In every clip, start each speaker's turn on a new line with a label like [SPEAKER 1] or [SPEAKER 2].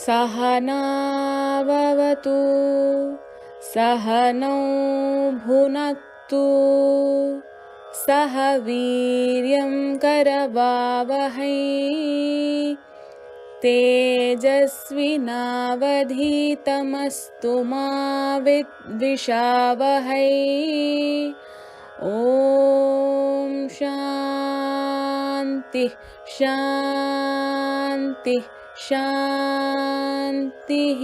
[SPEAKER 1] सहनाववतु सहनौ भुनक्तु सह वीर्यं करवावहै तेजस्विनावधीतमस्तु मा विद्विषावहै। ॐ शान्ति शान्ति शान्तिः।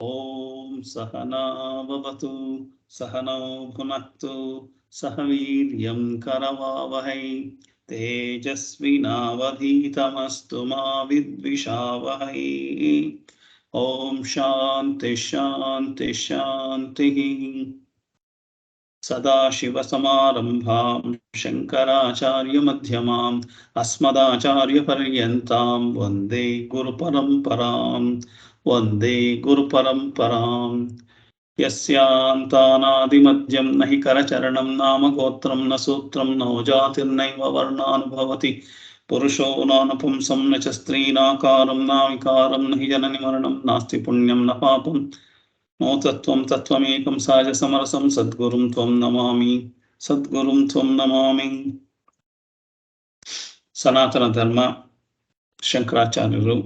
[SPEAKER 2] ॐ सहना भवतु सहनौ भुनक्तु सह वीर्यं करवावहै तेजस्विनावधीतमस्तु मा विद्विषावहै। ॐ शान्ति शान्ति शान्तिः। सदाशिवसमारम्भां शङ्कराचार्यमध्यमाम् अस्मदाचार्यपर्यन्तां वन्दे गुरुपरम्पराम् वन्दे गुरुपरम्पराम्। यस्यान्तानादिमध्यं न हि करचरणं नाम गोत्रं न सूत्रं नो जातिर्नैव वर्णानुभवति पुरुषो नानपुंसं न च स्त्रीनाकारं नाविकारं न हि जननि मरणं नास्ति पुण्यं न पापं नो तत्त्वं तत्त्वमेकं सहजसमरसं सद्गुरुं त्वं नमामि सद्गुरुं त्वं नमामि। ಸನಾತನ ಧರ್ಮ ಶಂಕರಾಚಾರ್ಯರು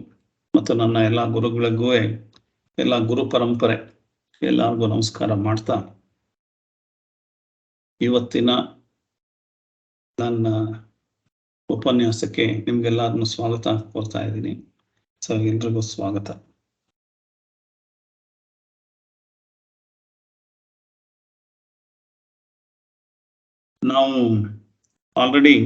[SPEAKER 2] ಮತ್ತು ನನ್ನ ಎಲ್ಲ ಗುರುಗಳಿಗೂ ಎಲ್ಲ ಗುರು ಪರಂಪರೆ ಎಲ್ಲರಿಗೂ ನಮಸ್ಕಾರ ಮಾಡ್ತಾ ಇವತ್ತಿನ ನನ್ನ ಉಪನ್ಯಾಸಕ್ಕೆ ನಿಮ್ಗೆಲ್ಲರನ್ನು ಸ್ವಾಗತ ಕೋರ್ತಾ ಇದ್ದೀನಿ. ಸೊ ಎಲ್ರಿಗೂ ಸ್ವಾಗತ. ನಾವು ಆಲ್ರೆಡಿ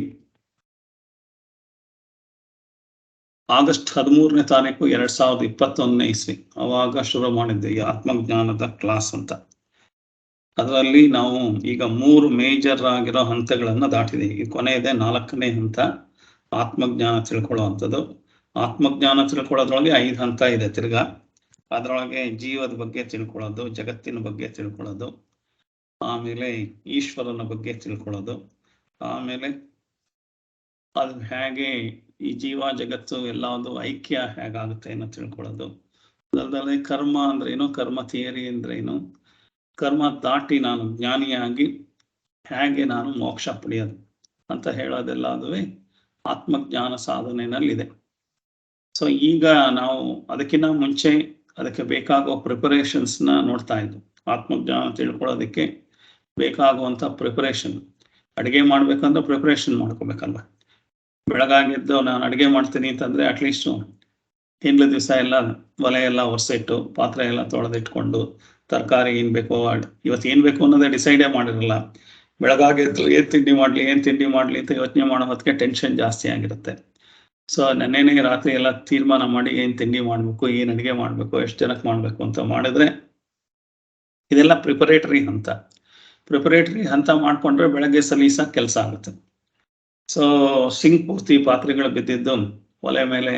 [SPEAKER 2] ಆಗಸ್ಟ್ 13ನೇ ತಾರೀಕು 2021ನೇ ಇಸ್ವಿ ಅವಾಗ ಶುರು ಮಾಡಿದ್ದೆ ಈ ಆತ್ಮಜ್ಞಾನದ ಕ್ಲಾಸ್ ಅಂತ. ಅದರಲ್ಲಿ ನಾವು ಈಗ 3 ಮೇಜರ್ ಆಗಿರೋ ಹಂತಗಳನ್ನ ದಾಟಿದೆ. ಈ ಕೊನೆಯದೇ 4ನೇ ಹಂತ ಆತ್ಮಜ್ಞಾನ ತಿಳ್ಕೊಳ್ಳುವಂಥದ್ದು. ಆತ್ಮಜ್ಞಾನ ತಿಳ್ಕೊಳ್ಳೋದ್ರೊಳಗೆ 5 ಹಂತ ಇದೆ. ತಿರ್ಗಾ ಅದರೊಳಗೆ ಜೀವದ ಬಗ್ಗೆ ತಿಳ್ಕೊಳ್ಳೋದು, ಜಗತ್ತಿನ ಬಗ್ಗೆ ತಿಳ್ಕೊಳ್ಳೋದು, ಆಮೇಲೆ ಈಶ್ವರನ ಬಗ್ಗೆ ತಿಳ್ಕೊಳ್ಳೋದು, ಆಮೇಲೆ ಅದು ಹೇಗೆ ಈ ಜೀವ ಜಗತ್ತು ಎಲ್ಲದು ಐಕ್ಯ ಹೇಗಾಗುತ್ತೆ ಅನ್ನೋ ತಿಳ್ಕೊಳ್ಳೋದು, ಅದಲ್ಲದೆ ಕರ್ಮ ಅಂದ್ರೆ ಏನು, ಕರ್ಮ ಥಿಯರಿ ಅಂದ್ರೆ ಏನು, ಕರ್ಮ ದಾಟಿ ನಾನು ಜ್ಞಾನಿಯಾಗಿ ಹೇಗೆ ನಾನು ಮೋಕ್ಷ ಪಡೆಯೋದು ಅಂತ ಹೇಳೋದೆಲ್ಲ ಅದುವೇ ಆತ್ಮಜ್ಞಾನ ಸಾಧನೆಯಲ್ಲಿದೆ. ಸೊ ಈಗ ನಾವು ಅದಕ್ಕಿಂತ ಮುಂಚೆ ಅದಕ್ಕೆ ಬೇಕಾಗುವ ಪ್ರಿಪರೇಷನ್ಸ್ನ ನೋಡ್ತಾ ಇದ್ವು. ಆತ್ಮಜ್ಞಾನ ತಿಳ್ಕೊಳ್ಳೋದಕ್ಕೆ ಬೇಕಾಗುವಂಥ ಪ್ರಿಪರೇಷನ್, ಅಡುಗೆ ಮಾಡ್ಬೇಕಂದ್ರೆ ಪ್ರಿಪರೇಷನ್ ಮಾಡ್ಕೋಬೇಕಲ್ವ. ಬೆಳಗಾಗಿದ್ದು ನಾನು ಅಡುಗೆ ಮಾಡ್ತೀನಿ ಅಂತಂದರೆ ಅಟ್ಲೀಸ್ಟು ಹಿಂದಿನ ದಿವಸ ಎಲ್ಲ ಒಲೆ ಎಲ್ಲ ಒರೆಸಿಟ್ಟು ಪಾತ್ರೆ ಎಲ್ಲ ತೊಳೆದಿಟ್ಕೊಂಡು ತರಕಾರಿ ಏನು ಬೇಕೋ ಇವತ್ತು ಏನು ಬೇಕು ಅನ್ನೋದೇ ಡಿಸೈಡೇ ಮಾಡಿರಲ್ಲ. ಬೆಳಗಾಗಿದ್ದು ಏನು ತಿಂಡಿ ಮಾಡಲಿ ಅಂತ ಯೋಚನೆ ಮಾಡೋ ಹೊತ್ತಿಗೆ ಟೆನ್ಷನ್ ಜಾಸ್ತಿ ಆಗಿರುತ್ತೆ. ಸೊ ನೆನ್ನೆನೇ ರಾತ್ರಿ ಎಲ್ಲ ತೀರ್ಮಾನ ಮಾಡಿ ಏನು ತಿಂಡಿ ಮಾಡಬೇಕು, ಏನು ಅಡುಗೆ ಮಾಡಬೇಕು, ಎಷ್ಟು ಜನಕ್ಕೆ ಮಾಡಬೇಕು ಅಂತ ಮಾಡಿದ್ರೆ ಇದೆಲ್ಲ ಪ್ರಿಪರೇಟರಿ ಹಂತ. ಪ್ರಿಪರೇಟರಿ ಹಂತ ಮಾಡಿಕೊಂಡ್ರೆ ಬೆಳಗ್ಗೆ ಸಲೀಸಾಗಿ ಕೆಲಸ ಆಗುತ್ತೆ. ಸೊ ಸಿಂಕ್ ಪೂರ್ತಿ ಪಾತ್ರೆಗಳು ಬಿದ್ದಿದ್ದು, ಒಲೆ ಮೇಲೆ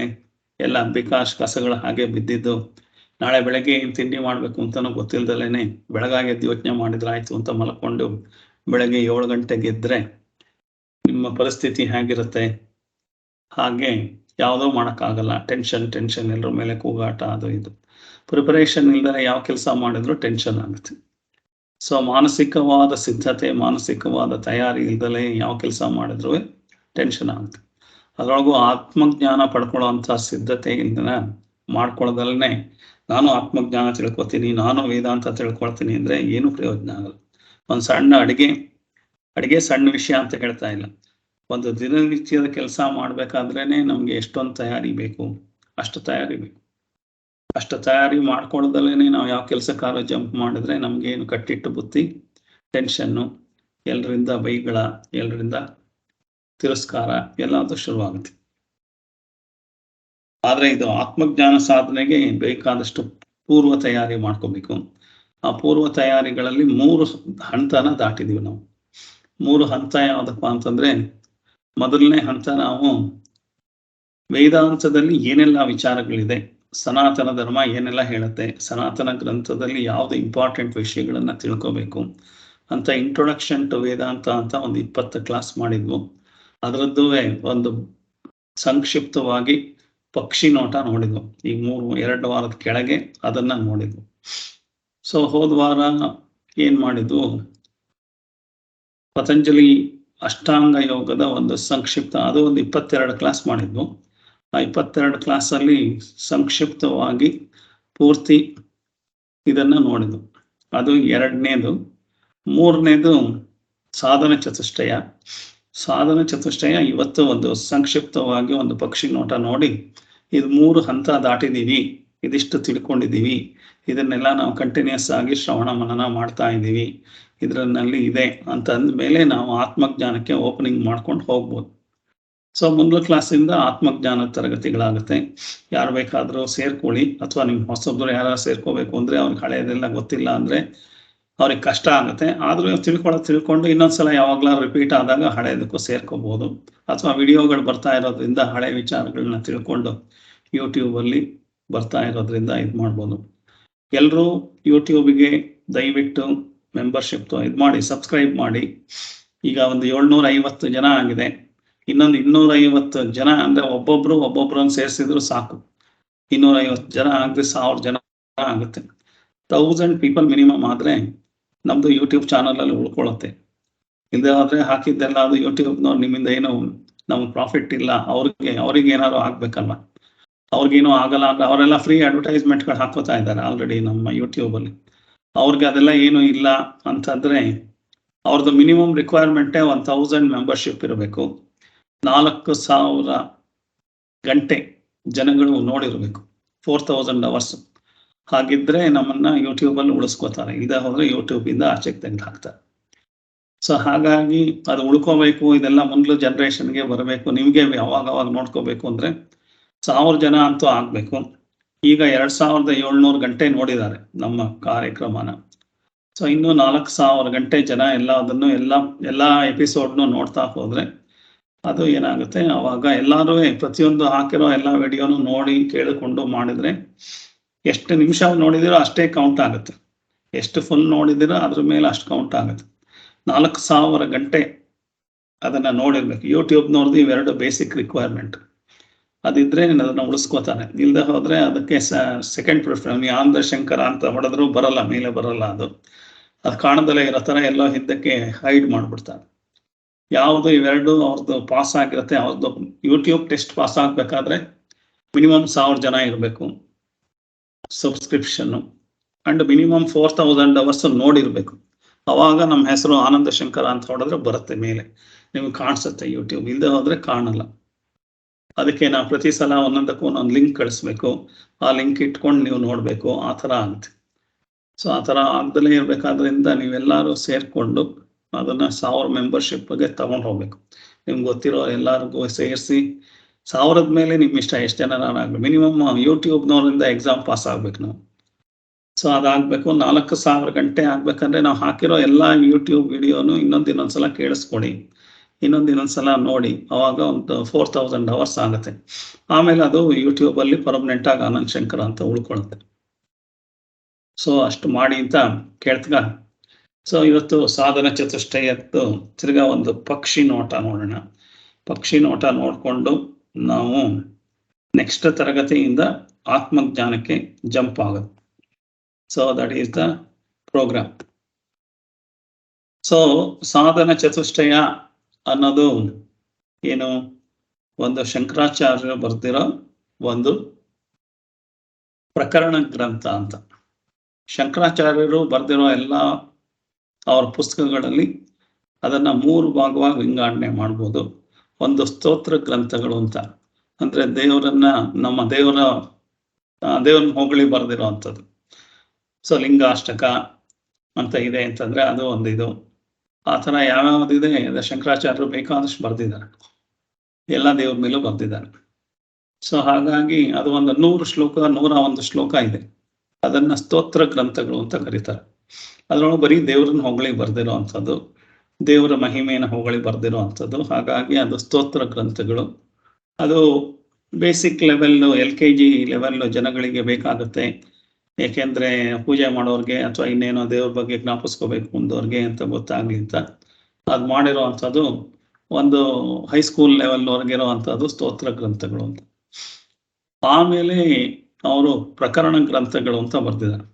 [SPEAKER 2] ಎಲ್ಲ ಬಿಕಾಶ್ ಕಸಗಳು ಹಾಗೆ ಬಿದ್ದಿದ್ದು, ನಾಳೆ ಬೆಳಗ್ಗೆ ಏನು ತಿಂಡಿ ಮಾಡಬೇಕು ಅಂತಲೂ ಗೊತ್ತಿಲ್ದಲೇ ಬೆಳಗಾಗೆದ್ದು ಯೋಚನೆ ಮಾಡಿದ್ರಾಯ್ತು ಅಂತ ಮಲ್ಕೊಂಡು ಬೆಳಗ್ಗೆ 7 ಗಂಟೆಗೆ ಎದ್ದರೆ ನಿಮ್ಮ ಪರಿಸ್ಥಿತಿ ಹೇಗಿರುತ್ತೆ. ಹಾಗೆ ಯಾವುದೋ ಮಾಡೋಕ್ಕಾಗಲ್ಲ. ಟೆನ್ಷನ್ ಎಲ್ಲರ ಮೇಲೆ ಕೂಗಾಟ, ಅದು ಇದು. ಪ್ರಿಪರೇಷನ್ ಇಲ್ದರೆ ಯಾವ ಕೆಲಸ ಮಾಡಿದ್ರು ಟೆನ್ಷನ್ ಆಗುತ್ತೆ. ಸೊ ಮಾನಸಿಕವಾದ ಸಿದ್ಧತೆ, ಮಾನಸಿಕವಾದ ತಯಾರಿ ಇಲ್ದಲೇ ಯಾವ ಕೆಲಸ ಮಾಡಿದ್ರು ಟೆನ್ಷನ್ ಆಗುತ್ತೆ. ಅದರೊಳಗೂ ಆತ್ಮಜ್ಞಾನ ಪಡ್ಕೊಳ್ಳೋವಂಥ ಸಿದ್ಧತೆ ಇಲ್ದನ ಮಾಡ್ಕೊಳ್ಳೋದಲ್ಲೇ ನಾನು ಆತ್ಮಜ್ಞಾನ ತಿಳ್ಕೊತೀನಿ, ನಾನು ವೇದಾಂತ ತಿಳ್ಕೊಳ್ತೀನಿ ಅಂದರೆ ಏನು ಪ್ರಯೋಜನ ಆಗಲ್ಲ. ಒಂದು ಸಣ್ಣ ಅಡುಗೆ ಸಣ್ಣ ವಿಷಯ ಅಂತ ಹೇಳ್ತಾ ಇಲ್ಲ. ಒಂದು ದಿನನಿತ್ಯದ ಕೆಲಸ ಮಾಡಬೇಕಾದ್ರೇ ನಮಗೆ ಎಷ್ಟೊಂದು ತಯಾರಿ ಬೇಕು, ಅಷ್ಟು ತಯಾರಿ ಬೇಕು. ಅಷ್ಟು ತಯಾರಿ ಮಾಡ್ಕೊಳ್ಳೋದಲ್ಲೇ ನಾವು ಯಾವ ಕೆಲಸಕ್ಕಾದ್ರೂ ಜಂಪ್ ಮಾಡಿದ್ರೆ ನಮ್ಗೇನು ಕಟ್ಟಿಟ್ಟು ಬುತ್ತಿ, ಟೆನ್ಷನ್ನು, ಎಲ್ಲರಿಂದ ಬೈಗಳ, ಎಲ್ಲರಿಂದ ತಿರಸ್ಕಾರ ಎಲ್ಲದೂ ಶುರುವಾಗುತ್ತೆ. ಆದ್ರೆ ಇದು ಆತ್ಮಜ್ಞಾನ ಸಾಧನೆಗೆ ಬೇಕಾದಷ್ಟು ಪೂರ್ವ ತಯಾರಿ ಮಾಡ್ಕೋಬೇಕು. ಆ ಪೂರ್ವ ತಯಾರಿಗಳಲ್ಲಿ 3 ಹಂತನ ದಾಟಿದೀವಿ ನಾವು. 3 ಹಂತ ಯಾವ್ದಪ್ಪ ಅಂತಂದ್ರೆ, ಮೊದಲನೇ ಹಂತ ನಾವು ವೇದಾಂತದಲ್ಲಿ ಏನೆಲ್ಲ ವಿಚಾರಗಳಿದೆ, ಸನಾತನ ಧರ್ಮ ಏನೆಲ್ಲ ಹೇಳುತ್ತೆ, ಸನಾತನ ಗ್ರಂಥದಲ್ಲಿ ಯಾವ್ದು ಇಂಪಾರ್ಟೆಂಟ್ ವಿಷಯಗಳನ್ನ ತಿಳ್ಕೋಬೇಕು ಅಂತ ಇಂಟ್ರೊಡಕ್ಷನ್ ಟು ವೇದಾಂತ ಅಂತ ಒಂದು 20 ಕ್ಲಾಸ್ ಮಾಡಿದ್ವು. ಅದರದ್ದು ಒಂದು ಸಂಕ್ಷಿಪ್ತವಾಗಿ ಪಕ್ಷಿ ನೋಟ ನೋಡಿದ್ವು. ಈ 2 ವಾರದ ಕೆಳಗೆ ಅದನ್ನ ನೋಡಿದ್ವು. ಸೊ ಹೋದ ವಾರ ಏನ್ ಮಾಡಿದ್ವು, ಪತಂಜಲಿ ಅಷ್ಟಾಂಗ ಯೋಗದ ಒಂದು ಸಂಕ್ಷಿಪ್ತ, ಅದು ಒಂದು 22 ಕ್ಲಾಸ್ ಮಾಡಿದ್ವು. ಆ 22 ಕ್ಲಾಸಲ್ಲಿ ಸಂಕ್ಷಿಪ್ತವಾಗಿ ಪೂರ್ತಿ ಇದನ್ನ ನೋಡಿದ್ವು. ಅದು 2ನೇದು. 3ನೇದು ಸಾಧನ ಚತುಷ್ಟಯ. ಸಾಧನ ಚತುಷ್ಟಯ ಇವತ್ತು ಒಂದು ಸಂಕ್ಷಿಪ್ತವಾಗಿ ಒಂದು ಪಕ್ಷಿ ನೋಟ ನೋಡಿ, ಇದು 3 ಹಂತ ದಾಟಿದೀವಿ, ಇದಿಷ್ಟು ತಿಳ್ಕೊಂಡಿದೀವಿ, ಇದನ್ನೆಲ್ಲ ನಾವು ಕಂಟಿನ್ಯೂಸ್ ಆಗಿ ಶ್ರವಣ ಮನನ ಮಾಡ್ತಾ ಇದ್ದೀವಿ, ಇದರಲ್ಲಿ ಇದೆ ಅಂತ ಅಂದ್ಮೇಲೆ ನಾವು ಆತ್ಮಜ್ಞಾನಕ್ಕೆ ಓಪನಿಂಗ್ ಮಾಡ್ಕೊಂಡು ಹೋಗ್ಬೋದು. ಸೊ ಮುಂದಿನ ಕ್ಲಾಸಿಂದ ಆತ್ಮಜ್ಞಾನ ತರಗತಿಗಳಾಗುತ್ತೆ. ಯಾರು ಬೇಕಾದರೂ ಸೇರ್ಕೊಳ್ಳಿ, ಅಥವಾ ನಿಮ್ಮ ಹೊಸಬ್ರು ಯಾರು ಸೇರ್ಕೋಬೇಕು ಅಂದ್ರೆ ಅವ್ರಿಗೆ ಹಳೆಯದೆಲ್ಲ ಗೊತ್ತಿಲ್ಲ ಅಂದ್ರೆ ಅವ್ರಿಗೆ ಕಷ್ಟ ಆಗುತ್ತೆ. ಆದ್ರೂ ತಿಳ್ಕೊಂಡು ಇನ್ನೊಂದ್ಸಲ ಯಾವಾಗ್ಲೂ ರಿಪೀಟ್ ಆದಾಗ ಹಳೆಯದಕ್ಕೂ ಸೇರ್ಕೋಬಹುದು. ಅಥವಾ ವಿಡಿಯೋಗಳು ಬರ್ತಾ ಇರೋದ್ರಿಂದ ಹಳೆ ವಿಚಾರಗಳನ್ನ ತಿಳ್ಕೊಂಡು ಯೂಟ್ಯೂಬಲ್ಲಿ ಬರ್ತಾ ಇರೋದ್ರಿಂದ ಇದು ಮಾಡ್ಬೋದು. ಎಲ್ಲರೂ ಯೂಟ್ಯೂಬಿಗೆ ದಯವಿಟ್ಟು ಮೆಂಬರ್ಶಿಪ್ ಇದು ಮಾಡಿ, ಸಬ್ಸ್ಕ್ರೈಬ್ ಮಾಡಿ. ಈಗ ಒಂದು 750 ಜನ ಆಗಿದೆ. ಇನ್ನೊಂದು 250 ಜನ ಅಂದ್ರೆ ಒಬ್ಬೊಬ್ರನ್ನ ಸೇರಿಸಿದ್ರು ಸಾಕು. 250 ಜನ ಆಗದೆ 1000 ಜನ ಆಗುತ್ತೆ. 1000 ಪೀಪಲ್ ಮಿನಿಮಮ್ ಆದ್ರೆ ನಮ್ದು ಯೂಟ್ಯೂಬ್ ಚಾನಲ್ ಅಲ್ಲಿ ಉಳ್ಕೊಳ್ಳುತ್ತೆ. ಇಲ್ಲದೆ ಆದ್ರೆ ಹಾಕಿದ್ದೆಲ್ಲ ಅದು ಯೂಟ್ಯೂಬ್ನವ್ರು ನಿಮ್ಮಿಂದ ಏನೋ ನಮ್ಗೆ ಪ್ರಾಫಿಟ್ ಇಲ್ಲ, ಅವ್ರಿಗೆ ಏನಾದ್ರು ಆಗ್ಬೇಕಲ್ವ. ಅವ್ರಿಗೇನೋ ಆಗಲ್ಲ ಅಂದ್ರೆ ಅವರೆಲ್ಲ ಫ್ರೀ ಅಡ್ವರ್ಟೈಸ್ಮೆಂಟ್ಗಳು ಹಾಕೋತಾ ಇದ್ದಾರೆ ಆಲ್ರೆಡಿ ನಮ್ಮ ಯೂಟ್ಯೂಬ್ ಅಲ್ಲಿ. ಅವ್ರಿಗೆ ಅದೆಲ್ಲ ಏನು ಇಲ್ಲ ಅಂತಂದ್ರೆ ಅವ್ರದ್ದು ಮಿನಿಮಮ್ ರಿಕ್ವೈರ್ಮೆಂಟೇ 1000 ಮೆಂಬರ್ಶಿಪ್ ಇರಬೇಕು. 4000 ಗಂಟೆ ಜನಗಳು ನೋಡಿರ್ಬೇಕು, 4000 ಅವರ್ಸ್. ಹಾಗಿದ್ರೆ ನಮ್ಮನ್ನ ಯೂಟ್ಯೂಬ್ ಅಲ್ಲಿ ಉಳಿಸ್ಕೋತಾರೆ. ಇಲ್ಲದೆ ಹೋದ್ರೆ ಯೂಟ್ಯೂಬ್ ಇಂದ ಆಚೆಗೆ ತೆಗೆದು ಹಾಕ್ತಾರೆ. ಸೊ ಹಾಗಾಗಿ ಅದು ಉಳ್ಕೋಬೇಕು, ಇದೆಲ್ಲ ಮುಂದ್ಲ ಜನರೇಷನ್ಗೆ ಬರಬೇಕು, ನಿಮ್ಗೆ ಅವಾಗ ನೋಡ್ಕೋಬೇಕು ಅಂದ್ರೆ 1000 ಜನ ಅಂತೂ ಆಗ್ಬೇಕು. ಈಗ 2700 ಗಂಟೆ ನೋಡಿದ್ದಾರೆ ನಮ್ಮ ಕಾರ್ಯಕ್ರಮನ. ಸೊ ಇನ್ನು 4000 ಗಂಟೆ ಜನ ಎಲ್ಲ ಎಪಿಸೋಡ್ನು ನೋಡ್ತಾ ಹೋದ್ರೆ ಅದು ಏನಾಗುತ್ತೆ, ಅವಾಗ ಎಲ್ಲಾರು ಪ್ರತಿಯೊಂದು ಹಾಕಿರೋ ಎಲ್ಲ ವಿಡಿಯೋನು ನೋಡಿ ಕೇಳಿಕೊಂಡು ಮಾಡಿದ್ರೆ ಎಷ್ಟು ನಿಮಿಷ ನೋಡಿದಿರೋ ಅಷ್ಟೇ ಕೌಂಟ್ ಆಗುತ್ತೆ. ಎಷ್ಟು ಫುಲ್ ನೋಡಿದಿರೋ ಅದ್ರ ಮೇಲೆ ಅಷ್ಟು ಕೌಂಟ್ ಆಗುತ್ತೆ. 4000 ಗಂಟೆ ಅದನ್ನ ನೋಡಿರ್ಬೇಕು. ಯೂಟ್ಯೂಬ್ನವ್ರದ್ದು ಇವೆರಡು ಬೇಸಿಕ್ ರಿಕ್ವೈರ್ಮೆಂಟ್. ಅದಿದ್ರೆ ಅದನ್ನ ಉಳಿಸ್ಕೋತಾನೆ. ಇಲ್ಲದೆ ಹೋದ್ರೆ ಅದಕ್ಕೆ ಸೆಕೆಂಡ್ ಪ್ರಿಫರೆನ್ಸ್. ಆನಂದ ಶಂಕರ ಅಂತ ಹೊಡೆದ್ರು ಬರಲ್ಲ, ಮೇಲೆ ಬರಲ್ಲ. ಅದು ಕಾಣದಲ್ಲೇ ಇರೋ ತರ ಎಲ್ಲೋ ಹಿಂದಕ್ಕೆ ಹೈಡ್ ಮಾಡ್ಬಿಡ್ತಾರೆ. ಯಾವುದು ಇವೆರಡು ಅವ್ರದ್ದು ಪಾಸ್ ಆಗಿರುತ್ತೆ. ಅವ್ರದ್ದು ಯೂಟ್ಯೂಬ್ ಟೆಸ್ಟ್ ಪಾಸ್ ಆಗ್ಬೇಕಾದ್ರೆ ಮಿನಿಮಮ್ 1000 ಜನ ಇರಬೇಕು ಸಬ್ಸ್ಕ್ರಿಪ್ಷನ್, ಅಂಡ್ ಮಿನಿಮಮ್ 4000 ಅವರ್ಸ್ ನೋಡಿರ್ಬೇಕು. ಅವಾಗ ನಮ್ಮ ಹೆಸರು ಆನಂದ ಶಂಕರ ಅಂತ ಹೊಡೆದ್ರೆ ಬರುತ್ತೆ, ಮೇಲೆ ನಿಮ್ಗೆ ಕಾಣಿಸುತ್ತೆ ಯೂಟ್ಯೂಬ್. ಇಲ್ಲದೆ ಹೋದ್ರೆ ಕಾಣಲ್ಲ. ಅದಕ್ಕೆ ನಾವು ಪ್ರತಿ ಸಲ ಒಂದೊಂದಕ್ಕೂ ಒಂದೊಂದು ಲಿಂಕ್ ಕಳಿಸ್ಬೇಕು. ಆ ಲಿಂಕ್ ಇಟ್ಕೊಂಡು ನೀವು ನೋಡ್ಬೇಕು. ಆ ಥರ ಆಗುತ್ತೆ. ಸೊ ಆ ಥರ ಆಗ್ದಲೇ ಇರ್ಬೇಕಾದ್ರಿಂದ ನೀವೆಲ್ಲರೂ ಸೇರ್ಕೊಂಡು ಅದನ್ನ 1000 ಮೆಂಬರ್ಶಿಪ್ಗೆ ತಗೊಂಡು ಹೋಗ್ಬೇಕು. ನಿಮ್ಗೆ ಗೊತ್ತಿರೋ ಎಲ್ಲರಿಗೂ ಸೇರಿಸಿ 1000 ಮೇಲೆ ನಿಮ್ ಇಷ್ಟ ಎಷ್ಟು ಜನ ಆಗ್ಬೇಕು. ಮಿನಿಮಮ್ ಯೂಟ್ಯೂಬ್ನವರಿಂದ ಎಕ್ಸಾಮ್ ಪಾಸ್ ಆಗ್ಬೇಕು ನಾವು. ಸೊ ಅದಾಗಬೇಕು. 4000 ಗಂಟೆ ಆಗ್ಬೇಕಂದ್ರೆ ನಾವು ಹಾಕಿರೋ ಎಲ್ಲ ಯೂಟ್ಯೂಬ್ ವಿಡಿಯೋನು ಇನ್ನೊಂದ್ಸಲ ಕೇಳಿಸ್ಕೊಡಿ, ಇನ್ನೊಂದ್ಸಲ ನೋಡಿ. ಅವಾಗ ಒಂದು 4000 ಅವರ್ಸ್ ಆಗುತ್ತೆ. ಆಮೇಲೆ ಅದು ಯೂಟ್ಯೂಬ್ ಅಲ್ಲಿ ಪರ್ಮನೆಂಟ್ ಆಗಿ ಆನಂದ್ ಶಂಕರ ಅಂತ ಉಳ್ಕೊಳ್ಳುತ್ತೆ. ಸೊ ಅಷ್ಟು ಮಾಡಿ ಅಂತ ಕೇಳ್ತಗ. ಸೊ ಇವತ್ತು ಸಾಧನ ಚತುಷ್ಟಯದ್ದು ತಿರ್ಗಾ ಒಂದು ಪಕ್ಷಿ ನೋಟ ನೋಡೋಣ. ಪಕ್ಷಿ ನೋಟ ನೋಡ್ಕೊಂಡು ನಾವು ನೆಕ್ಸ್ಟ್ ತರಗತಿಯಿಂದ ಆತ್ಮಜ್ಞಾನಕ್ಕೆ ಜಂಪ್ ಆಗುತ್ತೆ. So that is the programme. So ಸಾಧನ ಚತುಷ್ಟಯ ಅನ್ನೋದು ಏನು, ಒಂದು ಶಂಕರಾಚಾರ್ಯರು ಬರ್ದಿರೋ ಒಂದು ಪ್ರಕರಣ ಗ್ರಂಥ ಅಂತ. ಶಂಕರಾಚಾರ್ಯರು ಬರ್ದಿರೋ ಎಲ್ಲ ಅವ್ರ ಪುಸ್ತಕಗಳಲ್ಲಿ ಅದನ್ನ 3 ಭಾಗವಾಗಿ ವಿಂಗಡಣೆ ಮಾಡ್ಬೋದು. ಒಂದು ಸ್ತೋತ್ರ ಗ್ರಂಥಗಳು ಅಂತ, ಅಂದ್ರೆ ನಮ್ಮ ದೇವರ ದೇವ್ರನ್ನ ಹೊಗಳಿ ಬರೆದಿರೋ ಅಂಥದ್ದು. ಸೊ ಲಿಂಗಾಷ್ಟಕ ಅಂತ ಇದೆ ಅಂತಂದ್ರೆ ಅದು ಒಂದು ಇದು. ಆ ಥರ ಯಾವ್ಯಾವ್ದಿದೆ ಶಂಕರಾಚಾರ್ಯರು ಬೇಕಾದಷ್ಟು ಬರೆದಿದ್ದಾರೆ, ಎಲ್ಲ ದೇವ್ರ ಮೇಲೂ ಬರೆದಿದ್ದಾರೆ. ಸೊ ಹಾಗಾಗಿ ಅದು ಒಂದು 100 ಶ್ಲೋಕ 101 ಶ್ಲೋಕ ಇದೆ. ಅದನ್ನ ಸ್ತೋತ್ರ ಗ್ರಂಥಗಳು ಅಂತ ಕರೀತಾರೆ. ಅದ್ರೊಳಗೆ ಬರೀ ದೇವ್ರನ್ನ ಹೊಗಳಿ ಬರ್ದಿರೋ ಅಂಥದ್ದು, ದೇವರ ಮಹಿಮೆಯನ್ನು ಹೊಗಳಿ ಬರ್ದಿರೋ ಅಂಥದ್ದು. ಹಾಗಾಗಿ ಅದು ಸ್ತೋತ್ರ ಗ್ರಂಥಗಳು. ಅದು ಬೇಸಿಕ್ ಲೆವೆಲ್ LKG ಲೆವೆಲ್ ಜನಗಳಿಗೆ ಬೇಕಾಗುತ್ತೆ. ಏಕೆಂದ್ರೆ ಪೂಜೆ ಮಾಡೋರ್ಗೆ ಅಥವಾ ಇನ್ನೇನೋ ದೇವ್ರ ಬಗ್ಗೆ ಜ್ಞಾಪಿಸ್ಕೋಬೇಕು ಮುಂದೋರ್ಗೆ ಅಂತ ಗೊತ್ತಾಗ್ಲಿ ಅಂತ ಅದು ಮಾಡಿರೋ ಅಂಥದ್ದು ಒಂದು ಹೈಸ್ಕೂಲ್ ಲೆವೆಲ್ವರೆಗೆ ಇರೋ ಅಂಥದ್ದು ಸ್ತೋತ್ರ ಗ್ರಂಥಗಳು ಅಂತ. ಆಮೇಲೆ ಅವರು ಪ್ರಕರಣ ಗ್ರಂಥಗಳು ಅಂತ ಬರ್ದಿದ್ದಾರೆ.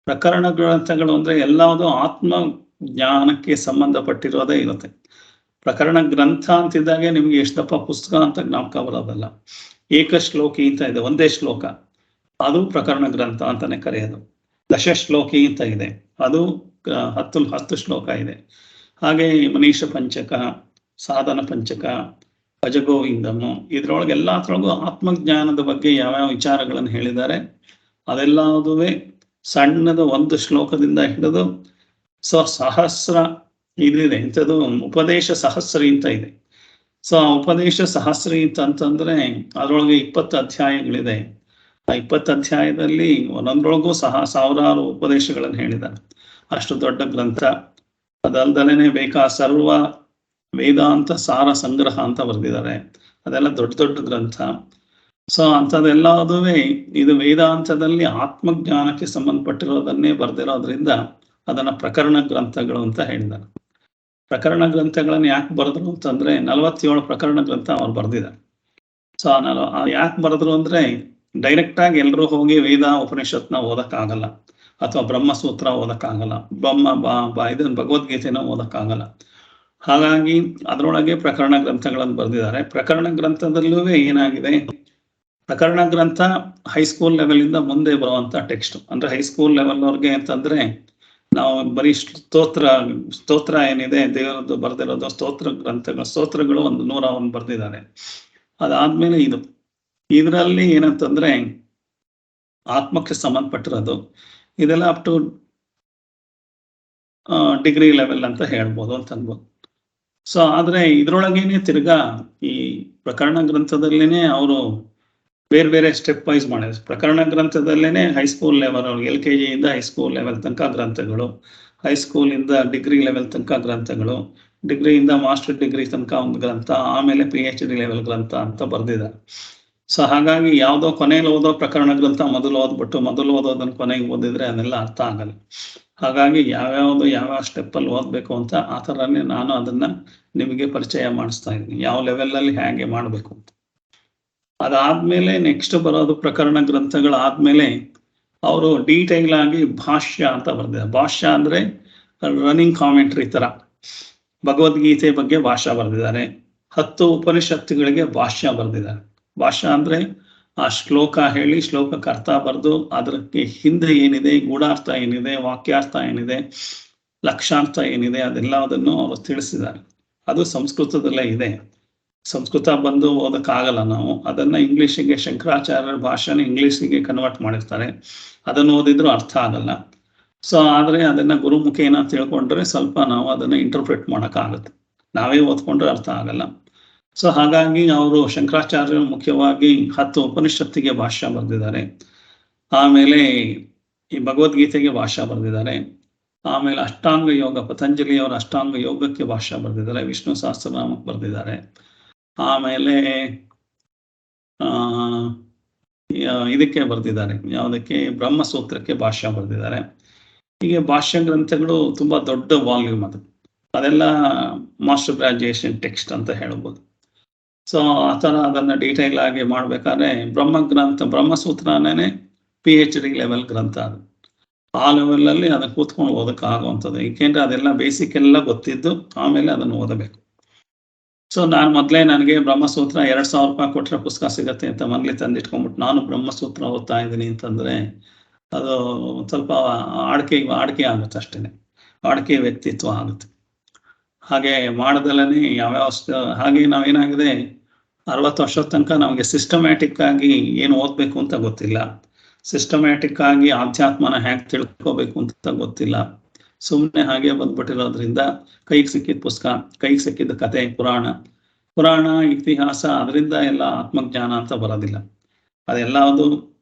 [SPEAKER 2] ಪ್ರಕರಣ ಗ್ರಂಥಗಳು ಅಂದ್ರೆ ಎಲ್ಲಾವುದು ಆತ್ಮ ಜ್ಞಾನಕ್ಕೆ ಸಂಬಂಧಪಟ್ಟಿರೋದೇ ಇರುತ್ತೆ. ಪ್ರಕರಣ ಗ್ರಂಥ ಅಂತಿದ್ದಾಗೆ ನಿಮ್ಗೆ ಎಷ್ಟಪ್ಪ ಪುಸ್ತಕ ಅಂತ ಜ್ಞಾಪಕ ಬರೋದಲ್ಲ. ಏಕಶ್ಲೋಕಿ ಅಂತ ಇದೆ, ಒಂದೇ ಶ್ಲೋಕ, ಅದು ಪ್ರಕರಣ ಗ್ರಂಥ ಅಂತಾನೆ ಕರೆಯೋದು. ದಶಶ್ಲೋಕಿ ಅಂತ ಇದೆ, ಅದು 10 ಶ್ಲೋಕ ಇದೆ. ಹಾಗೆ ಮನೀಷ ಪಂಚಕ, ಸಾಧನ ಪಂಚಕ, ಭಜಗೋವಿಂದము, ಇದ್ರೊಳಗೆ ಎಲ್ಲತ್ರೊಳಗೂ ಆತ್ಮಜ್ಞಾನದ ಬಗ್ಗೆ ಯಾವ್ಯಾವ ವಿಚಾರಗಳನ್ನು ಹೇಳಿದ್ದಾರೆ ಅದೆಲ್ಲದುವೆ ಸಣ್ಣದ 1 ಶ್ಲೋಕದಿಂದ ಹಿಡಿದು ಸಹಸ್ರ ಇದಿದೆ. ಇಂಥದ್ದು ಉಪದೇಶ ಸಹಸ್ರಿ ಅಂತ ಇದೆ. ಸೊ ಆ ಉಪದೇಶ ಸಹಸ್ರಿ ಅಂತಂದ್ರೆ ಅದರೊಳಗೆ 20 ಅಧ್ಯಾಯಗಳಿದೆ. ಆ 20 ಅಧ್ಯಾಯದಲ್ಲಿ ಒಂದೊಂದ್ರೊಳಗೂ ಸಾವಿರಾರು ಉಪದೇಶಗಳನ್ನು ಹೇಳಿದ್ದಾರೆ. ಅಷ್ಟು ದೊಡ್ಡ ಗ್ರಂಥ. ಅದಲ್ದಲೇನೆ ಬೇಕಾ ಸರ್ವ ವೇದಾಂತ ಸಾರ ಸಂಗ್ರಹ ಅಂತ ಬರೆದಿದ್ದಾರೆ. ಅದೆಲ್ಲ ದೊಡ್ಡ ದೊಡ್ಡ ಗ್ರಂಥ. ಸೊ ಅಂಥದ್ದೆಲ್ಲದುವೆ ಇದು ವೇದಾಂತದಲ್ಲಿ ಆತ್ಮಜ್ಞಾನಕ್ಕೆ ಸಂಬಂಧಪಟ್ಟಿರೋದನ್ನೇ ಬರೆದಿರೋದ್ರಿಂದ ಅದನ್ನ ಪ್ರಕರಣ ಗ್ರಂಥಗಳು ಅಂತ ಹೇಳಿದ್ದಾರೆ. ಪ್ರಕರಣ ಗ್ರಂಥಗಳನ್ನ ಯಾಕೆ ಬರೆದ್ರು ಅಂತಂದ್ರೆ 47 ಪ್ರಕರಣ ಗ್ರಂಥ ಅವ್ರು ಬರೆದಿದ್ದಾರೆ. ಸೊ ಯಾಕೆ ಬರೆದ್ರು ಅಂದ್ರೆ ಡೈರೆಕ್ಟ್ ಆಗಿ ಎಲ್ಲರೂ ಹೋಗಿ ವೇದ ಉಪನಿಷತ್ನ ಓದಕ್ಕಾಗಲ್ಲ, ಅಥವಾ ಬ್ರಹ್ಮಸೂತ್ರ ಓದಕ್ಕಾಗಲ್ಲ, ಇದನ್ನ ಭಗವದ್ಗೀತೆನ ಓದಕ್ಕಾಗಲ್ಲ. ಹಾಗಾಗಿ ಅದರೊಳಗೆ ಪ್ರಕರಣ ಗ್ರಂಥಗಳನ್ನು ಬರೆದಿದ್ದಾರೆ. ಪ್ರಕರಣ ಗ್ರಂಥದಲ್ಲೂ ಏನಾಗಿದೆ, ಪ್ರಕರಣ ಗ್ರಂಥ ಹೈಸ್ಕೂಲ್ ಲೆವೆಲ್ ಇಂದ ಮುಂದೆ ಬರುವಂತ ಟೆಕ್ಸ್ಟ್. ಅಂದ್ರೆ ಹೈಸ್ಕೂಲ್ ಲೆವೆಲ್ ಅವ್ರಿಗೆ ಅಂತಂದ್ರೆ ನಾವು ಬರೀ ಸ್ತೋತ್ರ ಏನಿದೆ ದೇವರದ್ದು ಬರೆದಿರೋದು ಸ್ತೋತ್ರ ಗ್ರಂಥಗಳು, ಸ್ತೋತ್ರಗಳು ಒಂದು 101 ಬರೆದಿದ್ದಾರೆ. ಅದಾದ್ಮೇಲೆ ಇದರಲ್ಲಿ ಏನಂತಂದ್ರೆ ಆತ್ಮಕ್ಕೆ ಸಂಬಂಧಪಟ್ಟಿರೋದು ಇದೆಲ್ಲ ಅಪ್ ಟು ಡಿಗ್ರಿ ಲೆವೆಲ್ ಅಂತ ಹೇಳ್ಬೋದು ಅಂತ ಅನ್ಬೋದು. ಸೊ ಆದ್ರೆ ಇದ್ರೊಳಗೇನೆ ತಿರ್ಗಾ ಈ ಪ್ರಕರಣ ಗ್ರಂಥದಲ್ಲೇನೆ ಅವರು ಬೇರೆ ಬೇರೆ ಸ್ಟೆಪ್ ವೈಸ್ ಮಾಡಿದ್ರು. ಪ್ರಕರಣ ಗ್ರಂಥದಲ್ಲೇನೆ ಹೈಸ್ಕೂಲ್ ಲೆವೆಲ್, LKG ಇಂದ ಹೈಸ್ಕೂಲ್ ಲೆವೆಲ್ ತನಕ ಗ್ರಂಥಗಳು, ಹೈಸ್ಕೂಲ್ ಇಂದ ಡಿಗ್ರಿ ಲೆವೆಲ್ ತನಕ ಗ್ರಂಥಗಳು, ಡಿಗ್ರಿಯಿಂದ ಮಾಸ್ಟರ್ ಡಿಗ್ರಿ ತನಕ ಒಂದು ಗ್ರಂಥ, ಆಮೇಲೆ PhD ಲೆವೆಲ್ ಗ್ರಂಥ ಅಂತ ಬರ್ದಿದ್ದಾರೆ. ಸೊ ಹಾಗಾಗಿ ಯಾವುದೋ ಕೊನೆಯಲ್ಲಿ ಓದೋ ಪ್ರಕರಣ ಗ್ರಂಥ ಮೊದಲು ಓದೋದನ್ನ ಕೊನೆಗೆ ಓದಿದ್ರೆ ಅದೆಲ್ಲ ಅರ್ಥ ಆಗಲ್ಲ. ಹಾಗಾಗಿ ಯಾವ ಸ್ಟೆಪ್ಪಲ್ಲಿ ಓದಬೇಕು ಅಂತ ಆ ಥರನೇ ನಾನು ಅದನ್ನ ನಿಮಗೆ ಪರಿಚಯ ಮಾಡಿಸ್ತಾ ಇದ್ದೀನಿ, ಯಾವ ಲೆವೆಲಲ್ಲಿ ಹೇಗೆ ಮಾಡಬೇಕು ಅಂತ. ಅದಾದ್ಮೇಲೆ ನೆಕ್ಸ್ಟ್ ಬರೋದು ಪ್ರಕರಣ ಗ್ರಂಥಗಳಾದ್ಮೇಲೆ ಅವರು ಡೀಟೈಲ್ ಆಗಿ ಭಾಷ್ಯ ಅಂತ ಬರ್ದಿದ್ದಾರೆ. ಭಾಷ್ಯ ಅಂದ್ರೆ ರನ್ನಿಂಗ್ ಕಾಮೆಂಟ್ರಿ ತರ ಭಗವದ್ಗೀತೆ ಬಗ್ಗೆ ಭಾಷ್ಯ ಬರೆದಿದ್ದಾರೆ. 10 ಉಪನಿಷತ್ತುಗಳಿಗೆ ಭಾಷ್ಯ ಬರೆದಿದ್ದಾರೆ. ಭಾಷ್ಯ ಅಂದ್ರೆ ಆ ಶ್ಲೋಕ ಹೇಳಿ ಶ್ಲೋಕಕ್ಕೆ ಅರ್ಥ ಬರೆದು ಅದಕ್ಕೆ ಹಿಂದೆ ಏನಿದೆ, ಗೂಢಾರ್ಥ ಏನಿದೆ, ವಾಕ್ಯಾರ್ಥ ಏನಿದೆ, ಲಕ್ಷಾರ್ಥ ಏನಿದೆ ಅದೆಲ್ಲದನ್ನು ಅವರು ತಿಳಿಸಿದ್ದಾರೆ. ಅದು ಸಂಸ್ಕೃತದಲ್ಲೇ ಇದೆ. ಸಂಸ್ಕೃತ ಬಂದು ಓದಕ್ಕಾಗಲ್ಲ ನಾವು, ಅದನ್ನ ಇಂಗ್ಲಿಷಿಗೆ ಶಂಕರಾಚಾರ್ಯರ ಭಾಷೆನ ಇಂಗ್ಲಿಷಿಗೆ ಕನ್ವರ್ಟ್ ಮಾಡಿರ್ತಾರೆ. ಅದನ್ನು ಓದಿದ್ರು ಅರ್ಥ ಆಗಲ್ಲ. ಸೊ ಆದ್ರೆ ಅದನ್ನ ಗುರುಮುಖೇನ ತಿಳ್ಕೊಂಡ್ರೆ ಸ್ವಲ್ಪ ನಾವು ಅದನ್ನ ಇಂಟರ್ಪ್ರಿಟ್ ಮಾಡೋಕ್ಕಾಗುತ್ತೆ, ನಾವೇ ಓದ್ಕೊಂಡ್ರೆ ಅರ್ಥ ಆಗಲ್ಲ. ಸೊ ಹಾಗಾಗಿ ಅವರು ಶಂಕರಾಚಾರ್ಯರು ಮುಖ್ಯವಾಗಿ 10 ಉಪನಿಷತ್ತಿಗೆ ಭಾಷ್ಯ ಬರೆದಿದ್ದಾರೆ. ಆಮೇಲೆ ಈ ಭಗವದ್ಗೀತೆಗೆ ಭಾಷ್ಯ ಬರೆದಿದ್ದಾರೆ. ಆಮೇಲೆ ಅಷ್ಟಾಂಗ ಯೋಗ, ಪತಂಜಲಿಯವರ ಅಷ್ಟಾಂಗ ಯೋಗಕ್ಕೆ ಭಾಷ್ಯ ಬರೆದಿದ್ದಾರೆ. ವಿಷ್ಣು ಸಹಸ್ರನಾಮಕ್ಕೆ ಬರೆದಿದ್ದಾರೆ. ಆಮೇಲೆ ಇದಕ್ಕೆ ಬರೆದಿದ್ದಾರೆ, ಯಾವುದಕ್ಕೆ, ಬ್ರಹ್ಮಸೂತ್ರಕ್ಕೆ ಭಾಷ್ಯ ಬರೆದಿದ್ದಾರೆ. ಹೀಗೆ ಭಾಷ್ಯ ಗ್ರಂಥಗಳು ತುಂಬಾ ದೊಡ್ಡ ವಾಲ್ಯೂಮ್ ಅದೆಲ್ಲ ಮಾಸ್ಟರ್ ಗ್ರಾಜುಯೇಷನ್ ಟೆಕ್ಸ್ಟ್ ಅಂತ ಹೇಳ್ಬೋದು. ಸೊ ಆ ಥರ ಅದನ್ನ ಡೀಟೈಲ್ ಆಗಿ ಮಾಡ್ಬೇಕಾದ್ರೆ ಬ್ರಹ್ಮಸೂತ್ರನೇ PhD ಲೆವೆಲ್ ಗ್ರಂಥ ಅದು. ಆ ಲೆವೆಲಲ್ಲಿ ಅದನ್ನ ಕೂತ್ಕೊಂಡು ಓದಕ್ಕಾಗುವಂಥದ್ದು, ಏಕೆಂದ್ರೆ ಅದೆಲ್ಲ ಬೇಸಿಕ್ ಎಲ್ಲ ಗೊತ್ತಿದ್ದು ಆಮೇಲೆ ಅದನ್ನು ಓದಬೇಕು. ಸೊ ನನಗೆ ಬ್ರಹ್ಮಸೂತ್ರ 2000 ರೂಪಾಯಿ ಕೊಟ್ಟರೆ ಪುಸ್ತಕ ಸಿಗತ್ತೆ ಅಂತ ಮನೇಲಿ ತಂದಿಟ್ಕೊಂಡ್ಬಿಟ್ಟು ನಾನು ಬ್ರಹ್ಮಸೂತ್ರ ಓದ್ತಾ ಇದ್ದೀನಿ ಅಂತಂದ್ರೆ ಅದು ಸ್ವಲ್ಪ ಆಡ್ಕೆ ಆಗುತ್ತೆ, ಅಷ್ಟೇನೆ ಆಡ್ಕೆ ವ್ಯಕ್ತಿತ್ವ ಆಗುತ್ತೆ. ಹಾಗೆ ಮಾಡದಲ್ಲೇ ಹಾಗೆ ನಾವೇನಾಗಿದೆ 60 ವರ್ಷದ ತನಕ ನಮಗೆ ಸಿಸ್ಟಮ್ಯಾಟಿಕ್ ಆಗಿ ಏನು ಓದ್ಬೇಕು ಅಂತ ಗೊತ್ತಿಲ್ಲ. ಸಿಸ್ಟಮ್ಯಾಟಿಕ್ ಆಗಿ ಆಧ್ಯಾತ್ಮನ ಹೇಗೆ ತಿಳ್ಕೋಬೇಕು ಅಂತ ಗೊತ್ತಿಲ್ಲ. ಸುಮ್ಮನೆ ಹಾಗೆ ಬಂದ್ಬಿಟ್ಟಿರೋದ್ರಿಂದ ಕೈಗೆ ಸಿಕ್ಕಿದ ಪುಸ್ತಕ, ಕೈಗೆ ಸಿಕ್ಕಿದ ಕತೆ, ಪುರಾಣ ಇತಿಹಾಸ, ಅದರಿಂದ ಎಲ್ಲ ಆತ್ಮಜ್ಞಾನ ಅಂತ ಬರೋದಿಲ್ಲ. ಅದೆಲ್ಲ ಅದು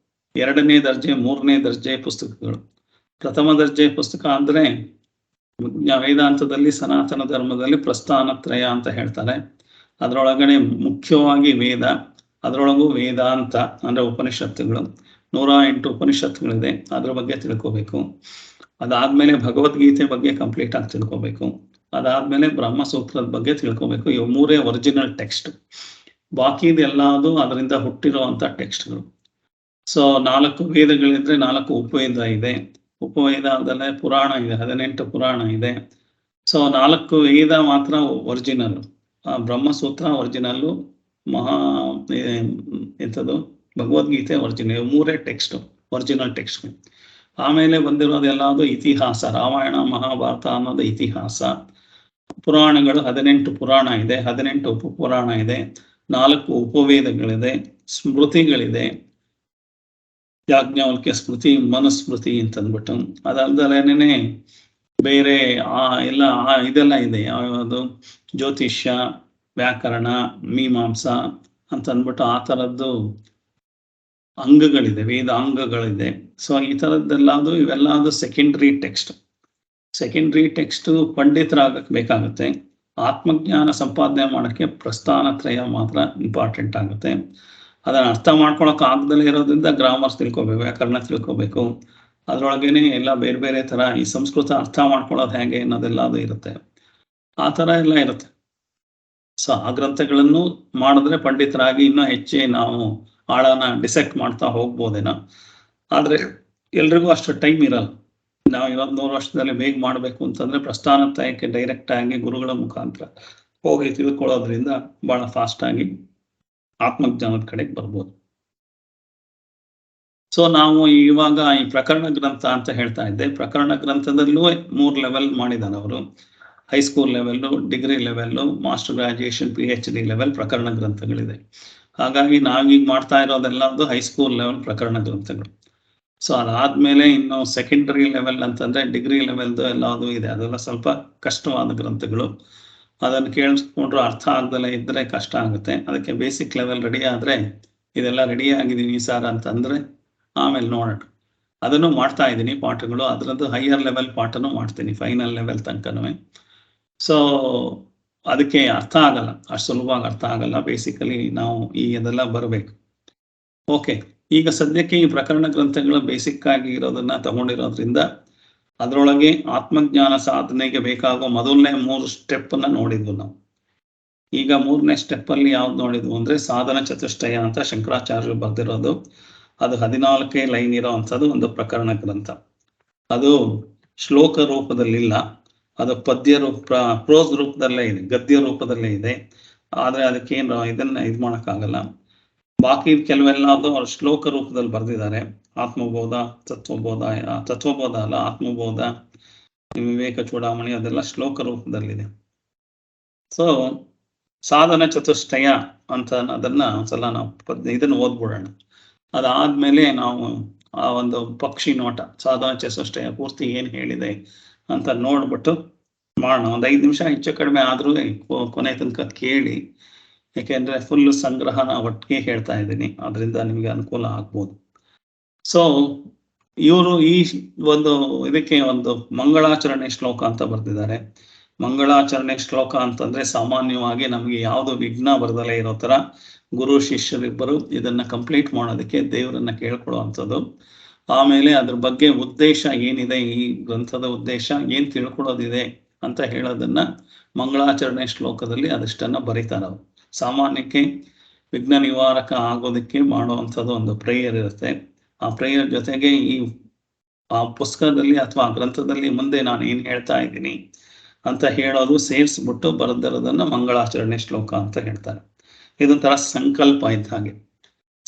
[SPEAKER 2] 2ನೇ ದರ್ಜೆ 3ನೇ ದರ್ಜೆ ಪುಸ್ತಕಗಳು. ಪ್ರಥಮ ದರ್ಜೆ ಪುಸ್ತಕ ಅಂದ್ರೆ ವೇದಾಂತದಲ್ಲಿ, ಸನಾತನ ಧರ್ಮದಲ್ಲಿ ಪ್ರಸ್ಥಾನತ್ರಯ ಅಂತ ಹೇಳ್ತಾರೆ. ಅದರೊಳಗಡೆ ಮುಖ್ಯವಾಗಿ ವೇದ, ಅದರೊಳಗೂ ವೇದಾಂತ ಅಂದ್ರೆ ಉಪನಿಷತ್ತುಗಳು, 108 ಉಪನಿಷತ್ತುಗಳಿದೆ, ಅದ್ರ ಬಗ್ಗೆ ತಿಳ್ಕೋಬೇಕು. ಅದಾದ್ಮೇಲೆ ಭಗವದ್ಗೀತೆ ಬಗ್ಗೆ ಕಂಪ್ಲೀಟ್ ಆಗಿ ತಿಳ್ಕೋಬೇಕು. ಅದಾದ್ಮೇಲೆ ಬ್ರಹ್ಮಸೂತ್ರದ ಬಗ್ಗೆ ತಿಳ್ಕೋಬೇಕು. ಇವು 3 ಒರಿಜಿನಲ್ ಟೆಕ್ಸ್ಟ್. ಬಾಕಿದೆಲ್ಲದು ಅದರಿಂದ ಹುಟ್ಟಿರುವಂತ ಟೆಕ್ಸ್ಟ್ಗಳು. ಸೊ 4 ವೇದಗಳಿದ್ರೆ 4 ಉಪವೇದ ಇದೆ. ಉಪವೇದದಲ್ಲೇ ಪುರಾಣ ಇದೆ, 18 ಪುರಾಣ ಇದೆ. ಸೊ 4 ವೇದ ಮಾತ್ರ ಒರಿಜಿನಲ್. ಬ್ರಹ್ಮಸೂತ್ರ ಒರಿಜಿನಲ್ಲು, ಎಂಥದ್ದು Bhagavad Gita original. 3 text original text. ಆಮೇಲೆ ಬಂದಿರೋದೆಲ್ಲದು ಇತಿಹಾಸ, ರಾಮಾಯಣ ಮಹಾಭಾರತ ಅನ್ನೋದು ಇತಿಹಾಸ. ಪುರಾಣಗಳು 18 ಪುರಾಣ ಇದೆ, 18 ಉಪಪುರಾಣ ಇದೆ, 4 ಉಪವೇದಗಳಿದೆ, ಸ್ಮೃತಿಗಳಿದೆ, ಯಾಜ್ಞವಲ್ಕ್ಯ ಸ್ಮೃತಿ, ಮನುಸ್ಮೃತಿ ಅಂತಂದ್ಬಿಟ್ಟು. ಅದಲ್ದಲೇನೆ ಬೇರೆ ಎಲ್ಲ ಇದೆಲ್ಲ ಇದೆ. ಯಾವುದು ಜ್ಯೋತಿಷ್ಯ, ವ್ಯಾಕರಣ, ಮೀಮಾಂಸ ಅಂತಂದ್ಬಿಟ್ಟು ಆ ಥರದ್ದು ಅಂಗಗಳಿದೆ, ವೇದಾಂಗಗಳಿದೆ. ಸೊ ಈ ಥರದ್ದೆಲ್ಲದು ಇವೆಲ್ಲದು ಸೆಕೆಂಡ್ರಿ ಟೆಕ್ಸ್ಟ್. ಸೆಕೆಂಡ್ರಿ ಟೆಕ್ಸ್ಟ್ ಪಂಡಿತರಾಗಕ್ಕೆ ಬೇಕಾಗುತ್ತೆ. ಆತ್ಮಜ್ಞಾನ ಸಂಪಾದನೆ ಮಾಡೋಕ್ಕೆ ಪ್ರಸ್ಥಾನತ್ರಯ ಮಾತ್ರ ಇಂಪಾರ್ಟೆಂಟ್ ಆಗುತ್ತೆ. ಅದನ್ನು ಅರ್ಥ ಮಾಡ್ಕೊಳಕ್ ಆಗದಲ್ಲೇ ಇರೋದ್ರಿಂದ ಗ್ರಾಮರ್ಸ್ ತಿಳ್ಕೊಬೇಕು, ವ್ಯಾಕರಣ ತಿಳ್ಕೊಬೇಕು. ಅದರೊಳಗೇನೆ ಎಲ್ಲ ಬೇರೆ ಬೇರೆ ಥರ ಈ ಸಂಸ್ಕೃತ ಅರ್ಥ ಮಾಡ್ಕೊಳ್ಳೋದು ಹೇಗೆ ಅನ್ನೋದೆಲ್ಲ ಅದು ಇರುತ್ತೆ. ಆ ಥರ ಎಲ್ಲ ಇರುತ್ತೆ. ಸೊ ಆ ಗ್ರಂಥಗಳನ್ನು ಮಾಡಿದ್ರೆ ಪಂಡಿತರಾಗಿ ಇನ್ನೂ ಹೆಚ್ಚೆ ನಾವು ಆಳನ ಡಿಸೆಕ್ಟ್ ಮಾಡ್ತಾ ಹೋಗ್ಬೋದೇನೋ. ಆದರೆ ಎಲ್ರಿಗೂ ಅಷ್ಟು ಟೈಮ್ ಇರಲ್ಲ. ನಾವು 100 ವರ್ಷದಲ್ಲಿ ಬೇಗ ಮಾಡಬೇಕು ಅಂತಂದ್ರೆ ಪ್ರಸ್ಥಾನತ್ರಯಕ್ಕೆ ಡೈರೆಕ್ಟ್ ಆಗಿ ಗುರುಗಳ ಮುಖಾಂತರ ಹೋಗಿ ತಿಳ್ಕೊಳ್ಳೋದ್ರಿಂದ ಬಹಳ ಫಾಸ್ಟ್ ಆಗಿ ಆತ್ಮಜ್ಞಾನದ ಕಡೆಗೆ ಬರ್ಬೋದು. ಸೊ ನಾವು ಇವಾಗ ಈ ಪ್ರಕರಣ ಗ್ರಂಥ ಅಂತ ಹೇಳ್ತಾ ಇದ್ದೆ. ಪ್ರಕರಣ ಗ್ರಂಥದಲ್ಲೂ 3 ಲೆವೆಲ್ ಮಾಡಿದ್ದಾರೆ ಅವರು. High school level, degree level, master graduation, PhD level ಪ್ರಕರಣ ಗ್ರಂಥಗಳಿದೆ. ಹಾಗಾಗಿ ನಾವೀಗ ಮಾಡ್ತಾ ಇರೋದೆಲ್ಲದು ಹೈಸ್ಕೂಲ್ ಲೆವೆಲ್ ಪ್ರಕರಣ ಗ್ರಂಥಗಳು. ಸೊ ಅದಾದ್ಮೇಲೆ ಇನ್ನು ಸೆಕೆಂಡರಿ ಲೆವೆಲ್ ಅಂತಂದ್ರೆ ಡಿಗ್ರಿ ಲೆವೆಲ್ದು ಎಲ್ಲದು ಇದೆ. ಅದೆಲ್ಲ ಸ್ವಲ್ಪ ಕಷ್ಟವಾದ ಗ್ರಂಥಗಳು. ಅದನ್ನು ಕೇಳಿಸ್ಕೊಂಡ್ರು ಅರ್ಥ ಆಗ್ದಲೇ ಇದ್ರೆ ಕಷ್ಟ ಆಗುತ್ತೆ. ಅದಕ್ಕೆ ಬೇಸಿಕ್ ಲೆವೆಲ್ ರೆಡಿ ಆದ್ರೆ, ಇದೆಲ್ಲ ರೆಡಿ ಆಗಿದ್ದೀನಿ ಸರ್ ಅಂತಂದ್ರೆ ಆಮೇಲೆ ನೋಡೋಣ. ಅದನ್ನು ಮಾಡ್ತಾ ಇದ್ದೀನಿ ಪಾಠಗಳು. ಅದರದ್ದು ಹೈಯರ್ ಲೆವೆಲ್ ಪಾಠನೂ ಮಾಡ್ತೀನಿ, ಫೈನಲ್ ಲೆವೆಲ್ ತನಕನೂ. ಸೊ ಅದಕ್ಕೆ ಅರ್ಥ ಆಗಲ್ಲ, ಅಷ್ಟು ಸುಲಭವಾಗಿ ಅರ್ಥ ಆಗಲ್ಲ. ಬೇಸಿಕಲಿ ನಾವು ಇದೆಲ್ಲ ಬರಬೇಕು. ಓಕೆ, ಈಗ ಸದ್ಯಕ್ಕೆ ಈ ಪ್ರಕರಣ ಗ್ರಂಥಗಳು ಬೇಸಿಕ್ ಆಗಿ ಇರೋದನ್ನ ತಗೊಂಡಿರೋದ್ರಿಂದ ಅದರೊಳಗೆ ಆತ್ಮಜ್ಞಾನ ಸಾಧನೆಗೆ ಬೇಕಾಗೋ ಮೊದಲನೇ 3 ಸ್ಟೆಪ್ಪನ್ನು ನೋಡಿದ್ವು ನಾವು. ಈಗ 3ನೇ ಸ್ಟೆಪ್ಪಲ್ಲಿ ಯಾವ್ದು ನೋಡಿದ್ವು ಅಂದ್ರೆ ಸಾಧನ ಚತುಷ್ಟಯ ಅಂತ ಶಂಕರಾಚಾರ್ಯರು ಬರೆದಿರೋದು. ಅದು 14 ಲೈನ್ ಇರೋ ಅಂಥದ್ದು ಒಂದು ಪ್ರಕರಣ ಗ್ರಂಥ. ಅದು ಶ್ಲೋಕ ರೂಪದಲ್ಲಿಲ್ಲ, ಅದು ಪದ್ಯ ರೂಪ, ಪ್ರೋಸ್ ರೂಪದಲ್ಲೇ ಇದೆ, ಗದ್ಯ ರೂಪದಲ್ಲೇ ಇದೆ. ಆದರೆ ಅದಕ್ಕೇನು ಇದನ್ನ ಇದು ಮಾಡೋಕ್ಕಾಗಲ್ಲ. ಬಾಕಿ ಕೆಲವೆಲ್ಲ ಅದು ಅವ್ರು ಶ್ಲೋಕ ರೂಪದಲ್ಲಿ ಬರೆದಿದ್ದಾರೆ. ಆತ್ಮಬೋಧ, ತತ್ವಬೋಧ ಅಲ್ಲ, ಆತ್ಮಬೋಧ, ವಿವೇಕ ಚೂಡಾಮಣಿ, ಅದೆಲ್ಲ ಶ್ಲೋಕ ರೂಪದಲ್ಲಿದೆ. ಸೊ ಸಾಧನ ಚತುಷ್ಟಯ ಅಂತ ಅದನ್ನ ಒಂದ್ಸಲ ನಾವು ಇದನ್ನು ಓದ್ಬಿಡೋಣ. ಅದಾದ್ಮೇಲೆ ನಾವು ಆ ಒಂದು ಪಕ್ಷಿ ನೋಟ, ಸಾಧನ ಚತುಷ್ಟಯ ಪೂರ್ತಿ ಏನ್ ಹೇಳಿದೆ ಅಂತ ನೋಡ್ಬಿಟ್ಟು ಮಾಡೋಣ. ಒಂದು 5 ನಿಮಿಷ ಹೆಚ್ಚು ಕಡಿಮೆ ಆದ್ರೂ ಕೊನೆ ತನಕ ಕೇಳಿ, ಯಾಕೆಂದ್ರೆ ಫುಲ್ ಸಂಗ್ರಹನ ಒಟ್ಟಿಗೆ ಹೇಳ್ತಾ ಇದ್ದೀನಿ, ಅದರಿಂದ ನಿಮಗೆ ಅನುಕೂಲ ಆಗ್ಬೋದು. ಸೊ ಇವರು ಈ ಒಂದು ಇದಕ್ಕೆ ಒಂದು ಮಂಗಳಾಚರಣೆ ಶ್ಲೋಕ ಅಂತ ಬರ್ತಿದ್ದಾರೆ. ಮಂಗಳಾಚರಣೆ ಶ್ಲೋಕ ಅಂತಂದ್ರೆ ಸಾಮಾನ್ಯವಾಗಿ ನಮಗೆ ಯಾವುದು ವಿಘ್ನ ಬರದಲ್ಲೇ ಇರೋ ತರ ಗುರು ಶಿಷ್ಯರಿಬ್ಬರು ಇದನ್ನ ಕಂಪ್ಲೀಟ್ ಮಾಡೋದಕ್ಕೆ ದೇವರನ್ನ ಕೇಳ್ಕೊಳ್ಳುವಂಥದ್ದು. ಆಮೇಲೆ ಅದ್ರ ಬಗ್ಗೆ ಉದ್ದೇಶ ಏನಿದೆ, ಈ ಗ್ರಂಥದ ಉದ್ದೇಶ ಏನ್ ತಿಳ್ಕೊಳ್ಳೋದಿದೆ ಅಂತ ಹೇಳೋದನ್ನ ಮಂಗಳಾಚರಣೆ ಶ್ಲೋಕದಲ್ಲಿ ಅದಷ್ಟನ್ನ ಬರೀತಾರೆ ಅವರು. ಸಾಮಾನ್ಯಕ್ಕೆ ವಿಘ್ನ ನಿವಾರಕ ಆಗೋದಕ್ಕೆ ಮಾಡುವಂಥದ್ದು ಒಂದು ಪ್ರೇಯರ್ ಇರುತ್ತೆ. ಆ ಪ್ರೇಯರ್ ಜೊತೆಗೆ ಆ ಪುಸ್ತಕದಲ್ಲಿ ಅಥವಾ ಗ್ರಂಥದಲ್ಲಿ ಮುಂದೆ ನಾನು ಏನ್ ಹೇಳ್ತಾ ಇದ್ದೀನಿ ಅಂತ ಹೇಳೋದು ಸೇರಿಸ್ಬಿಟ್ಟು ಬರೆದಿರೋದನ್ನ ಮಂಗಳಾಚರಣೆ ಶ್ಲೋಕ ಅಂತ ಹೇಳ್ತಾರೆ. ಇದೊಂಥರ ಸಂಕಲ್ಪ ಇದ್ದ ಹಾಗೆ.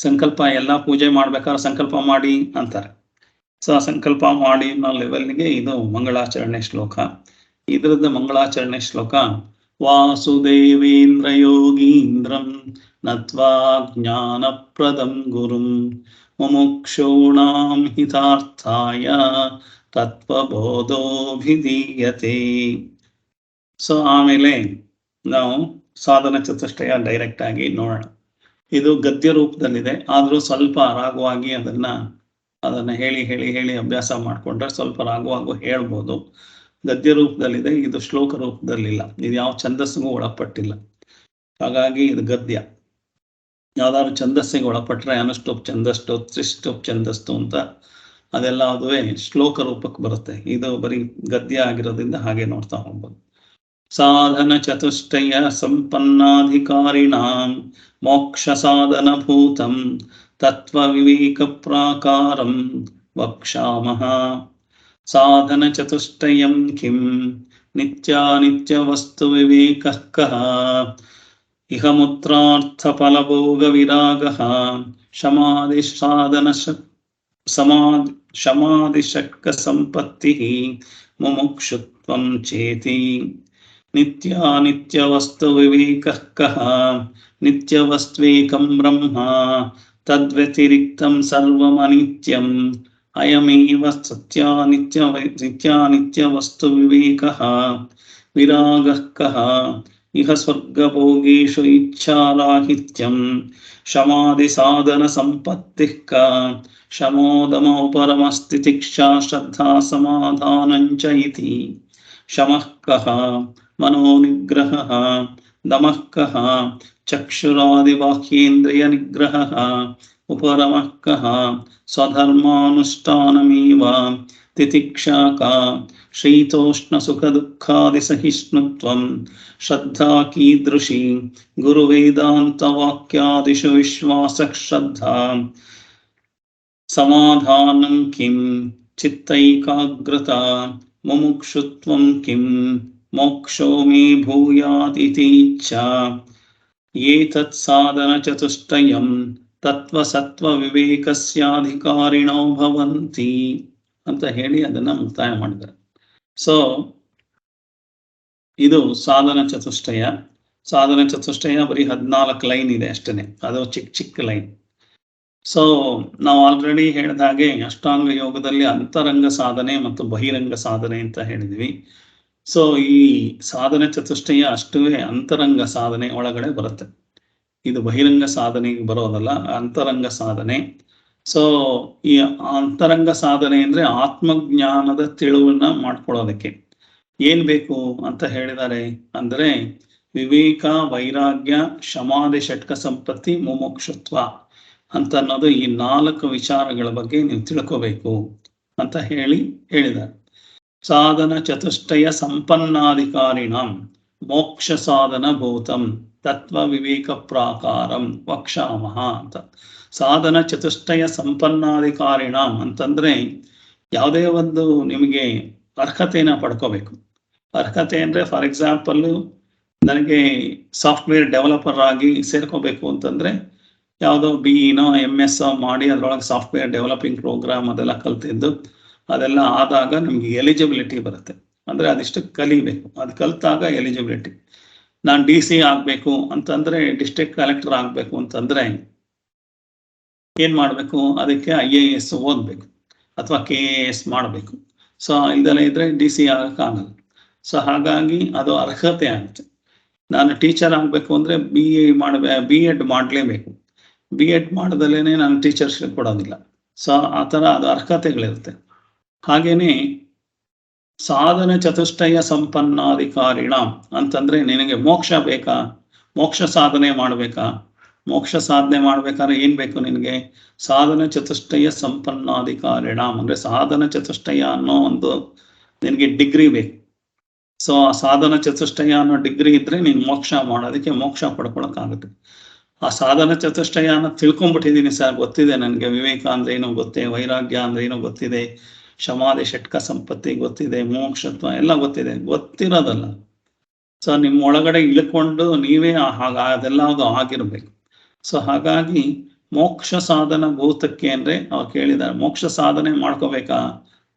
[SPEAKER 2] ಸಂಕಲ್ಪ ಎಲ್ಲ ಪೂಜೆ ಮಾಡ್ಬೇಕಾದ್ರೆ ಸಂಕಲ್ಪ ಮಾಡಿ ಅಂತಾರೆ. ಸೊ ಆ ಸಂಕಲ್ಪ ಮಾಡಿ ಅನ್ನೋ ಲೆವೆಲ್ಗೆ ಇದು ಮಂಗಳಾಚರಣೆ ಶ್ಲೋಕ. ಇದರದ್ದು ಮಂಗಳಾಚರಣೆ ಶ್ಲೋಕ ವಾಸುದೇವೇಂದ್ರ ಯೋಗೀಂದ್ರಂ ನತ್ವಾ ಜ್ಞಾನಪ್ರದಂ ಗುರುಂ ಮುಮುಕ್ಷೂಣಾಂ ಹಿತಾರ್ಥಾಯ ತತ್ವಬೋಧೋಭಿಧೀಯತೆ. ಸೊ ಆಮೇಲೆ ನಾವು ಸಾಧನ ಚತುಷ್ಟಯ ಡೈರೆಕ್ಟ್ ಆಗಿ ನೋಡೋಣ. ಇದು ಗದ್ಯ ರೂಪದಲ್ಲಿದೆ, ಆದರೂ ಸ್ವಲ್ಪ ರಾಗವಾಗಿ ಅದನ್ನ ಹೇಳಿ ಹೇಳಿ ಹೇಳಿ ಅಭ್ಯಾಸ ಮಾಡಿಕೊಂಡ್ರೆ ಸ್ವಲ್ಪ ರಾಗವಾಗಿ ಹೇಳ್ಬೋದು. ಗದ್ಯ ರೂಪದಲ್ಲಿದೆ, ಇದು ಶ್ಲೋಕ ರೂಪದಲ್ಲಿಲ್ಲ, ಇದು ಯಾವ ಛಂದಸ್ಸಿಗೂ ಒಳಪಟ್ಟಿಲ್ಲ. ಹಾಗಾಗಿ ಇದು ಗದ್ಯ. ಯಾವ್ದಾದ್ರು ಛಂದಸ್ಸಿಗೆ ಒಳಪಟ್ರೆ ಅನುಷ್ಠುಪ್ ಛಂದಸ್ಟು, ತ್ರಿಷ್ಠುಪ್ ಛಂದಸ್ತು ಅಂತ ಅದೆಲ್ಲ ಅದುವೇ ಶ್ಲೋಕ ರೂಪಕ್ಕೆ ಬರುತ್ತೆ. ಇದು ಬರೀ ಗದ್ಯ ಆಗಿರೋದ್ರಿಂದ ಹಾಗೆ ನೋಡ್ತಾ ಹೋಗ್ಬೋದು. ಸಾಧನ ಚತುಷ್ಟಯ ಸಂಪನ್ನಾಧಿಕಾರಿಣಾಂ ಮೋಕ್ಷ ಸಾಧನ ಭೂತಂ ತತ್ವ ವಿವೇಕ ಪ್ರಾಕಾರಂ ವಕ್ಷಾಮಹ. ಸಾಧನ ಚತುಷ್ಟಯಂ ಕಿಂ ನಿತ್ಯಾನಿತ್ಯ ವಸ್ತು ವಿವೇಕಃ ಕಃ ಇಹ ಮುತ್ರಾರ್ಥ ಫಲಭೋಗ ವಿರಾಗಃ ಶಮಾಧಿ ಸಾಧನ ಶಮಾಧಿ ಷಟ್ಕ ಸಂಪತ್ತಿಃ ಮುಮುಕ್ಷುತ್ವಂ ಚೇತಿ. ನಿತ್ಯಾನಿತ್ಯ ವಸ್ತು ವಿವೇಕಃ ಕಃ ನಿತ್ಯವಸ್ತ್ವೇಕಂ ಬ್ರಹ್ಮ ತದ್ವ್ಯತಿರಿಕ್ತಂ ಸರ್ವಮನಿತ್ಯಂ ಅಯಮೇವ ನಿತ್ಯಾನಿತ್ಯ ವಸ್ತು ವಿವೇಕಃ ವಿರಾಗಃ ಕಃ ಇಹ ಸ್ವರ್ಗಭೋಗೇಷು ಇಚ್ಛಾರಾಹಿತ್ಯಂ ಶಮಾಧಿ ಸಾಧನ ಸಂಪತ್ತಿಃ ಕ ಶಮೋದಮ ಪರಮಸ್ಥಿತಿಕ್ಷಾ ಶ್ರದ್ಧಾ ಸಮಾಧಾನಂಚ ಇತಿ. ಶಮಃ ಕಃ ಮನೋ ನಿಗ್ರಹಃ ದಮಃ ಕಃ ಚಕ್ಷುರಾದಿಬಾಹ್ಯೇಂದ್ರಿಯ ನಿಗ್ರಹಃ ಉಪರಮಃ ಕಃ ಸ್ವಧರ್ಮಾನುಷ್ಠಾನಮೇವ ತಿತಿಕ್ಷಾ ಕಾ ಶೀತೋಷ್ಣ ಸುಖ ದುಃಖಾದಿ ಸಹಿಷ್ಣುತ್ವಂ ಶ್ರದ್ಧಾ ಕೀದೃಶಿ ಗುರುವೇದಾಂತ ವಾಕ್ಯಾದಿಷು ವಿಶ್ವಾಸ ಶ್ರದ್ಧಾ ಸಮಾಧಾನಂ ಕಿಂ ಚಿತ್ತೈಕಾಗ್ರತಾ ಮುಮುಕ್ಷುತ್ವಂ ಕಿಂ ಮೋಕ್ಷೋ ಮೇ ಭೂಯಾತ್ ಇತಿ ಇಚ್ಛಾ. ಏತತ್ ಸಾಧನ ಚತುಷ್ಟಯಂ ತತ್ವ ಸತ್ವ ವಿವೇಕಸ್ಯಾಧಿಕಾರಿಣೋ ಭವಂತಿ ಅಂತ ಹೇಳಿ ಅದನ್ನ ಮುಕ್ತಾಯ ಮಾಡಿದ್ದಾರೆ. ಸೊ ಇದು ಸಾಧನ ಚತುಷ್ಟಯ. ಸಾಧನ ಚತುಷ್ಟಯ ಬರೀ 14 ಲೈನ್ ಇದೆ ಅಷ್ಟೇ, ಅದು ಚಿಕ್ಕ ಲೈನ್. ಸೊ ನಾವು ಆಲ್ರೆಡಿ ಹೇಳಿದ ಹಾಗೆ ಅಷ್ಟಾಂಗ ಯೋಗದಲ್ಲಿ ಅಂತರಂಗ ಸಾಧನೆ ಮತ್ತು ಬಹಿರಂಗ ಸಾಧನೆ ಅಂತ ಹೇಳಿದ್ವಿ. ಸೊ ಈ ಸಾಧನ ಚತುಷ್ಟಯ ಅಷ್ಟುವೇ ಅಂತರಂಗ ಸಾಧನೆ ಒಳಗಡೆ ಬರುತ್ತೆ. ಇದು ಬಹಿರಂಗ ಸಾಧನೆಗೆ ಬರೋದಲ್ಲ, ಅಂತರಂಗ ಸಾಧನೆ. ಸೊ ಈ ಅಂತರಂಗ ಸಾಧನೆ ಅಂದ್ರೆ ಆತ್ಮಜ್ಞಾನದ ತಿಳುವನ್ನ ಮಾಡ್ಕೊಳ್ಳೋದಕ್ಕೆ ಏನ್ ಬೇಕು ಅಂತ ಹೇಳಿದ್ದಾರೆ ಅಂದ್ರೆ ವಿವೇಕ, ವೈರಾಗ್ಯ, ಶಮಾಧಿ ಷಟ್ಕ ಸಂಪತ್ತಿ, ಮುಮುಕ್ಷುತ್ವ ಅಂತ ಅನ್ನೋದು ಈ 4 ವಿಚಾರಗಳ ಬಗ್ಗೆ ನೀವು ತಿಳ್ಕೋಬೇಕು ಅಂತ ಹೇಳಿದ್ದಾರೆ. ಸಾಧನ ಚತುಷ್ಟಯ ಸಂಪನ್ನಾಧಿಕಾರಿಣಂ ಮೋಕ್ಷ ಸಾಧನ ಭೂತಂ ತತ್ವ ವಿವೇಕ ಪ್ರಾಕಾರಂ ವಕ್ಷಾಮಹ ಅಂತ. ಸಾಧನ ಚತುಷ್ಟಯ ಸಂಪನ್ನಾಧಿಕಾರಿಣಂ ಅಂತಂದ್ರೆ ಯಾವುದೇ ಒಂದು ನಿಮಗೆ ಅರ್ಹತೆನ ಪಡ್ಕೋಬೇಕು. ಅರ್ಹತೆ ಅಂದ್ರೆ ಫಾರ್ ಎಕ್ಸಾಂಪಲ್ ನನಗೆ ಸಾಫ್ಟ್ವೇರ್ ಡೆವಲಪರ್ ಆಗಿ ಸೇರ್ಕೋಬೇಕು ಅಂತಂದ್ರೆ ಯಾವುದೋ BE-ನೋ MS-ಓ ಮಾಡಿ ಅದರೊಳಗೆ ಸಾಫ್ಟ್ವೇರ್ ಡೆವಲಪಿಂಗ್ ಪ್ರೋಗ್ರಾಮ್ ಅದೆಲ್ಲ ಕಲ್ತಿದ್ದು ಅದೆಲ್ಲ ಆದಾಗ ನಮ್ಗೆ ಎಲಿಜಿಬಿಲಿಟಿ ಬರುತ್ತೆ. ಅಂದ್ರೆ ಅದಿಷ್ಟು ಕಲಿಬೇಕು, ಅದು ಕಲ್ತಾಗ ಎಲಿಜಿಬಿಲಿಟಿ. ನಾನು DC ಆಗ್ಬೇಕು ಅಂತಂದ್ರೆ, ಡಿಸ್ಟ್ರಿಕ್ಟ್ ಕಲೆಕ್ಟರ್ ಆಗ್ಬೇಕು ಅಂತಂದ್ರೆ ಏನ್ ಮಾಡ್ಬೇಕು, ಅದಕ್ಕೆ IAS ಓದ್ಬೇಕು ಅಥವಾ KAS ಮಾಡಬೇಕು. ಸೊ ಇದೆಲ್ಲ ಇದ್ರೆ DC ಆಗಕ್ಕಾಗಲ್ಲ. ಸೊ ಹಾಗಾಗಿ ಅದು ಅರ್ಹತೆ ಆಗುತ್ತೆ. ನಾನು ಟೀಚರ್ ಆಗ್ಬೇಕು ಅಂದ್ರೆ B.Ed ಮಾಡಲೇಬೇಕು. B.Ed ಮಾಡದಲ್ಲೇನೆ ನಾನು ಟೀಚರ್ಶಿಪ್ ಕೊಡೋದಿಲ್ಲ. ಸೊ ಆ ಥರ ಅದು ಅರ್ಹತೆಗಳಿರುತ್ತೆ. ಹಾಗೇನೆ ಸಾಧನ ಚತುಷ್ಟಯ ಸಂಪನ್ನಾಧಿಕಾರಿಣ ಅಂತಂದ್ರೆ ನಿನಗೆ ಮೋಕ್ಷ ಬೇಕಾ, ಮೋಕ್ಷ ಸಾಧನೆ ಮಾಡ್ಬೇಕಾ, ಮೋಕ್ಷ ಸಾಧನೆ ಮಾಡ್ಬೇಕಾದ್ರೆ ಏನ್ ಬೇಕು ನಿನಗೆ, ಸಾಧನ ಚತುಷ್ಟಯ ಸಂಪನ್ನಾಧಿಕಾರಿಣ ಅಂದ್ರೆ ಸಾಧನ ಚತುಷ್ಟಯ ಅನ್ನೋ ಒಂದು ನಿನಗೆ ಡಿಗ್ರಿ ಬೇಕು. ಸೊ ಆ ಸಾಧನ ಚತುಷ್ಟಯ ಅನ್ನೋ ಡಿಗ್ರಿ ಇದ್ರೆ ನೀನು ಮೋಕ್ಷ ಮಾಡೋದಕ್ಕೆ, ಮೋಕ್ಷ ಪಡ್ಕೊಳಕ್ಕಾಗುತ್ತೆ. ಆ ಸಾಧನ ಚತುಷ್ಟಯನ ತಿಳ್ಕೊಂಡ್ಬಿಟ್ಟಿದ್ದೀನಿ ಸರ್, ಗೊತ್ತಿದೆ ನನಗೆ, ವಿವೇಕ ಅಂದ್ರೆ ಏನೋ ಗೊತ್ತೇ, ವೈರಾಗ್ಯ ಅಂದ್ರೆ ಏನೋ ಗೊತ್ತಿದೆ, ಶಮಾಧಿ ಷಟ್ಕ ಸಂಪತ್ತಿ ಗೊತ್ತಿದೆ, ಮೋಕ್ಷತ್ವ ಎಲ್ಲ ಗೊತ್ತಿದೆ. ಗೊತ್ತಿರೋದಲ್ಲ, ಸೊ ನಿಮ್ಮ ಒಳಗಡೆ ಇಳ್ಕೊಂಡು ನೀವೇ ಅದೆಲ್ಲ ಆಗಿರ್ಬೇಕು. ಸೊ ಹಾಗಾಗಿ ಮೋಕ್ಷ ಸಾಧನ ಭೂತಕ್ಕೆ ಅಂದ್ರೆ ಅವ್ರು ಕೇಳಿದ್ದಾರೆ, ಮೋಕ್ಷ ಸಾಧನೆ ಮಾಡ್ಕೋಬೇಕಾ,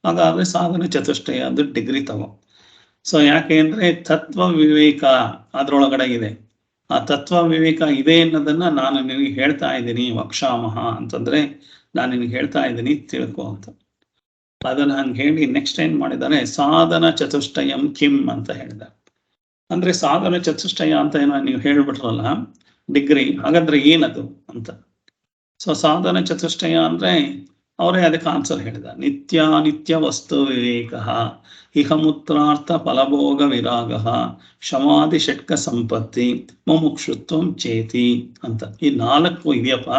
[SPEAKER 2] ಹಾಗಾದ್ರೆ ಸಾಧನ ಚತುಷ್ಟಯ ಅದು ಡಿಗ್ರಿ ತಗೋ. ಸೊ ಯಾಕೆ ಅಂದ್ರೆ ತತ್ವ ವಿವೇಕ ಅದ್ರೊಳಗಡೆ ಇದೆ. ಆ ತತ್ವ ವಿವೇಕ ಇದೆ ಅನ್ನೋದನ್ನ ನಾನು ನಿನಗೆ ಹೇಳ್ತಾ ಇದ್ದೀನಿ. ವಕ್ಷಾಮಹ ಅಂತಂದ್ರೆ ನಾನು ನಿನಗೆ ಹೇಳ್ತಾ ಇದ್ದೀನಿ, ತಿಳ್ಕೊ ಅಂತ. ಅದನ್ನ ಹಂಗೆ ಹೇಳಿ ನೆಕ್ಸ್ಟ್ ಏನ್ ಮಾಡಿದಾರೆ, ಸಾಧನ ಚತುಷ್ಟಯಂ ಕಿಂ ಅಂತ ಹೇಳಿದ್ದಾರೆ. ಅಂದ್ರೆ ಸಾಧನ ಚತುಷ್ಟಯ ಅಂತ ಏನೋ ನೀವು ಹೇಳ್ಬಿಟ್ರಲ್ಲ ಡಿಗ್ರಿ, ಹಾಗಾದ್ರೆ ಏನದು ಅಂತ. ಸೊ ಸಾಧನ ಚತುಷ್ಟಯ ಅಂದ್ರೆ ಅವರೇ ಅದಕ್ಕೆ ಆನ್ಸರ್ ಹೇಳಿದ, ನಿತ್ಯಾನಿತ್ಯ ವಸ್ತು ವಿವೇಕ, ಇಹಮೂತ್ರಾರ್ಥ ಫಲಭೋಗ ವಿರಾಗ, ಶಮಾಧಿ ಷಟ್ಕ ಸಂಪತ್ತಿ, ಮುಮುಕ್ಷುತ್ವಂ ಚೇತಿ ಅಂತ. ಈ 4 ಇದೆಯಪ್ಪ.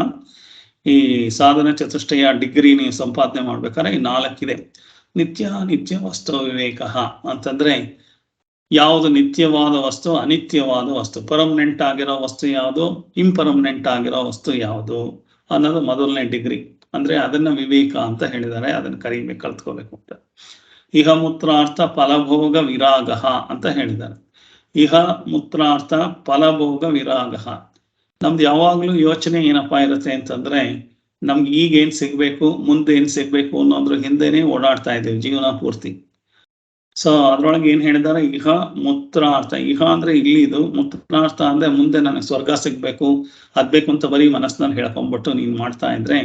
[SPEAKER 2] ಈ ಸಾಧನ ಚತುಷ್ಟಯ ಡಿಗ್ರಿ ನೀವು ಸಂಪಾದನೆ ಮಾಡ್ಬೇಕಾದ್ರೆ ಈ 4 ಇದೆ. ನಿತ್ಯ ವಸ್ತು ವಿವೇಕ ಅಂತಂದ್ರೆ ಯಾವುದು ನಿತ್ಯವಾದ ವಸ್ತು, ಅನಿತ್ಯವಾದ ವಸ್ತು, ಪರ್ಮನೆಂಟ್ ಆಗಿರೋ ವಸ್ತು ಯಾವುದು, ಇಂಪರ್ಮನೆಂಟ್ ಆಗಿರೋ ವಸ್ತು ಯಾವುದು ಅನ್ನೋದು ಮೊದಲನೇ ಡಿಗ್ರಿ. ಅಂದ್ರೆ ಅದನ್ನ ವಿವೇಕ ಅಂತ ಹೇಳಿದ್ದಾರೆ, ಅದನ್ನ ಕರಿಬೇಕು, ಕಲ್ತ್ಕೋಬೇಕು ಅಂತ. ಇಹ ಮೂತ್ರಾರ್ಥ ಫಲಭೋಗ ವಿರಾಗ ಅಂತ ಹೇಳಿದ್ದಾರೆ. ಇಹ ಮೂತ್ರಾರ್ಥ ಫಲಭೋಗ ವಿರಾಗ. ನಮ್ದು ಯಾವಾಗ್ಲೂ ಯೋಚನೆ ಏನಪ್ಪಾ ಇರುತ್ತೆ ಅಂತಂದ್ರೆ, ನಮ್ಗೆ ಈಗ ಏನ್ ಸಿಗ್ಬೇಕು, ಮುಂದೆ ಏನ್ ಸಿಗ್ಬೇಕು ಅನ್ನೋದ್ರ ಹಿಂದೆನೆ ಓಡಾಡ್ತಾ ಇದ್ದೀವಿ ಜೀವನ ಪೂರ್ತಿ. ಸೊ ಅದ್ರೊಳಗೆ ಏನ್ ಹೇಳಿದಾರೆ, ಇಹ ಮೂತ್ರಾರ್ಥ. ಇಹ ಅಂದ್ರೆ ಇಲ್ಲಿ ಇದು, ಮೂತ್ರಾರ್ಥ ಅಂದ್ರೆ ಮುಂದೆ ನನಗೆ ಸ್ವರ್ಗ ಸಿಗ್ಬೇಕು, ಅದ್ಬೇಕು ಅಂತ ಬರೀ ಮನಸ್ಸಿನಲ್ಲಿ ಹೇಳ್ಕೊಂಡ್ಬಿಟ್ಟು ನೀನ್ ಮಾಡ್ತಾ ಇದ್ರೆ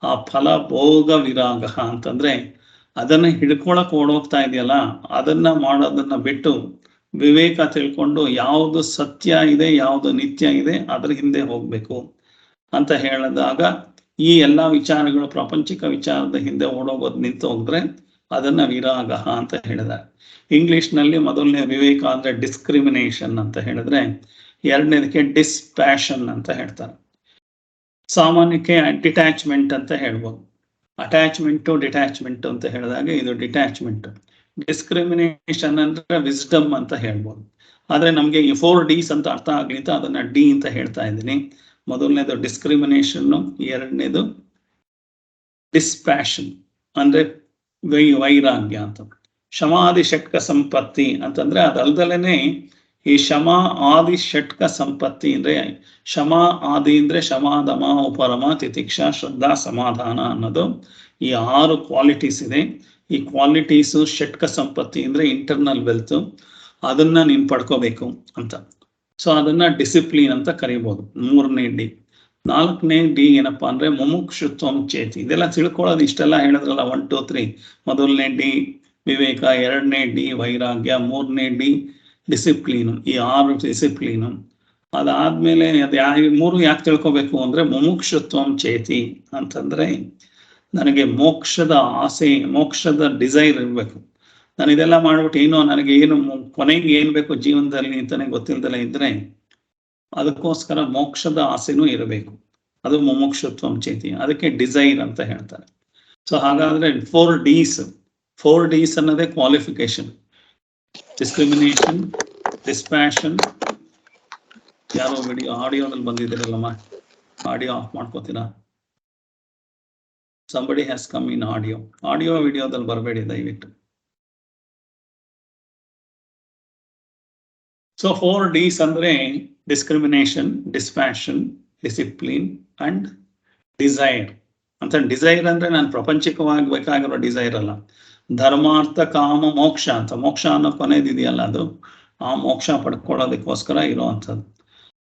[SPEAKER 2] ಆ ಫಲ ಭೋಗ ವಿರಾಗ ಅಂತಂದ್ರೆ ಅದನ್ನ ಹಿಡ್ಕೊಳಕ್ ಓಡೋಗ್ತಾ ಇದೆಯಲ್ಲ, ಅದನ್ನ ಮಾಡೋದನ್ನ ಬಿಟ್ಟು ವಿವೇಕ ತಿಳ್ಕೊಂಡು ಯಾವುದು ಸತ್ಯ ಇದೆ, ಯಾವುದು ನಿತ್ಯ ಇದೆ ಅದ್ರ ಹಿಂದೆ ಹೋಗ್ಬೇಕು ಅಂತ ಹೇಳಿದಾಗ, ಈ ಎಲ್ಲಾ ವಿಚಾರಗಳು ಪ್ರಾಪಂಚಿಕ ವಿಚಾರದ ಹಿಂದೆ ಓಡೋಗೋದು ನಿಂತು ಹೋಗಿದ್ರೆ ಅದನ್ನ ವಿರಾಗ ಅಂತ ಹೇಳಿದ್ದಾರೆ. ಇಂಗ್ಲಿಷ್ ನಲ್ಲಿ ಮೊದಲನೇ ವಿವೇಕ ಅಂದ್ರೆ ಡಿಸ್ಕ್ರಿಮಿನೇಷನ್ ಅಂತ ಹೇಳಿದ್ರೆ, ಎರಡನೇದಕ್ಕೆ ಡಿಸ್ಪ್ಯಾಷನ್ ಅಂತ ಹೇಳ್ತಾರೆ. ಸಾಮಾನ್ಯಕ್ಕೆ ಡಿಟ್ಯಾಚ್ಮೆಂಟ್ ಅಂತ ಹೇಳ್ಬೋದು. ಅಟ್ಯಾಚ್ಮೆಂಟು ಡಿಟ್ಯಾಚ್ಮೆಂಟ್ ಅಂತ ಹೇಳಿದಾಗ ಇದು ಡಿಟ್ಯಾಚ್ಮೆಂಟ್. ಡಿಸ್ಕ್ರಿಮಿನೇಷನ್ ಅಂದ್ರೆ ವಿಸ್ಡಮ್ ಅಂತ ಹೇಳ್ಬೋದು. ಆದ್ರೆ ನಮ್ಗೆ ಈ 4 Ds ಅಂತ ಅರ್ಥ ಆಗ್ಲಿ ಅಂತ ಅದನ್ನ ಡಿ ಅಂತ ಹೇಳ್ತಾ ಇದ್ದೀನಿ. ಮೊದಲನೇದು ಡಿಸ್ಕ್ರಿಮಿನೇಷನ್, ಎರಡನೇದು ಡಿಸ್ಪ್ಯಾಷನ್ ಅಂದ್ರೆ ವೈರಾಗ್ಯ ಅಂತ. ಶಮಾದಿ ಷಟ್ಕ ಸಂಪತ್ತಿ ಅಂತಂದ್ರೆ ಅದಲ್ದಲೇನೆ ಈ ಶಮ ಆದಿ ಷಟ್ಕ ಸಂಪತ್ತಿ ಅಂದ್ರೆ, ಶಮ ಆದಿ ಅಂದ್ರೆ ಶಮ ದಮ ಉಪರಮ ತಿತಿಕ್ಷಾ ಶ್ರದ್ಧಾ ಸಮಾಧಾನ ಅನ್ನೋದು ಈ 6 ಕ್ವಾಲಿಟೀಸ್ ಇದೆ. ಈ ಕ್ವಾಲಿಟೀಸು ಷಟ್ಕ ಸಂಪತ್ತಿ ಅಂದ್ರೆ ಇಂಟರ್ನಲ್ ವೆಲ್ತ್, ಅದನ್ನ ನೀನ್ ಪಡ್ಕೋಬೇಕು ಅಂತ. ಸೊ ಅದನ್ನ ಡಿಸಿಪ್ಲಿನ್ ಅಂತ ಕರಿಬಹುದು, 3ನೇ ಡಿ. 4ನೇ ಡಿ ಏನಪ್ಪಾ ಅಂದ್ರೆ ಮುಮುಕ್ಷುತ್ವಂ ಚೇತಿ. ಇದೆಲ್ಲ ತಿಳ್ಕೊಳ್ಳೋದು, ಇಷ್ಟೆಲ್ಲ ಹೇಳಿದ್ರಲ್ಲ 1 2 3. ಮೊದಲನೇ ಡಿ ವಿವೇಕ, 2ನೇ ಡಿ ವೈರಾಗ್ಯ, 3ನೇ ಡಿ ಡಿಸಿಪ್ಲೀನು. ಈ 6 ಡಿಸಿಪ್ಲೀನು ಅದಾದ್ಮೇಲೆ ಅದು 3 ಯಾಕೆ ತಿಳ್ಕೊಬೇಕು ಅಂದ್ರೆ ಮುಮುಕ್ಷುತ್ವಂ ಚೇತಿ ಅಂತಂದ್ರೆ ನನಗೆ ಮೋಕ್ಷದ ಆಸೆ, ಮೋಕ್ಷದ ಡಿಸೈರ್ ಇರ್ಬೇಕು. ನಾನು ಇದೆಲ್ಲ ಮಾಡ್ಬಿಟ್ಟು ಏನೋ ನನಗೆ ಏನು ಕೊನೆಗೆ ಏನ್ ಬೇಕು ಜೀವನದಲ್ಲಿ ಅಂತಾನೆ ಗೊತ್ತಿಲ್ದಲೇ ಇದ್ರೆ ಅದಕ್ಕೋಸ್ಕರ ಮೋಕ್ಷದ ಆಸೆನೂ ಇರಬೇಕು. ಅದು ಮುಮುಕ್ಷುತ್ವಂ ಚೇತಿ, ಅದಕ್ಕೆ ಡಿಸೈರ್ ಅಂತ ಹೇಳ್ತಾರೆ. ಸೊ ಹಾಗಾದ್ರೆ 4 Ds ಅನ್ನೋದೇ ಕ್ವಾಲಿಫಿಕೇಶನ್. Discrimination, dispassion. ಯಾರೋ ವಿಡಿಯೋ ಆಡಿಯೋದಲ್ಲಿ ಬಂದಿದ್ದೀರಲ್ಲಮ್ಮ, ಆಡಿಯೋ ಆಫ್ ಮಾಡ್ಕೋತೀರಾ? somebody has come in audio ವಿಡಿಯೋದಲ್ಲಿ ಬರಬೇಡಿ ದಯವಿಟ್ಟು. ಸೊ 4 Ds ಅಂದ್ರೆ discrimination, dispassion, discipline and desire ಅಂತ. ಡಿಸೈರ್ ಅಂದ್ರೆ ನಾನು ಪ್ರಪಂಚಿಕವಾಗಿ ಬೇಕಾಗಿರೋ ಡಿಸೈರ್ ಅಲ್ಲ, ಧರ್ಮಾರ್ಥ ಕಾಮ ಮೋಕ್ಷ ಅಂತ. ಮೋಕ್ಷ ಅನ್ನೋ ಕೊನೆದಿದೆಯಲ್ಲ, ಅದು ಆ ಮೋಕ್ಷ ಪಡ್ಕೊಳ್ಳೋದಕ್ಕೋಸ್ಕರ ಇರೋವಂಥದ್ದು.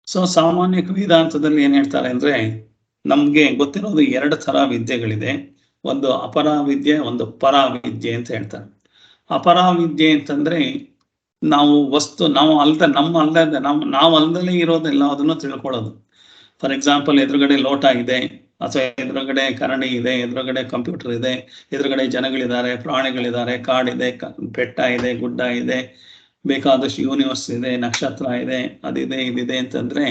[SPEAKER 2] ಸೊ ಸಾಮಾನ್ಯ ವೇದಾಂತದಲ್ಲಿ ಏನ್ ಹೇಳ್ತಾರೆ ಅಂದ್ರೆ, ನಮ್ಗೆ ಗೊತ್ತಿರೋದು 2 ಥರ ವಿದ್ಯೆಗಳಿದೆ. ಒಂದು ಅಪರಾವಿದ್ಯೆ, ಒಂದು ಪರಾವಿದ್ಯೆ ಅಂತ ಹೇಳ್ತಾರೆ. ಅಪರಾವಿದ್ಯೆ ಅಂತಂದ್ರೆ ನಾವು ವಸ್ತು, ನಾವು ಅಲ್ದಲೇ ಇರೋದೆಲ್ಲ ಅದನ್ನು ತಿಳ್ಕೊಳ್ಳೋದು. ಫಾರ್ ಎಕ್ಸಾಂಪಲ್, ಎದುರುಗಡೆ ಲೋಟ ಇದೆ, ಅಥವಾ ಎದುರುಗಡೆ ಕರಣಿ ಇದೆ, ಎದುರುಗಡೆ ಕಂಪ್ಯೂಟರ್ ಇದೆ, ಎದುರುಗಡೆ ಜನಗಳಿದ್ದಾರೆ, ಪ್ರಾಣಿಗಳಿದ್ದಾರೆ, ಕಾಡಿದೆ, ಬೆಟ್ಟ ಇದೆ, ಗುಡ್ಡ ಇದೆ, ಬೇಕಾದಷ್ಟು ಯೂನಿವರ್ಸ್ ಇದೆ, ನಕ್ಷತ್ರ ಇದೆ, ಅದಿದೆ ಇದಿದೆ ಅಂತಂದ್ರೆ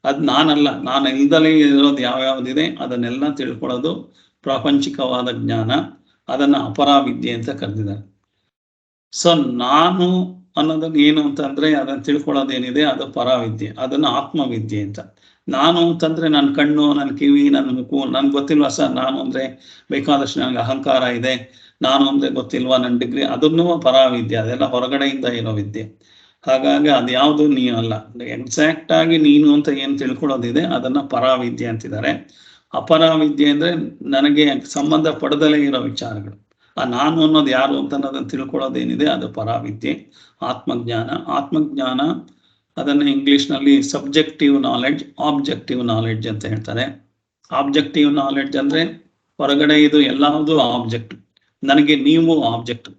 [SPEAKER 2] ಅದ್ ನಾನಲ್ಲ. ನಾನು ಇಲ್ದಲೇ ಇರೋದು ಯಾವ್ಯಾವ್ದಿದೆ ಅದನ್ನೆಲ್ಲ ತಿಳ್ಕೊಳ್ಳೋದು ಪ್ರಾಪಂಚಿಕವಾದ ಜ್ಞಾನ. ಅದನ್ನ ಅಪರಾವಿದ್ಯೆ ಅಂತ ಕರೆದಿದ್ದಾರೆ. ಸೊ ನಾನು ಅನ್ನೋದನ್ನ ಏನು ಅಂತಂದ್ರೆ ಅದನ್ನ ತಿಳ್ಕೊಳ್ಳೋದೇನಿದೆ ಅದು ಪರಾವಿದ್ಯೆ, ಅದನ್ನ ಆತ್ಮವಿದ್ಯೆ ಅಂತ. ನಾನು ಅಂತಂದ್ರೆ ನನ್ನ ಕಣ್ಣು, ನನ್ನ ಕಿವಿ, ನನ್ನ ಮುಖು, ನನ್ಗೆ ಗೊತ್ತಿಲ್ವಾ ಸರ್ ನಾನು ಅಂದ್ರೆ, ಬೇಕಾದಷ್ಟು ನನಗೆ ಅಹಂಕಾರ ಇದೆ, ನಾನು ಅಂದ್ರೆ ಗೊತ್ತಿಲ್ವಾ ನನ್ನ ಡಿಗ್ರಿ, ಅದನ್ನೂ ಪರಾವಿದ್ಯೆ. ಅದೆಲ್ಲ ಹೊರಗಡೆಯಿಂದ ಇರೋ ವಿದ್ಯೆ. ಹಾಗಾಗಿ ಅದ್ಯಾವುದು ನೀನಲ್ಲ, ಎಕ್ಸಾಕ್ಟ್ ಆಗಿ ನೀನು ಅಂತ ಏನ್ ತಿಳ್ಕೊಳ್ಳೋದಿದೆ ಅದನ್ನ ಪರಾವಿದ್ಯೆ ಅಂತಿದ್ದಾರೆ. ಅಪರಾವಿದ್ಯೆ ಅಂದ್ರೆ ನನಗೆ ಸಂಬಂಧ ಪಡೆದಲೇ ಇರೋ ವಿಚಾರಗಳು, ಆ ನಾನು ಅನ್ನೋದು ಯಾರು ಅಂತ ಅನ್ನೋದನ್ನು ತಿಳ್ಕೊಳ್ಳೋದೇನಿದೆ ಅದು ಪರಾವಿದ್ಯೆ. ಆತ್ಮಜ್ಞಾನ ಅದನ್ನು ಇಂಗ್ಲಿಷ್ನಲ್ಲಿ ಸಬ್ಜೆಕ್ಟಿವ್ ನಾಲೆಡ್ಜ್, ಆಬ್ಜೆಕ್ಟಿವ್ ನಾಲೆಡ್ಜ್ ಅಂತ ಹೇಳ್ತಾರೆ. ಆಬ್ಜೆಕ್ಟಿವ್ ನಾಲೆಡ್ಜ್ ಅಂದ್ರೆ ಹೊರಗಡೆ ಇದು ಎಲ್ಲಾವುದು ಆಬ್ಜೆಕ್ಟ್, ನನಗೆ ನೀವು ಆಬ್ಜೆಕ್ಟ್.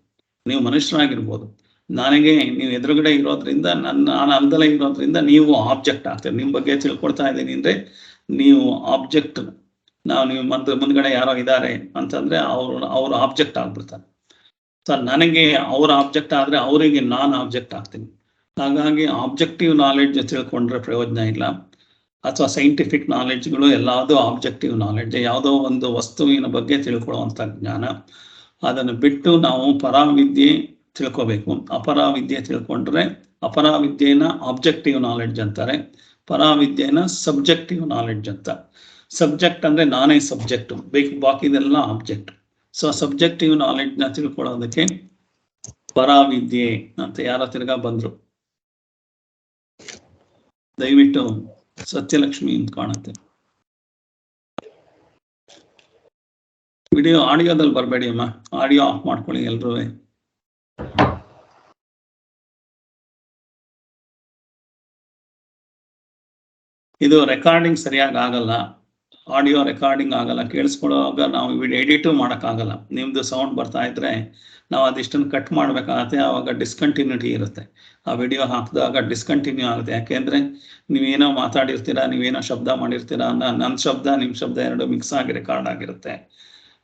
[SPEAKER 2] ನೀವು ಮನುಷ್ಯರಾಗಿರ್ಬೋದು, ನನಗೆ ನೀವು ಎದುರುಗಡೆ ಇರೋದ್ರಿಂದ ನಾನು ಅಲ್ದಲೇ ಇರೋದ್ರಿಂದ ನೀವು ಆಬ್ಜೆಕ್ಟ್ ಆಗ್ತೀರಿ. ನಿಮ್ಮ ಬಗ್ಗೆ ತಿಳ್ಕೊಳ್ತಾ ಇದ್ದೀನಿ ಅಂದ್ರೆ ನೀವು ಆಬ್ಜೆಕ್ಟ್. ನೀವು ಮುಂದ್ಗಡೆ ಯಾರೋ ಇದ್ದಾರೆ ಅಂತಂದ್ರೆ ಅವ್ರು ಆಬ್ಜೆಕ್ಟ್ ಆಗ್ಬಿಡ್ತಾರೆ. ಸೊ ನನಗೆ ಅವ್ರ ಆಬ್ಜೆಕ್ಟ್ ಆದ್ರೆ ಅವರಿಗೆ ನಾನು ಆಬ್ಜೆಕ್ಟ್ ಆಗ್ತೀನಿ. ಹಾಗಾಗಿ ಆಬ್ಜೆಕ್ಟಿವ್ ನಾಲೆಡ್ಜ್ ತಿಳ್ಕೊಂಡ್ರೆ ಪ್ರಯೋಜನ ಇಲ್ಲ. ಅಥವಾ ಸೈಂಟಿಫಿಕ್ ನಾಲೆಡ್ಜ್ಗಳು ಎಲ್ಲಾವುದು ಆಬ್ಜೆಕ್ಟಿವ್ ನಾಲೆಡ್ಜ್, ಯಾವುದೋ ಒಂದು ವಸ್ತುವಿನ ಬಗ್ಗೆ ತಿಳ್ಕೊಳ್ಳುವಂಥ ಜ್ಞಾನ. ಅದನ್ನು ಬಿಟ್ಟು ನಾವು ಪರಾವಿದ್ಯೆ ತಿಳ್ಕೋಬೇಕು. ಅಪರಾವಿದ್ಯೆ ತಿಳ್ಕೊಂಡ್ರೆ ಅಪರಾವಿದ್ಯೆನ ಆಬ್ಜೆಕ್ಟಿವ್ ನಾಲೆಡ್ಜ್ ಅಂತಾರೆ, ಪರಾವಿದ್ಯೆನ ಸಬ್ಜೆಕ್ಟಿವ್ ನಾಲೆಡ್ಜ್ ಅಂತ. ಸಬ್ಜೆಕ್ಟ್ ಅಂದ್ರೆ ನಾನೇ ಸಬ್ಜೆಕ್ಟ್, ಬಾಕಿದೆಲ್ಲ ಆಬ್ಜೆಕ್ಟ್. ಸೊ ಸಬ್ಜೆಕ್ಟಿವ್ ನಾಲೆಡ್ಜ್ನ ತಿಳ್ಕೊಳ್ಳೋದಕ್ಕೆ ಪರಾವಿದ್ಯೆ ಅಂತ ಯಾರ ತಿರ್ಗಾ ಬಂದ್ರು. ದಯವಿಟ್ಟು ಸತ್ಯಲಕ್ಷ್ಮಿ ಅಂತ ಕಾಣುತ್ತೆ. ವಿಡಿಯೋ ಆಡಿಯೋದಲ್ಲಿ ಬರಬೇಡಿ ಅಮ್ಮ, ಆಡಿಯೋ ಆಫ್ ಮಾಡ್ಕೊಳ್ಳಿ ಎಲ್ರೂ. ಇದು ರೆಕಾರ್ಡಿಂಗ್ ಸರಿಯಾಗಿ ಆಗಲ್ಲ, ಆಡಿಯೋ ರೆಕಾರ್ಡಿಂಗ್ ಆಗಲ್ಲ, ಕೇಳಿಸ್ಕೊಳ್ಳೋವಾಗ ನಾವು ವಿಡಿಯೋ ಎಡಿಟು ಮಾಡೋಕ್ಕಾಗಲ್ಲ. ನಿಮ್ದು ಸೌಂಡ್ ಬರ್ತಾ ಇದ್ರೆ ನಾವು ಅದಿಷ್ಟನ್ನು ಕಟ್ ಮಾಡಬೇಕಾಗತ್ತೆ, ಆವಾಗ ಡಿಸ್ಕಂಟಿನ್ಯೂಟಿ ಇರುತ್ತೆ. ಆ ವಿಡಿಯೋ ಹಾಕಿದಾಗ ಡಿಸ್ಕಂಟಿನ್ಯೂ ಆಗುತ್ತೆ. ಯಾಕೆಂದ್ರೆ ನೀವೇನೋ ಮಾತಾಡಿರ್ತೀರಾ, ನೀವೇನೋ ಶಬ್ದ ಮಾಡಿರ್ತೀರಾ, ನನ್ನ ಶಬ್ದ ನಿಮ್ಮ ಶಬ್ದ ಎರಡು ಮಿಕ್ಸ್ ಆಗಿ ರೆಕಾರ್ಡ್ ಆಗಿರುತ್ತೆ.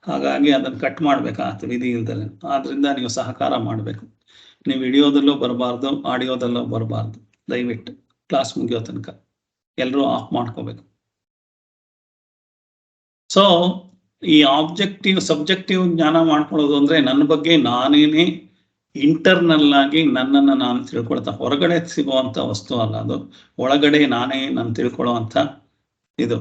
[SPEAKER 2] ಹಾಗಾಗಿ ಅದನ್ನು ಕಟ್ ಮಾಡಬೇಕಾಗತ್ತೆ ವಿಧಿ ಇಲ್ದಲೆ. ಆದ್ರಿಂದ ನೀವು ಸಹಕಾರ ಮಾಡಬೇಕು. ನೀವು ವಿಡಿಯೋದಲ್ಲೂ ಬರಬಾರ್ದು, ಆಡಿಯೋದಲ್ಲೂ ಬರಬಾರ್ದು. ದಯವಿಟ್ಟು ಕ್ಲಾಸ್ ಮುಗಿಯೋ ತನಕ ಎಲ್ಲರೂ ಆಫ್ ಮಾಡ್ಕೋಬೇಕು. ಸೊ ಈ ಆಬ್ಜೆಕ್ಟಿವ್ ಸಬ್ಜೆಕ್ಟಿವ್ ಜ್ಞಾನ ಮಾಡ್ಕೊಳ್ಳೋದು ಅಂದ್ರೆ ನನ್ನ ಬಗ್ಗೆ ನಾನೇನೆ ಇಂಟರ್ನಲ್ ಆಗಿ ನನ್ನನ್ನು ನಾನು ತಿಳ್ಕೊಳ್ತಾ, ಹೊರಗಡೆ ಸಿಗುವಂತ ವಸ್ತು ಅಲ್ಲ ಅದು, ಒಳಗಡೆ ನಾನೇ ನಾನು ತಿಳ್ಕೊಳ್ಳುವಂತ ಇದು.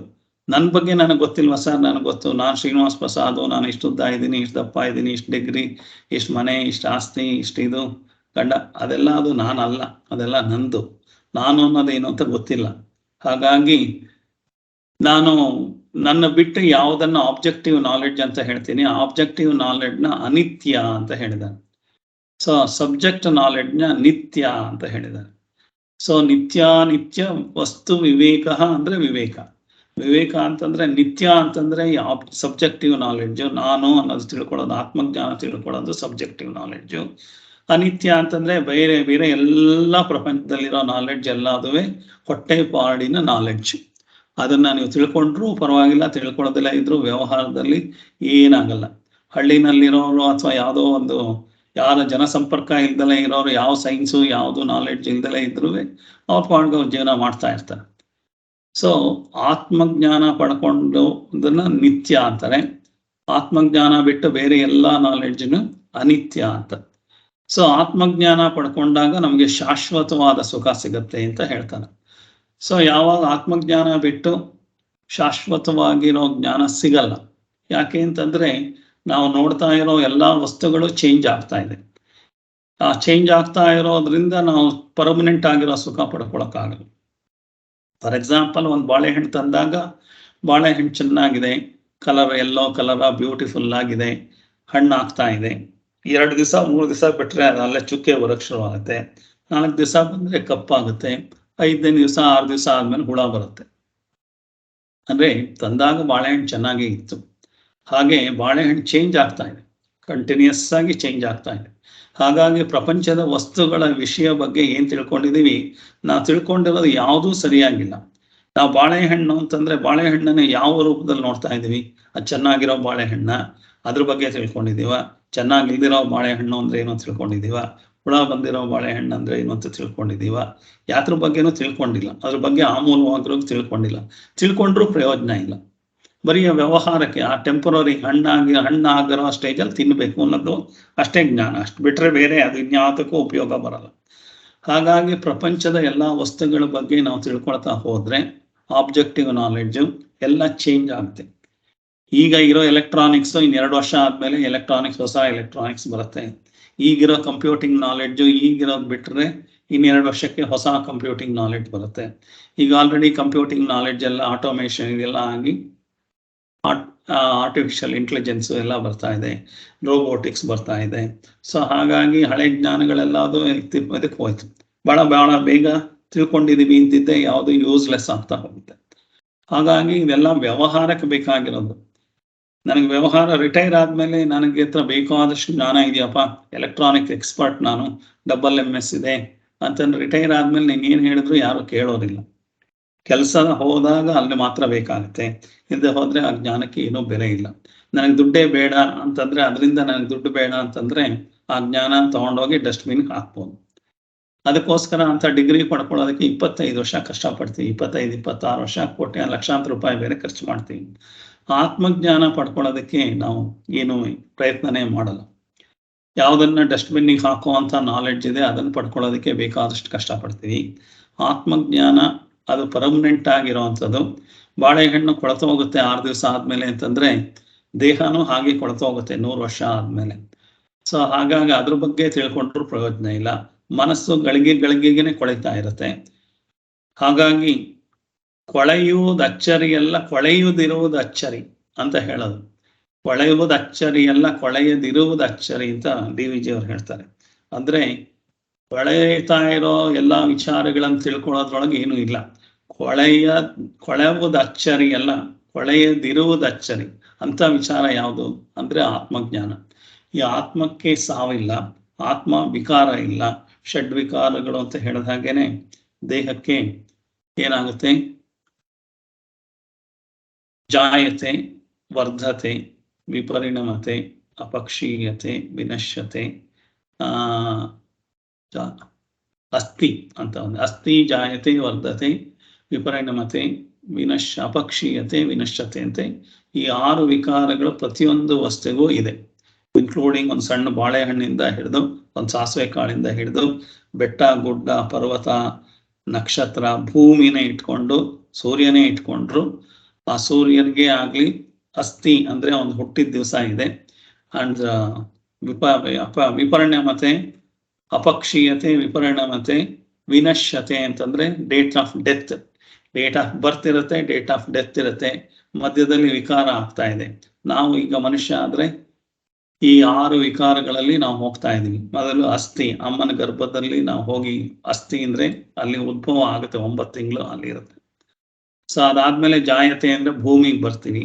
[SPEAKER 2] ನನ್ನ ಬಗ್ಗೆ ನನಗೆ ಗೊತ್ತಿಲ್ವಾ ಸರ್? ನನಗೆ ಗೊತ್ತು, ನಾನು ಶ್ರೀನಿವಾಸ್ ಪ್ರಸಾದ್, ನಾನು ಇಷ್ಟು ಉದ್ದ ಇದ್ದೀನಿ, ಇಷ್ಟು ದಪ್ಪ ಇದ್ದೀನಿ, ಇಷ್ಟು ಡಿಗ್ರಿ, ಇಷ್ಟು ಮನೆ, ಇಷ್ಟು ಆಸ್ತಿ, ಇಷ್ಟು ಇದು ಗಂಡ, ಅದೆಲ್ಲ ಅದು ನಾನಲ್ಲ, ಅದೆಲ್ಲ ನಂದು. ನಾನು ಅನ್ನೋದೇನು ಅಂತ ಗೊತ್ತಿಲ್ಲ. ಹಾಗಾಗಿ ನಾನು ನನ್ನ ಬಿಟ್ಟು ಯಾವುದನ್ನ ಆಬ್ಜೆಕ್ಟಿವ್ ನಾಲೆಡ್ಜ್ ಅಂತ ಹೇಳ್ತೀನಿ, ಆಬ್ಜೆಕ್ಟಿವ್ ನಾಲೆಡ್ಜ್ನ ಅನಿತ್ಯ ಅಂತ ಹೇಳಿದ್ದಾರೆ. ಸೊ ಸಬ್ಜೆಕ್ಟ್ ನಾಲೆಡ್ಜ್ನ ನಿತ್ಯ ಅಂತ ಹೇಳಿದ್ದಾರೆ. ಸೊ ನಿತ್ಯ ವಸ್ತು ವಿವೇಕ ಅಂದ್ರೆ ವಿವೇಕ ಅಂತಂದ್ರೆ ನಿತ್ಯ ಅಂತಂದ್ರೆ ಸಬ್ಜೆಕ್ಟಿವ್ ನಾಲೆಡ್ಜು, ನಾನು ಅನ್ನೋದು ತಿಳ್ಕೊಳ್ಳೋದು, ಆತ್ಮಜ್ಞಾನ ತಿಳ್ಕೊಳ್ಳೋದು ಸಬ್ಜೆಕ್ಟಿವ್ ನಾಲೆಡ್ಜು. ಅನಿತ್ಯ ಅಂತಂದ್ರೆ ಬೇರೆ ಎಲ್ಲ ಪ್ರಪಂಚದಲ್ಲಿರೋ ನಾಲೆಡ್ಜ್ ಎಲ್ಲದುವೆ ಹೊಟ್ಟೆ ಪಾಡಿನ ನಾಲೆಡ್ಜ್. ಅದನ್ನ ನೀವು ತಿಳ್ಕೊಂಡ್ರು ಪರವಾಗಿಲ್ಲ, ತಿಳ್ಕೊಳ್ಳೋದಿಲ್ಲ ಇದ್ರು ವ್ಯವಹಾರದಲ್ಲಿ ಏನಾಗಲ್ಲ. ಹಳ್ಳಿನಲ್ಲಿರೋರು ಅಥವಾ ಯಾವುದೋ ಒಂದು ಯಾರ ಜನಸಂಪರ್ಕ ಇಲ್ದಲೇ ಇರೋರು, ಯಾವ ಸೈನ್ಸು ಯಾವುದು ನಾಲೆಡ್ಜ್ ಇಲ್ದಲೇ ಇದ್ರು ಅವ್ರ ಪಾಡ್ಗೆ ಜೀವನ ಮಾಡ್ತಾ ಇರ್ತಾರೆ. ಸೊ ಆತ್ಮಜ್ಞಾನ ಪಡ್ಕೊಂಡು ಅದನ್ನ ನಿತ್ಯ ಅಂತಾರೆ, ಆತ್ಮಜ್ಞಾನ ಬಿಟ್ಟು ಬೇರೆ ಎಲ್ಲ ನಾಲೆಡ್ಜ್ನು ಅನಿತ್ಯ ಅಂತ. ಸೊ ಆತ್ಮಜ್ಞಾನ ಪಡ್ಕೊಂಡಾಗ ನಮಗೆ ಶಾಶ್ವತವಾದ ಸುಖ ಸಿಗತ್ತೆ ಅಂತ ಹೇಳ್ತಾನೆ. ಸೊ ಯಾವಾಗ ಆತ್ಮಜ್ಞಾನ ಬಿಟ್ಟು ಶಾಶ್ವತವಾಗಿರೋ ಜ್ಞಾನ ಸಿಗಲ್ಲ. ಯಾಕೆ ಅಂತಂದ್ರೆ ನಾವು ನೋಡ್ತಾ ಇರೋ ಎಲ್ಲಾ ವಸ್ತುಗಳು ಚೇಂಜ್ ಆಗ್ತಾ ಇದೆ. ಆ ಚೇಂಜ್ ಆಗ್ತಾ ಇರೋದ್ರಿಂದ ನಾವು ಪರ್ಮನೆಂಟ್ ಆಗಿರೋ ಸುಖ ಪಡ್ಕೊಳಕ್ಕಾಗಲ್ಲ. ಫಾರ್ ಎಕ್ಸಾಂಪಲ್, ಒಂದು ಬಾಳೆಹಣ್ಣು ತಂದಾಗ ಬಾಳೆಹಣ್ಣು ಚೆನ್ನಾಗಿದೆ, ಕಲರ್ ಎಲ್ಲೋ ಕಲರ್ ಬ್ಯೂಟಿಫುಲ್ ಆಗಿದೆ, ಹಣ್ಣು ಆಗ್ತಾ ಇದೆ. 2 ದಿವಸ 3 ದಿವಸ ಬಿಟ್ರೆ ಅದಲ್ಲೇ ಚುಕ್ಕೆ ಬರಕ್ ಶುರು ಆಗುತ್ತೆ. 4 ದಿವಸ ಬಂದ್ರೆ ಕಪ್ಪಾಗುತ್ತೆ. 5ನೇ ದಿವಸ 6 ದಿವಸ ಆದ್ಮೇಲೆ ಹುಳ ಬರುತ್ತೆ. ಅಂದ್ರೆ ತಂದಾಗ ಬಾಳೆಹಣ್ಣು ಚೆನ್ನಾಗೇ ಇತ್ತು. ಹಾಗೆ ಬಾಳೆಹಣ್ಣು ಚೇಂಜ್ ಆಗ್ತಾ ಇದೆ, ಕಂಟಿನ್ಯೂಸ್ ಆಗಿ ಚೇಂಜ್ ಆಗ್ತಾ ಇದೆ. ಹಾಗಾಗಿ ಪ್ರಪಂಚದ ವಸ್ತುಗಳ ವಿಷಯ ಬಗ್ಗೆ ಏನ್ ತಿಳ್ಕೊಂಡಿದೀವಿ, ನಾವು ತಿಳ್ಕೊಂಡಿರೋದು ಯಾವುದೂ ಸರಿಯಾಗಿಲ್ಲ. ನಾವು ಬಾಳೆಹಣ್ಣು ಅಂತಂದ್ರೆ ಬಾಳೆಹಣ್ಣನ್ನ ಯಾವ ರೂಪದಲ್ಲಿ ನೋಡ್ತಾ ಇದೀವಿ? ಅದು ಚೆನ್ನಾಗಿರೋ ಬಾಳೆಹಣ್ಣ, ಅದ್ರ ಬಗ್ಗೆ ತಿಳ್ಕೊಂಡಿದೀವ? ಚೆನ್ನಾಗಿಲ್ದಿರೋ ಬಾಳೆಹಣ್ಣು ಅಂದ್ರೆ ಏನೋ ತಿಳ್ಕೊಂಡಿದೀವ? ಹುಳ ಬಂದಿರೋ ಬಾಳೆಹಣ್ಣು ಅಂದ್ರೆ ಏನು ಅಂತ ತಿಳ್ಕೊಂಡಿದೀವ? ಯಾತ್ರ ಬಗ್ಗೆನೂ ತಿಳ್ಕೊಂಡಿಲ್ಲ, ಅದ್ರ ಬಗ್ಗೆ ಆಮೂಲವಾಗ್ರೂ ತಿಳ್ಕೊಂಡಿಲ್ಲ. ತಿಳ್ಕೊಂಡ್ರೂ ಪ್ರಯೋಜನ ಇಲ್ಲ. ಬರೀ ವ್ಯವಹಾರಕ್ಕೆ ಆ ಟೆಂಪರರಿ ಹಣ್ಣಾಗಿರೋ ಸ್ಟೇಜಲ್ಲಿ ತಿನ್ಬೇಕು ಅನ್ನೋದು ಅಷ್ಟೇ ಜ್ಞಾನ. ಅಷ್ಟು ಬಿಟ್ರೆ ಬೇರೆ ಅದು ಇನ್ಯಾವುದಕ್ಕೂ ಉಪಯೋಗ ಬರಲ್ಲ. ಹಾಗಾಗಿ ಪ್ರಪಂಚದ ಎಲ್ಲಾ ವಸ್ತುಗಳ ಬಗ್ಗೆ ನಾವು ತಿಳ್ಕೊಳ್ತಾ ಹೋದ್ರೆ ಆಬ್ಜೆಕ್ಟಿವ್ ನಾಲೆಡ್ಜು ಎಲ್ಲ ಚೇಂಜ್ ಆಗುತ್ತೆ. ಈಗ ಇರೋ ಎಲೆಕ್ಟ್ರಾನಿಕ್ಸ್ ಇನ್ನು 2 ವರ್ಷ ಆದ್ಮೇಲೆ ಹೊಸ ಎಲೆಕ್ಟ್ರಾನಿಕ್ಸ್ ಬರುತ್ತೆ. ಈಗಿರೋ ಕಂಪ್ಯೂಟಿಂಗ್ ನಾಲೆಡ್ಜು ಈಗಿರೋದು ಬಿಟ್ರೆ ಇನ್ನು 2 ವರ್ಷಕ್ಕೆ ಹೊಸ ಕಂಪ್ಯೂಟಿಂಗ್ ನಾಲೆಡ್ಜ್ ಬರುತ್ತೆ. ಈಗ ಆಲ್ರೆಡಿ ಕಂಪ್ಯೂಟಿಂಗ್ ನಾಲೆಡ್ಜ್ ಎಲ್ಲ ಆಟೋಮೇಷನ್ ಇದೆಲ್ಲ ಆಗಿ ಆರ್ಟಿಫಿಷಿಯಲ್ ಇಂಟೆಲಿಜೆನ್ಸು ಎಲ್ಲ ಬರ್ತಾ ಇದೆ, ರೋಬೋಟಿಕ್ಸ್ ಬರ್ತಾ ಇದೆ. ಸೊ ಹಾಗಾಗಿ ಹಳೆ ಜ್ಞಾನಗಳೆಲ್ಲ ಅದು ಇದಕ್ಕೆ ಹೋಯ್ತು. ಭಾಳ ಬೇಗ ತಿಳ್ಕೊಂಡಿದೀವಿ ಅಂತಿದ್ದೆ, ಯಾವುದು ಯೂಸ್ಲೆಸ್ ಆಗ್ತಾ ಹೋಗುತ್ತೆ. ಹಾಗಾಗಿ ಇದೆಲ್ಲ ವ್ಯವಹಾರಕ್ಕೆ ಬೇಕಾಗಿರೋದು. ನನಗೆ ವ್ಯವಹಾರ ರಿಟೈರ್ ಆದಮೇಲೆ ನನಗೆ ಹತ್ರ ಬೇಕಾದಷ್ಟು ಜ್ಞಾನ ಇದೆಯಪ್ಪ, ಎಲೆಕ್ಟ್ರಾನಿಕ್ ಎಕ್ಸ್ಪರ್ಟ್ ನಾನು, MS ಇದೆ ಅಂತಂದ್ರೆ ರಿಟೈರ್ ಆದಮೇಲೆ ನೀನು ಏನು ಹೇಳಿದ್ರು ಯಾರು ಕೇಳೋದಿಲ್ಲ. ಕೆಲಸ ಹೋದಾಗ ಅಲ್ಲಿ ಮಾತ್ರ ಬೇಕಾಗುತ್ತೆ, ಇಲ್ಲದೆ ಹೋದರೆ ಆ ಜ್ಞಾನಕ್ಕೆ ಏನೂ ಬೆಲೆ ಇಲ್ಲ. ನನಗೆ ದುಡ್ಡೇ ಬೇಡ ಅಂತಂದರೆ, ಅದರಿಂದ ನನಗೆ ದುಡ್ಡು ಬೇಡ ಅಂತಂದರೆ ಆ ಜ್ಞಾನ ತೊಗೊಂಡೋಗಿ ಡಸ್ಟ್ಬಿನ್ಗೆ ಹಾಕ್ಬೋದು. ಅದಕ್ಕೋಸ್ಕರ ಅಂತ ಡಿಗ್ರಿ ಪಡ್ಕೊಳ್ಳೋದಕ್ಕೆ 25 ವರ್ಷ ಕಷ್ಟಪಡ್ತೀವಿ, 25-26 ವರ್ಷ ಕೋಟಿ ಲಕ್ಷಾಂತರ ರೂಪಾಯಿ ಬೇರೆ ಖರ್ಚು ಮಾಡ್ತೀವಿ. ಆತ್ಮಜ್ಞಾನ ಪಡ್ಕೊಳ್ಳೋದಕ್ಕೆ ನಾವು ಏನು ಪ್ರಯತ್ನನೇ ಮಾಡಲ್ಲ. ಯಾವುದನ್ನ ಡಸ್ಟ್ಬಿನ್ನಿಗೆ ಹಾಕುವಂಥ ನಾಲೆಡ್ಜ್ ಇದೆ ಅದನ್ನು ಪಡ್ಕೊಳ್ಳೋದಕ್ಕೆ ಬೇಕಾದಷ್ಟು ಕಷ್ಟಪಡ್ತೀವಿ. ಆತ್ಮಜ್ಞಾನ ಅದು ಪರ್ಮನೆಂಟ್ ಆಗಿರೋವಂಥದ್ದು. ಬಾಳೆಹಣ್ಣು ಕೊಳೆತು ಹೋಗುತ್ತೆ 6 ದಿವಸ ಆದಮೇಲೆ ಅಂತಂದರೆ, ದೇಹನೂ ಹಾಗೆ ಕೊಳೆತು ಹೋಗುತ್ತೆ 100 ವರ್ಷ ಆದಮೇಲೆ. ಸೊ ಹಾಗಾಗಿ ಅದ್ರ ಬಗ್ಗೆ ತಿಳ್ಕೊಂಡ್ರೂ ಪ್ರಯೋಜನ ಇಲ್ಲ. ಮನಸ್ಸು ಗಳಿಗೆಗೇನೆ ಕೊಳೆತಾ ಇರುತ್ತೆ. ಹಾಗಾಗಿ ಕೊಳೆಯುವುದು ಅಚ್ಚರಿ ಅಲ್ಲ, ಕೊಳೆಯುವುದಿರುವುದು ಅಚ್ಚರಿ ಅಂತ ಹೇಳೋದು. ಕೊಳೆಯುವುದು ಅಚ್ಚರಿ ಅಲ್ಲ, ಕೊಳೆಯದಿರುವುದು ಅಚ್ಚರಿ ಅಂತ DVG ಅವ್ರು ಹೇಳ್ತಾರೆ. ಅಂದ್ರೆ ಕೊಳೆಯುತ್ತಾ ಇರೋ ಎಲ್ಲ ವಿಚಾರಗಳನ್ನು ತಿಳ್ಕೊಳ್ಳೋದ್ರೊಳಗೆ ಏನೂ ಇಲ್ಲ. ಕೊಳೆಯುವುದು ಅಚ್ಚರಿ ಅಲ್ಲ, ಕೊಳೆಯದಿರುವುದು ಅಚ್ಚರಿ ಅಂತ ವಿಚಾರ ಯಾವುದು ಅಂದ್ರೆ ಆತ್ಮಜ್ಞಾನ. ಈ ಆತ್ಮಕ್ಕೆ ಸಾವಿಲ್ಲ, ಆತ್ಮ ವಿಕಾರ ಇಲ್ಲ. ಷಡ್ವಿಕಾರಗಳು ಅಂತ ಹೇಳಿದ ಹಾಗೇನೆ ದೇಹಕ್ಕೆ ಏನಾಗುತ್ತೆ, ಜಾಯತೆ, ವರ್ಧತೆ, ವಿಪರಿಣಮತೆ, ಅಪಕ್ಷೀಯತೆ, ವಿನಶ್ಯತೆ, ಅಸ್ಥಿ ಅಂತ ಒಂದು ಅಸ್ಥಿ, ಜಾಯತೆ, ವರ್ಧತೆ, ವಿಪರಿಣಮತೆ, ಅಪಕ್ಷೀಯತೆ, ವಿನಶ್ಯತೆ ಅಂತೆ ಈ 6 ವಿಕಾರಗಳು ಪ್ರತಿಯೊಂದು ವಸ್ತುಗೂ ಇದೆ. ಇನ್ಕ್ಲೂಡಿಂಗ್ ಒಂದು ಸಣ್ಣ ಬಾಳೆಹಣ್ಣಿಂದ ಹಿಡಿದು, ಒಂದು ಸಾಸಿವೆ ಕಾಳಿಂದ ಹಿಡಿದು, ಬೆಟ್ಟ ಗುಡ್ಡ ಪರ್ವತ ನಕ್ಷತ್ರ ಭೂಮಿನೇ ಇಟ್ಕೊಂಡು, ಸೂರ್ಯನೇ ಇಟ್ಕೊಂಡ್ರು, ಆ ಸೂರ್ಯನಿಗೆ ಆಗ್ಲಿ ಅಸ್ಥಿ ಅಂದ್ರೆ ಒಂದು ಹುಟ್ಟಿದ ದಿವಸ ಇದೆ. ಅಂಡ್ ವಿಪರಿಣಮತೆ, ಅಪಕ್ಷೀಯತೆ, ವಿಪರಿಣಮತೆ, ವಿನಶ್ಯತೆ ಅಂತಂದ್ರೆ date of death. Date of birth ಇರುತ್ತೆ, ಡೇಟ್ ಆಫ್ ಡೆತ್ ಇರುತ್ತೆ, ಮಧ್ಯದಲ್ಲಿ ವಿಕಾರ ಆಗ್ತಾ ಇದೆ. ನಾವು ಈಗ ಮನುಷ್ಯ ಆದ್ರೆ ಈ 6 ವಿಕಾರಗಳಲ್ಲಿ ನಾವು ಹೋಗ್ತಾ ಇದೀವಿ. ಮೊದಲು ಅಸ್ಥಿ, ಅಮ್ಮನ ಗರ್ಭದಲ್ಲಿ ನಾವು ಹೋಗಿ, ಅಸ್ಥಿ ಅಂದ್ರೆ ಅಲ್ಲಿ ಉದ್ಭವ ಆಗುತ್ತೆ, 9 ತಿಂಗಳು ಅಲ್ಲಿ ಇರುತ್ತೆ. ಸೊ ಅದಾದ್ಮೇಲೆ ಜಾಯತೆ ಅಂದ್ರೆ ಭೂಮಿಗೆ ಬರ್ತೀವಿ,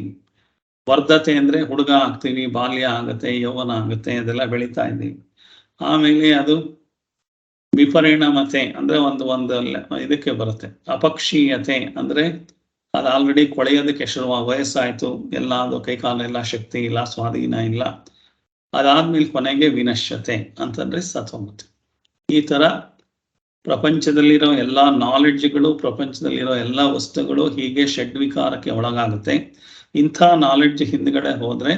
[SPEAKER 2] ವರ್ಧತೆ ಅಂದ್ರೆ ಹುಡುಗ ಆಗ್ತೀವಿ, ಬಾಲ್ಯ ಆಗುತ್ತೆ, ಯೌವನ ಆಗುತ್ತೆ, ಅದೆಲ್ಲ ಬೆಳೀತಾ ಇದ್ದೀವಿ. ಆಮೇಲೆ ಅದು ವಿಪರಿಣಮತೆ ಅಂದ್ರೆ ಒಂದು ಇದಕ್ಕೆ ಬರುತ್ತೆ. ಅಪಕ್ಷೀಯತೆ ಅಂದ್ರೆ ಅದು ಆಲ್ರೆಡಿ ಕೊಳೆಯೋದಕ್ಕೆ ಶುರುವಾಗಿ ವಯಸ್ಸಾಯ್ತು, ಎಲ್ಲ ಅದು ಕೈಕಾಲೆಲ್ಲ ಶಕ್ತಿ ಇಲ್ಲ, ಸ್ವಾಧೀನ ಇಲ್ಲ. ಅದಾದ್ಮೇಲೆ ಕೊನೆಗೆ ವಿನಶ್ಯತೆ ಅಂತಂದ್ರೆ ಸತ್ತೋಗುತ್ತೆ. ಈ ತರ ಪ್ರಪಂಚದಲ್ಲಿರೋ ಎಲ್ಲ ನಾಲೆಡ್ಜ್ಗಳು, ಪ್ರಪಂಚದಲ್ಲಿರೋ ಎಲ್ಲ ವಸ್ತುಗಳು ಹೀಗೆ ಷಡ್ವಿಕಾರಕ್ಕೆ ಒಳಗಾಗುತ್ತೆ. ಇಂಥ ನಾಲೆಡ್ಜ್ ಹಿಂದ್ಗಡೆ ಹೋದ್ರೆ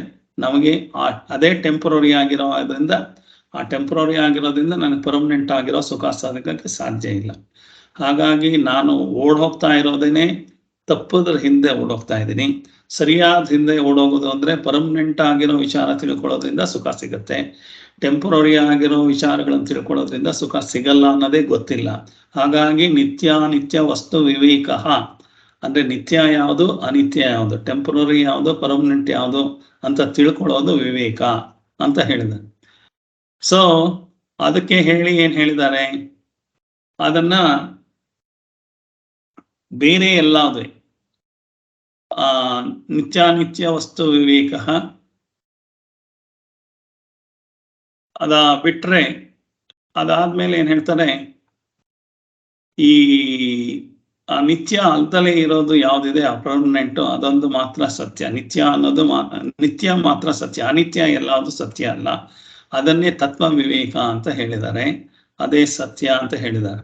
[SPEAKER 2] ನಮಗೆ ಅದೇ ಟೆಂಪರರಿ ಆಗಿರೋದ್ರಿಂದ, ಆ ಟೆಂಪರರಿ ಆಗಿರೋದ್ರಿಂದ ನನಗೆ ಪರ್ಮನೆಂಟ್ ಆಗಿರೋ ಸುಖ ಸಾಧಕಕ್ಕೆ ಸಾಧ್ಯ ಇಲ್ಲ. ಹಾಗಾಗಿ ನಾನು ಓಡೋಗ್ತಾ ಇರೋದೇನೆ ತಪ್ಪದ್ರ ಹಿಂದೆ ಓಡೋಗ್ತಾ ಇದ್ದೀನಿ. ಸರಿಯಾದ ಹಿಂದೆ ಓಡೋಗೋದು ಅಂದ್ರೆ ಪರ್ಮನೆಂಟ್ ಆಗಿರೋ ವಿಚಾರ ತಿಳ್ಕೊಳ್ಳೋದ್ರಿಂದ ಸುಖ ಸಿಗುತ್ತೆ. ಟೆಂಪರರಿ ಆಗಿರೋ ವಿಚಾರಗಳನ್ನು ತಿಳ್ಕೊಳ್ಳೋದ್ರಿಂದ ಸುಖ ಸಿಗಲ್ಲ ಅನ್ನೋದೇ ಗೊತ್ತಿಲ್ಲ. ಹಾಗಾಗಿ ನಿತ್ಯ ವಸ್ತು ವಿವೇಕ ಅಂದ್ರೆ ನಿತ್ಯ ಯಾವುದು, ಅನಿತ್ಯ ಯಾವುದು, ಟೆಂಪರರಿ ಯಾವುದು, ಪರ್ಮನೆಂಟ್ ಯಾವುದು ಅಂತ ತಿಳ್ಕೊಳ್ಳೋದು ವಿವೇಕ ಅಂತ ಹೇಳಿದ್ದಾರೆ. ಸೊ ಅದಕ್ಕೆ ಏನ್ ಹೇಳಿದ್ದಾರೆ, ಅದನ್ನ ಬೇರೆ ಎಲ್ಲಾದ್ರೆ ನಿತ್ಯ ವಸ್ತು ವಿವೇಕ ಅದ ಬಿಟ್ರೆ, ಅದಾದ್ಮೇಲೆ ಏನ್ ಹೇಳ್ತಾರೆ, ಈ ನಿತ್ಯ ಅಲ್ದಲೇ ಇರೋದು ಯಾವ್ದಿದೆ ಅಪರ್ಮನೆಂಟು, ಅದೊಂದು ಮಾತ್ರ ಸತ್ಯ. ನಿತ್ಯ ಅನ್ನೋದು ನಿತ್ಯ ಮಾತ್ರ ಸತ್ಯ, ಅನಿತ್ಯ ಎಲ್ಲಾವುದು ಸತ್ಯ ಅಲ್ಲ. ಅದನ್ನೇ ತತ್ವ ವಿವೇಕ ಅಂತ ಹೇಳಿದ್ದಾರೆ, ಅದೇ ಸತ್ಯ ಅಂತ ಹೇಳಿದ್ದಾರೆ.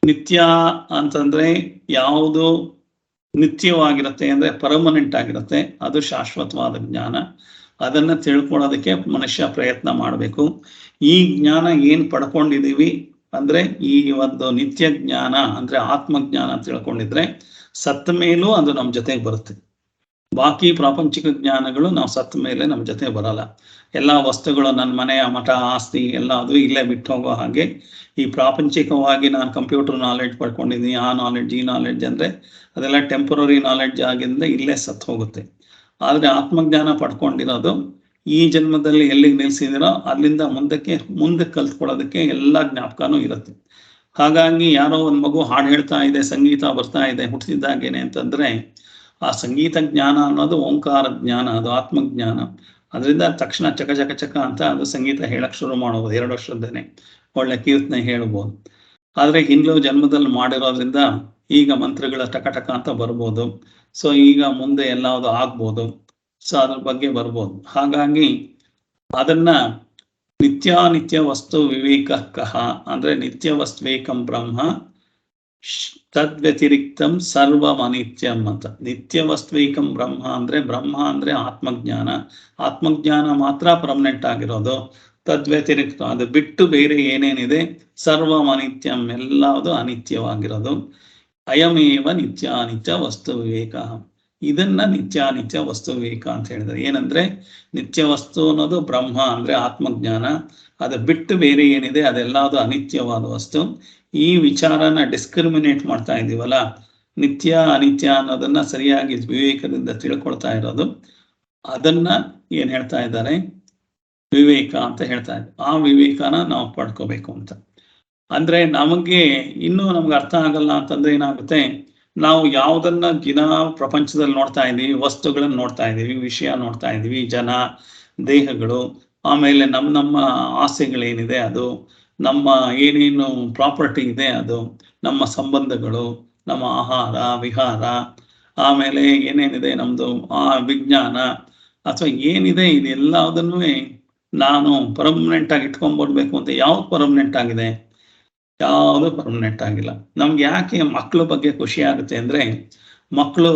[SPEAKER 2] ನಿತ್ಯ ಅಂತಂದ್ರೆ ಯಾವುದು ನಿತ್ಯವಾಗಿರುತ್ತೆ ಅಂದ್ರೆ ಪರ್ಮನೆಂಟ್ ಆಗಿರುತ್ತೆ, ಅದು ಶಾಶ್ವತವಾದ ಜ್ಞಾನ. ಅದನ್ನ ತಿಳ್ಕೊಳ್ಳೋದಕ್ಕೆ ಮನುಷ್ಯ ಪ್ರಯತ್ನ ಮಾಡಬೇಕು. ಈ ಜ್ಞಾನ ಏನ್ ಪಡ್ಕೊಂಡಿದೀವಿ ಅಂದ್ರೆ ಈ ಒಂದು ನಿತ್ಯ ಜ್ಞಾನ ಅಂದ್ರೆ ಆತ್ಮಜ್ಞಾನ ತಿಳ್ಕೊಂಡಿದ್ರೆ ಸತ್ತ ಮೇಲೂ ಅದು ನಮ್ಮ ಜೊತೆಗೆ ಬರುತ್ತೆ. ಬಾಕಿ ಪ್ರಾಪಂಚಿಕ ಜ್ಞಾನಗಳು ನಾವು ಸತ್ತ ಮೇಲೆ ನಮ್ಮ ಜೊತೆ ಬರಲ್ಲ. ಎಲ್ಲ ವಸ್ತುಗಳು, ನನ್ನ ಮನೆ, ಮಠ, ಆಸ್ತಿ ಎಲ್ಲ ಅದು ಇಲ್ಲೇ ಬಿಟ್ಟು ಹೋಗೋ ಹಾಗೆ ಈ ಪ್ರಾಪಂಚಿಕವಾಗಿ ನಾನು ಕಂಪ್ಯೂಟರ್ ನಾಲೆಡ್ಜ್ ಪಡ್ಕೊಂಡಿದ್ದೀನಿ, ಆ ನಾಲೆಡ್ಜ್ ಈ ನಾಲೆಡ್ಜ್ ಅಂದ್ರೆ ಅದೆಲ್ಲ ಟೆಂಪರರಿ ನಾಲೆಡ್ಜ್ ಆಗಿಂದ ಇಲ್ಲೇ ಸತ್ತು ಹೋಗುತ್ತೆ. ಆದ್ರೆ ಆತ್ಮಜ್ಞಾನ ಪಡ್ಕೊಂಡಿರೋದು ಈ ಜನ್ಮದಲ್ಲಿ ಎಲ್ಲಿಗೆ ನಿಲ್ಸಿದಿರೋ ಅಲ್ಲಿಂದ ಮುಂದೆ ಕಲ್ತ್ಕೊಳ್ಳೋದಕ್ಕೆ ಎಲ್ಲ ಜ್ಞಾಪಕನೂ ಇರುತ್ತೆ. ಹಾಗಾಗಿ ಯಾರೋ ಒಂದು ಮಗು ಹಾಡು ಹೇಳ್ತಾ ಇದೆ, ಸಂಗೀತ ಬರ್ತಾ ಇದೆ ಹುಟ್ಟಿಸಿದ್ದಾಗೇನೆ ಅಂತಂದ್ರೆ ಆ ಸಂಗೀತ ಜ್ಞಾನ ಅನ್ನೋದು ಓಂಕಾರ ಜ್ಞಾನ, ಅದು ಆತ್ಮಜ್ಞಾನ. ಅದರಿಂದ ತಕ್ಷಣ ಚಕ ಚಕ ಚಕ ಅಂತ ಅದು ಸಂಗೀತ ಹೇಳಕ್ ಶುರು ಮಾಡ್ಬೋದು. 2 ವರ್ಷದ್ದೇನೆ ಒಳ್ಳೆ ಕೀರ್ತನೆ ಹೇಳ್ಬೋದು. ಆದ್ರೆ ಹಿಂದೂ ಜನ್ಮದಲ್ಲಿ ಮಾಡಿರೋದ್ರಿಂದ ಈಗ ಮಂತ್ರಗಳ ಟಕ ಅಂತ ಬರ್ಬೋದು. ಸೊ ಈಗ ಮುಂದೆ ಎಲ್ಲಾವುದು ಆಗ್ಬೋದು. ಸೊ ಅದ್ರ ಬಗ್ಗೆ ಬರ್ಬೋದು. ಹಾಗಾಗಿ ಅದನ್ನ ನಿತ್ಯಾನಿತ್ಯ ವಸ್ತು ವಿವೇಕಃ ಅಂದ್ರೆ ನಿತ್ಯ ವಸ್ತ್ವೇಕಂ ಬ್ರಹ್ಮ ತದ್ವ್ಯತಿರಿಕ್ತಂ ಸರ್ವಮನಿತ್ಯಂ ಅಂತ. ನಿತ್ಯ ವಸ್ತ್ವೇಕಂ ಬ್ರಹ್ಮ ಅಂದ್ರೆ ಆತ್ಮಜ್ಞಾನ. ಆತ್ಮಜ್ಞಾನ ಮಾತ್ರ ಪರ್ಮನೆಂಟ್ ಆಗಿರೋದು. ತದ್ವ್ಯತಿರಿಕ್ತ ಅದು ಬಿಟ್ಟು ಬೇರೆ ಏನೇನಿದೆ ಸರ್ವಮನಿತ್ಯಂ ಎಲ್ಲವುದು ಅನಿತ್ಯವಾಗಿರೋದು. ಅಯಮೇವ ನಿತ್ಯಾನಿತ್ಯ ವಸ್ತು ವಿವೇಕ. ಇದನ್ನ ನಿತ್ಯಾನಿತ್ಯ ವಸ್ತು ವಿವೇಕ ಅಂತ ಹೇಳಿದ್ರೆ ಏನಂದ್ರೆ ನಿತ್ಯ ವಸ್ತು ಅನ್ನೋದು ಬ್ರಹ್ಮ ಅಂದ್ರೆ ಆತ್ಮಜ್ಞಾನ. ಅದು ಬಿಟ್ಟು ಬೇರೆ ಏನಿದೆ ಅದೆಲ್ಲದು ಅನಿತ್ಯವಾದ ವಸ್ತು. ಈ ವಿಚಾರನ ಡಿಸ್ಕ್ರಿಮಿನೇಟ್ ಮಾಡ್ತಾ ಇದೀವಲ್ಲ, ನಿತ್ಯ ಅನಿತ್ಯ ಅನ್ನೋದನ್ನ ಸರಿಯಾಗಿ ವಿವೇಕದಿಂದ ತಿಳ್ಕೊಳ್ತಾ ಇರೋದು, ಅದನ್ನ ಏನ್ ಹೇಳ್ತಾ ಇದ್ದಾರೆ ವಿವೇಕ ಅಂತ ಹೇಳ್ತಾ ಇದ್ದಾರೆ. ಆ ವಿವೇಕನ ನಾವು ಪಡ್ಕೋಬೇಕು ಅಂತ. ಅಂದ್ರೆ ನಮಗೆ ಇನ್ನೂ ನಮ್ಗೆ ಅರ್ಥ ಆಗಲ್ಲ ಅಂತಂದ್ರೆ ಏನಾಗುತ್ತೆ, ನಾವು ಯಾವುದನ್ನ ದಿನ ಪ್ರಪಂಚದಲ್ಲಿ ನೋಡ್ತಾ ಇದೀವಿ, ವಸ್ತುಗಳನ್ನ ನೋಡ್ತಾ ಇದೀವಿ, ವಿಷಯ ನೋಡ್ತಾ ಇದೀವಿ, ಜನ, ದೇಹಗಳು, ಆಮೇಲೆ ನಮ್ಮ ಆಸೆಗಳೇನಿದೆ ಅದು, ನಮ್ಮ ಏನೇನು ಪ್ರಾಪರ್ಟಿ ಇದೆ ಅದು, ನಮ್ಮ ಸಂಬಂಧಗಳು, ನಮ್ಮ ಆಹಾರ ವಿಹಾರ, ಆಮೇಲೆ ಏನೇನಿದೆ ನಮ್ದು ವಿಜ್ಞಾನ ಅಥವಾ ಏನಿದೆ ಇದೆಲ್ಲದನ್ನೂ ನಾನು ಪರ್ಮನೆಂಟ್ ಆಗಿ ಇಟ್ಕೊಂಡ್ಬಿಡ್ಬೇಕು ಅಂತ. ಯಾವ್ದು ಪರ್ಮನೆಂಟ್ ಆಗಿದೆ? ಯಾವುದು ಪರ್ಮನೆಂಟ್ ಆಗಿಲ್ಲ. ನಮ್ಗೆ ಯಾಕೆ ಮಕ್ಕಳ ಬಗ್ಗೆ ಖುಷಿ ಆಗುತ್ತೆ ಅಂದ್ರೆ, ಮಕ್ಕಳು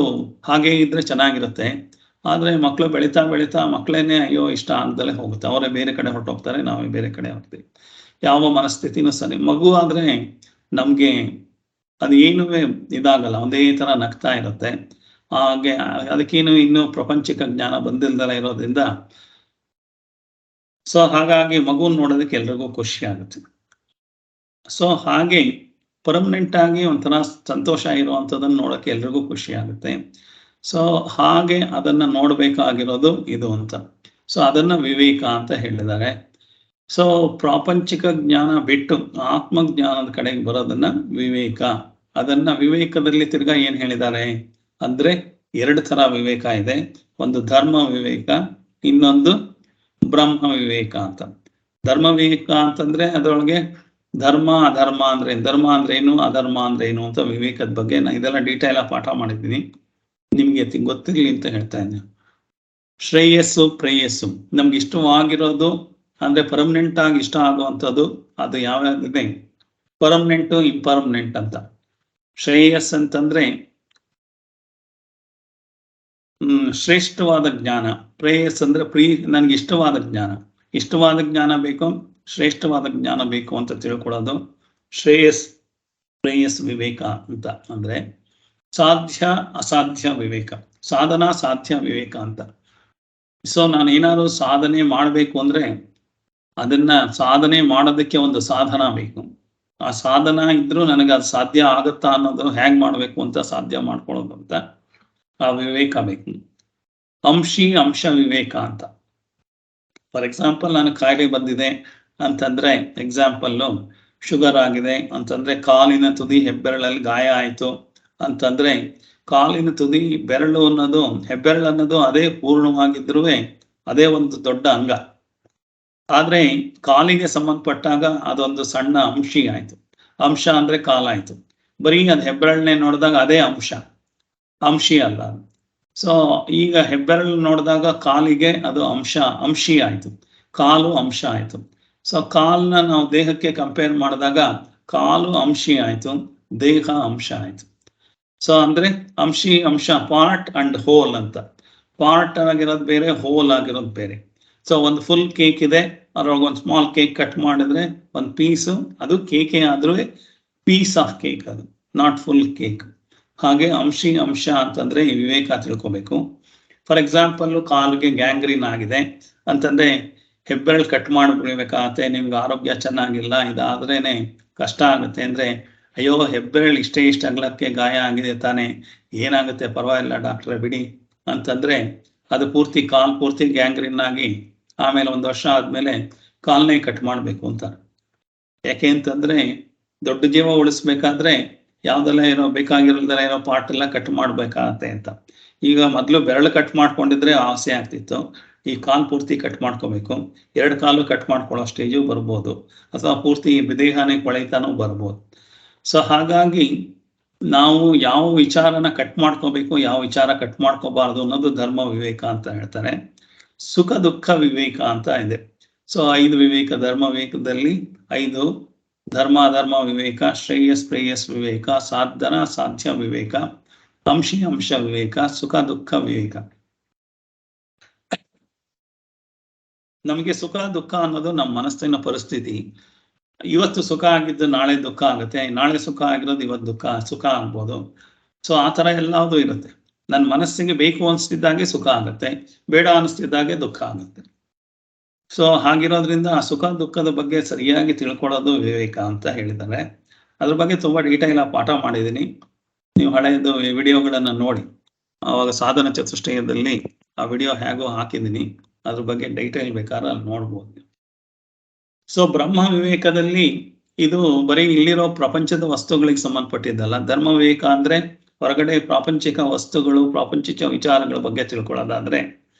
[SPEAKER 2] ಹಾಗೆ ಇದ್ರೆ ಚೆನ್ನಾಗಿರುತ್ತೆ. ಆದ್ರೆ ಮಕ್ಕಳು ಬೆಳೀತಾ ಮಕ್ಕಳೇನೆ ಅಯ್ಯೋ ಇಷ್ಟ ಆಗ್ದಲೇ ಹೋಗುತ್ತೆ. ಅವರೇ ಬೇರೆ ಕಡೆ ಹೊರಟೋಗ್ತಾರೆ, ನಾವೇ ಬೇರೆ ಕಡೆ ಹೋಗ್ತೀವಿ. ಯಾವ ಮನಸ್ಥಿತಿನೂ ಸರಿ. ಮಗು ಆದ್ರೆ ನಮ್ಗೆ ಅದು ಏನೂ ಇದಾಗಲ್ಲ, ಒಂದೇ ತರ ನಗ್ತಾ ಇರುತ್ತೆ. ಹಾಗೆ ಅದಕ್ಕೇನು ಇನ್ನೂ ಪ್ರಪಂಚಿಕ ಜ್ಞಾನ ಬಂದಿಲ್ದಲ್ಲ ಇರೋದ್ರಿಂದ ಸೊ ಹಾಗಾಗಿ ಮಗುನ್ ನೋಡೋದಕ್ಕೆ ಎಲ್ರಿಗೂ ಖುಷಿ ಆಗುತ್ತೆ. ಸೊ ಹಾಗೆ ಪರ್ಮನೆಂಟ್ ಆಗಿ ಒಂಥರ ಸಂತೋಷ ಇರುವಂಥದ್ದನ್ನು ನೋಡೋಕೆ ಎಲ್ರಿಗೂ ಖುಷಿ ಆಗುತ್ತೆ. ಸೊ ಹಾಗೆ ಅದನ್ನ ನೋಡ್ಬೇಕಾಗಿರೋದು ಇದು ಅಂತ. ಸೊ ಅದನ್ನ ವಿವೇಕ ಅಂತ ಹೇಳಿದ್ದಾರೆ. ಸೊ ಪ್ರಾಪಂಚಿಕ ಜ್ಞಾನ ಬಿಟ್ಟು ಆತ್ಮಜ್ಞಾನದ ಕಡೆಗೆ ಬರೋದನ್ನ ವಿವೇಕ. ಅದನ್ನ ವಿವೇಕದಲ್ಲಿ ತಿರ್ಗಾ ಏನ್ ಹೇಳಿದ್ದಾರೆ ಅಂದ್ರೆ 2 ತರ ವಿವೇಕ ಇದೆ. ಒಂದು ಧರ್ಮ ವಿವೇಕ, ಇನ್ನೊಂದು ಬ್ರಹ್ಮ ವಿವೇಕ ಅಂತ. ಧರ್ಮ ವಿವೇಕ ಅಂತಂದ್ರೆ ಅದರೊಳಗೆ ಧರ್ಮ ಅಧರ್ಮ ಅಂದ್ರೆ ಏನು, ಅಧರ್ಮ ಅಂದ್ರೆ ಏನು ಅಂತ ವಿವೇಕದ ಬಗ್ಗೆ ಇದೆಲ್ಲ ಡೀಟೇಲ್ ಆಗಿ ಪಾಠ ಮಾಡಿದ್ದೀನಿ, ನಿಮ್ಗೆ ಗೊತ್ತಿರ್ಲಿ ಅಂತ ಹೇಳ್ತಾ ಇದ್ದೀನಿ. ಶ್ರೇಯಸ್ಸು ಪ್ರೇಯಸ್ಸು ನಮ್ಗೆ ಇಷ್ಟವಾಗಿರೋದು ಅಂದ್ರೆ ಪರ್ಮನೆಂಟ್ ಆಗಿ ಇಷ್ಟ ಆಗುವಂಥದ್ದು ಅದು ಯಾವ್ಯಾವಿದೆ, ಪರ್ಮನೆಂಟು ಇಂಪರ್ಮನೆಂಟ್ ಅಂತ. ಶ್ರೇಯಸ್ ಅಂತಂದ್ರೆ ಶ್ರೇಷ್ಠವಾದ ಜ್ಞಾನ. ಪ್ರೇಯಸ್ ಅಂದ್ರೆ ನನ್ಗೆ ಇಷ್ಟವಾದ ಜ್ಞಾನ ಬೇಕು, ಶ್ರೇಷ್ಠವಾದ ಜ್ಞಾನ ಬೇಕು ಅಂತ ತಿಳ್ಕೊಳ್ಳೋದು ಶ್ರೇಯಸ್ ಪ್ರೇಯಸ್ ವಿವೇಕ ಅಂತ. ಅಂದ್ರೆ ಸಾಧ್ಯ ಅಸಾಧ್ಯ ವಿವೇಕ, ಸಾಧನಾ ಸಾಧ್ಯ ವಿವೇಕ ಅಂತ. ಸೊ ನಾನು ಏನಾದ್ರು ಸಾಧನೆ ಮಾಡಬೇಕು ಅಂದ್ರೆ ಅದನ್ನ ಸಾಧನೆ ಮಾಡೋದಕ್ಕೆ ಒಂದು ಸಾಧನ ಬೇಕು. ಆ ಸಾಧನ ಇದ್ರೂ ನನಗೆ ಅದು ಸಾಧ್ಯ ಆಗತ್ತಾ ಅನ್ನೋದು ಹೇಗ್ ಮಾಡ್ಬೇಕು ಅಂತ ಸಾಧ್ಯ ಮಾಡ್ಕೊಳ್ಳೋದು ಅಂತ ಆ ವಿವೇಕ ಬೇಕು. ಅಂಶ ವಿವೇಕ ಅಂತ. ಫಾರ್ ಎಕ್ಸಾಂಪಲ್ ನಾನು ಕಾಯಿಲೆ ಬಂದಿದೆ ಅಂತಂದ್ರೆ, ಎಕ್ಸಾಂಪಲ್ಲು ಶುಗರ್ ಆಗಿದೆ ಅಂತಂದ್ರೆ, ಕಾಲಿನ ತುದಿ ಹೆಬ್ಬೆರಳಲ್ಲಿ ಗಾಯ ಆಯ್ತು ಅಂತಂದ್ರೆ, ಕಾಲಿನ ತುದಿ ಬೆರಳು ಅನ್ನೋದು, ಹೆಬ್ಬೆರಳು ಅನ್ನೋದು ಅದೇ ಪೂರ್ಣವಾಗಿದ್ರೂ ಅದೇ ಒಂದು ದೊಡ್ಡ ಅಂಗ. ಆದ್ರೆ ಕಾಲಿಗೆ ಸಂಬಂಧಪಟ್ಟಾಗ ಅದೊಂದು ಸಣ್ಣ ಅಂಶಿ ಆಯ್ತು. ಅಂಶ ಅಂದ್ರೆ ಕಾಲಾಯ್ತು. ಬರೀ ಅದು ಹೆಬ್ಬೆರಳನ್ನೇ ನೋಡಿದಾಗ ಅದೇ ಅಂಶಿ ಅಲ್ಲ. ಸೊ ಈಗ ಹೆಬ್ಬೆರಳು ನೋಡಿದಾಗ ಕಾಲಿಗೆ ಅದು ಅಂಶಿ ಆಯ್ತು, ಕಾಲು ಅಂಶ ಆಯ್ತು. ಸೊ ಕಾಲ್ನ ನಾವು ದೇಹಕ್ಕೆ ಕಂಪೇರ್ ಮಾಡಿದಾಗ ಕಾಲು ಅಂಶಿ ಆಯ್ತು, ದೇಹ ಅಂಶ ಆಯ್ತು. ಸೊ ಅಂದ್ರೆ ಅಂಶ ಪಾರ್ಟ್ ಅಂಡ್ ಹೋಲ್ ಅಂತ. ಪಾರ್ಟ್ ಆಗಿರೋದು ಬೇರೆ, ಹೋಲ್ ಆಗಿರೋದು ಬೇರೆ. ಸೊ ಒಂದು ಫುಲ್ ಕೇಕ್ ಇದೆ, ಅದ್ರೊಳಗೆ ಒಂದು ಸ್ಮಾಲ್ ಕೇಕ್ ಕಟ್ ಮಾಡಿದ್ರೆ ಒಂದು ಪೀಸು, ಅದು ಕೇಕೆ ಆದ್ರೂ ಪೀಸ್ ಆಫ್ ಕೇಕ್, ಅದು ನಾಟ್ ಫುಲ್ ಕೇಕ್. ಹಾಗೆ ಅಂಶ ಅಂತಂದ್ರೆ ಈ ವಿವೇಕ ತಿಳ್ಕೊಬೇಕು. ಫಾರ್ ಎಕ್ಸಾಂಪಲ್ ಕಾಲಿಗೆ ಗ್ಯಾಂಗ್ರೀನ್ ಆಗಿದೆ ಅಂತಂದ್ರೆ ಹೆಬ್ಬೆರಳು ಕಟ್ ಮಾಡಿಬಿಡ್ಬೇಕಾಗತ್ತೆ, ನಿಮ್ಗೆ ಆರೋಗ್ಯ ಚೆನ್ನಾಗಿಲ್ಲ, ಇದಾದ್ರೇನೆ ಕಷ್ಟ ಆಗುತ್ತೆ ಅಂದ್ರೆ, ಅಯ್ಯೋ ಹೆಬ್ಬೆರಳು ಇಷ್ಟ ಅಗಲಕ್ಕೆ ಗಾಯ ಆಗಿದೆ ತಾನೆ, ಏನಾಗುತ್ತೆ ಪರವಾಗಿಲ್ಲ ಡಾಕ್ಟ್ರೆ ಬಿಡಿ ಅಂತಂದ್ರೆ ಅದು ಪೂರ್ತಿ ಕಾಲ್ ಪೂರ್ತಿ ಗ್ಯಾಂಗ್ರೀನ್ ಆಗಿ ಆಮೇಲೆ 1 ವರ್ಷ ಆದ್ಮೇಲೆ ಕಾಲ್ನೇ ಕಟ್ ಮಾಡ್ಬೇಕು ಅಂತ. ಯಾಕೆ ಅಂತಂದ್ರೆ ದೊಡ್ಡ ಜೀವ ಉಳಿಸ್ಬೇಕಾದ್ರೆ ಯಾವ್ದೆಲ್ಲ ಏನೋ ಬೇಕಾಗಿರೋದೆಲ್ಲ ಏನೋ ಪಾರ್ಟ್ ಎಲ್ಲ ಕಟ್ ಮಾಡ್ಬೇಕಾಗತ್ತೆ ಅಂತ. ಈಗ ಮೊದ್ಲು ಬೆರಳು ಕಟ್ ಮಾಡ್ಕೊಂಡಿದ್ರೆ ಆಸೆ ಆಗ್ತಿತ್ತು, ಈ ಕಾಲ್ ಪೂರ್ತಿ ಕಟ್ ಮಾಡ್ಕೋಬೇಕು. 2 ಕಾಲು ಕಟ್ ಮಾಡ್ಕೊಳ್ಳೋ ಸ್ಟೇಜು ಬರ್ಬೋದು, ಅಥವಾ ಪೂರ್ತಿ ದೇಹನೇ ಕೊಳೆತಾನೂ ಬರ್ಬೋದು. ಸೊ ಹಾಗಾಗಿ ನಾವು ಯಾವ ವಿಚಾರನ ಕಟ್ ಮಾಡ್ಕೋಬೇಕು, ಯಾವ ವಿಚಾರ ಕಟ್ ಮಾಡ್ಕೋಬಾರ್ದು ಅನ್ನೋದು ಧರ್ಮ ವಿವೇಕ ಅಂತ ಹೇಳ್ತಾರೆ. ಸುಖ ದುಃಖ ವಿವೇಕ ಅಂತ ಇದೆ. ಸೊ 5 ವಿವೇಕ, ಧರ್ಮ ವಿವೇಕದಲ್ಲಿ 5: ಧರ್ಮ ಅಧರ್ಮ ವಿವೇಕ, ಶ್ರೇಯಸ್ ಪ್ರೇಯಸ್ ವಿವೇಕ, ಸಾಧನ ಸಾಧ್ಯ ವಿವೇಕ, ಅಂಶಿ ಅಂಶ ವಿವೇಕ, ಸುಖ ದುಃಖ ವಿವೇಕ. ನಮಗೆ ಸುಖ ದುಃಖ ಅನ್ನೋದು ನಮ್ಮ ಮನಸ್ಸಿನ ಪರಿಸ್ಥಿತಿ. ಇವತ್ತು ಸುಖ ಆಗಿದ್ದು ನಾಳೆ ದುಃಖ ಆಗುತ್ತೆ, ನಾಳೆ ಸುಖ ಆಗಿರೋದು ಇವತ್ತು ಸುಖ ಆಗ್ಬೋದು. ಸೊ ಆ ತರ ಎಲ್ಲಾವುದು ಇರುತ್ತೆ. ನನ್ನ ಮನಸ್ಸಿಗೆ ಬೇಕು ಅನಿಸ್ತಿದ್ದಾಗೆ ಸುಖ ಆಗುತ್ತೆ, ಬೇಡ ಅನಿಸ್ತಿದ್ದಾಗೆ ದುಃಖ ಆಗುತ್ತೆ. ಸೊ ಹಾಗಿರೋದ್ರಿಂದ ಆ ಸುಖ ದುಃಖದ ಬಗ್ಗೆ ಸರಿಯಾಗಿ ತಿಳ್ಕೊಳ್ಳೋದು ವಿವೇಕ ಅಂತ ಹೇಳಿದ್ದಾರೆ. ಅದ್ರ ಬಗ್ಗೆ ತುಂಬಾ ಡೀಟೇಲ್ ಆಗಿ ಪಾಠ ಮಾಡಿದ್ದೀನಿ. ನೀವು ಹಳೆಯದು ವಿಡಿಯೋಗಳನ್ನ ನೋಡಿ, ಆವಾಗ ಸಾಧನ ಚತುಷ್ಟಯದಲ್ಲಿ ಆ ವಿಡಿಯೋ ಹೇಗೋ ಹಾಕಿದ್ದೀನಿ, ಅದ್ರ ಬಗ್ಗೆ ಡೀಟೇಲ್ ಬೇಕಾದ್ರೆ ಅಲ್ಲಿ ನೋಡ್ಬೋದು. ಸೊ ಬ್ರಹ್ಮ ವಿವೇಕದಲ್ಲಿ ಇದು ಬರೀ ಇಲ್ಲಿರೋ ಪ್ರಪಂಚದ ವಸ್ತುಗಳಿಗೆ ಸಂಬಂಧಪಟ್ಟಿದ್ದಲ್ಲ. ಧರ್ಮ ವಿವೇಕ ಅಂದ್ರೆ ಹೊರಗಡೆ ಪ್ರಾಪಂಚಿಕ ವಸ್ತುಗಳು, ಪ್ರಾಪಂಚಿಕ ವಿಚಾರಗಳ ಬಗ್ಗೆ ತಿಳ್ಕೊಳ್ಳೋದಾದ್ರೆ,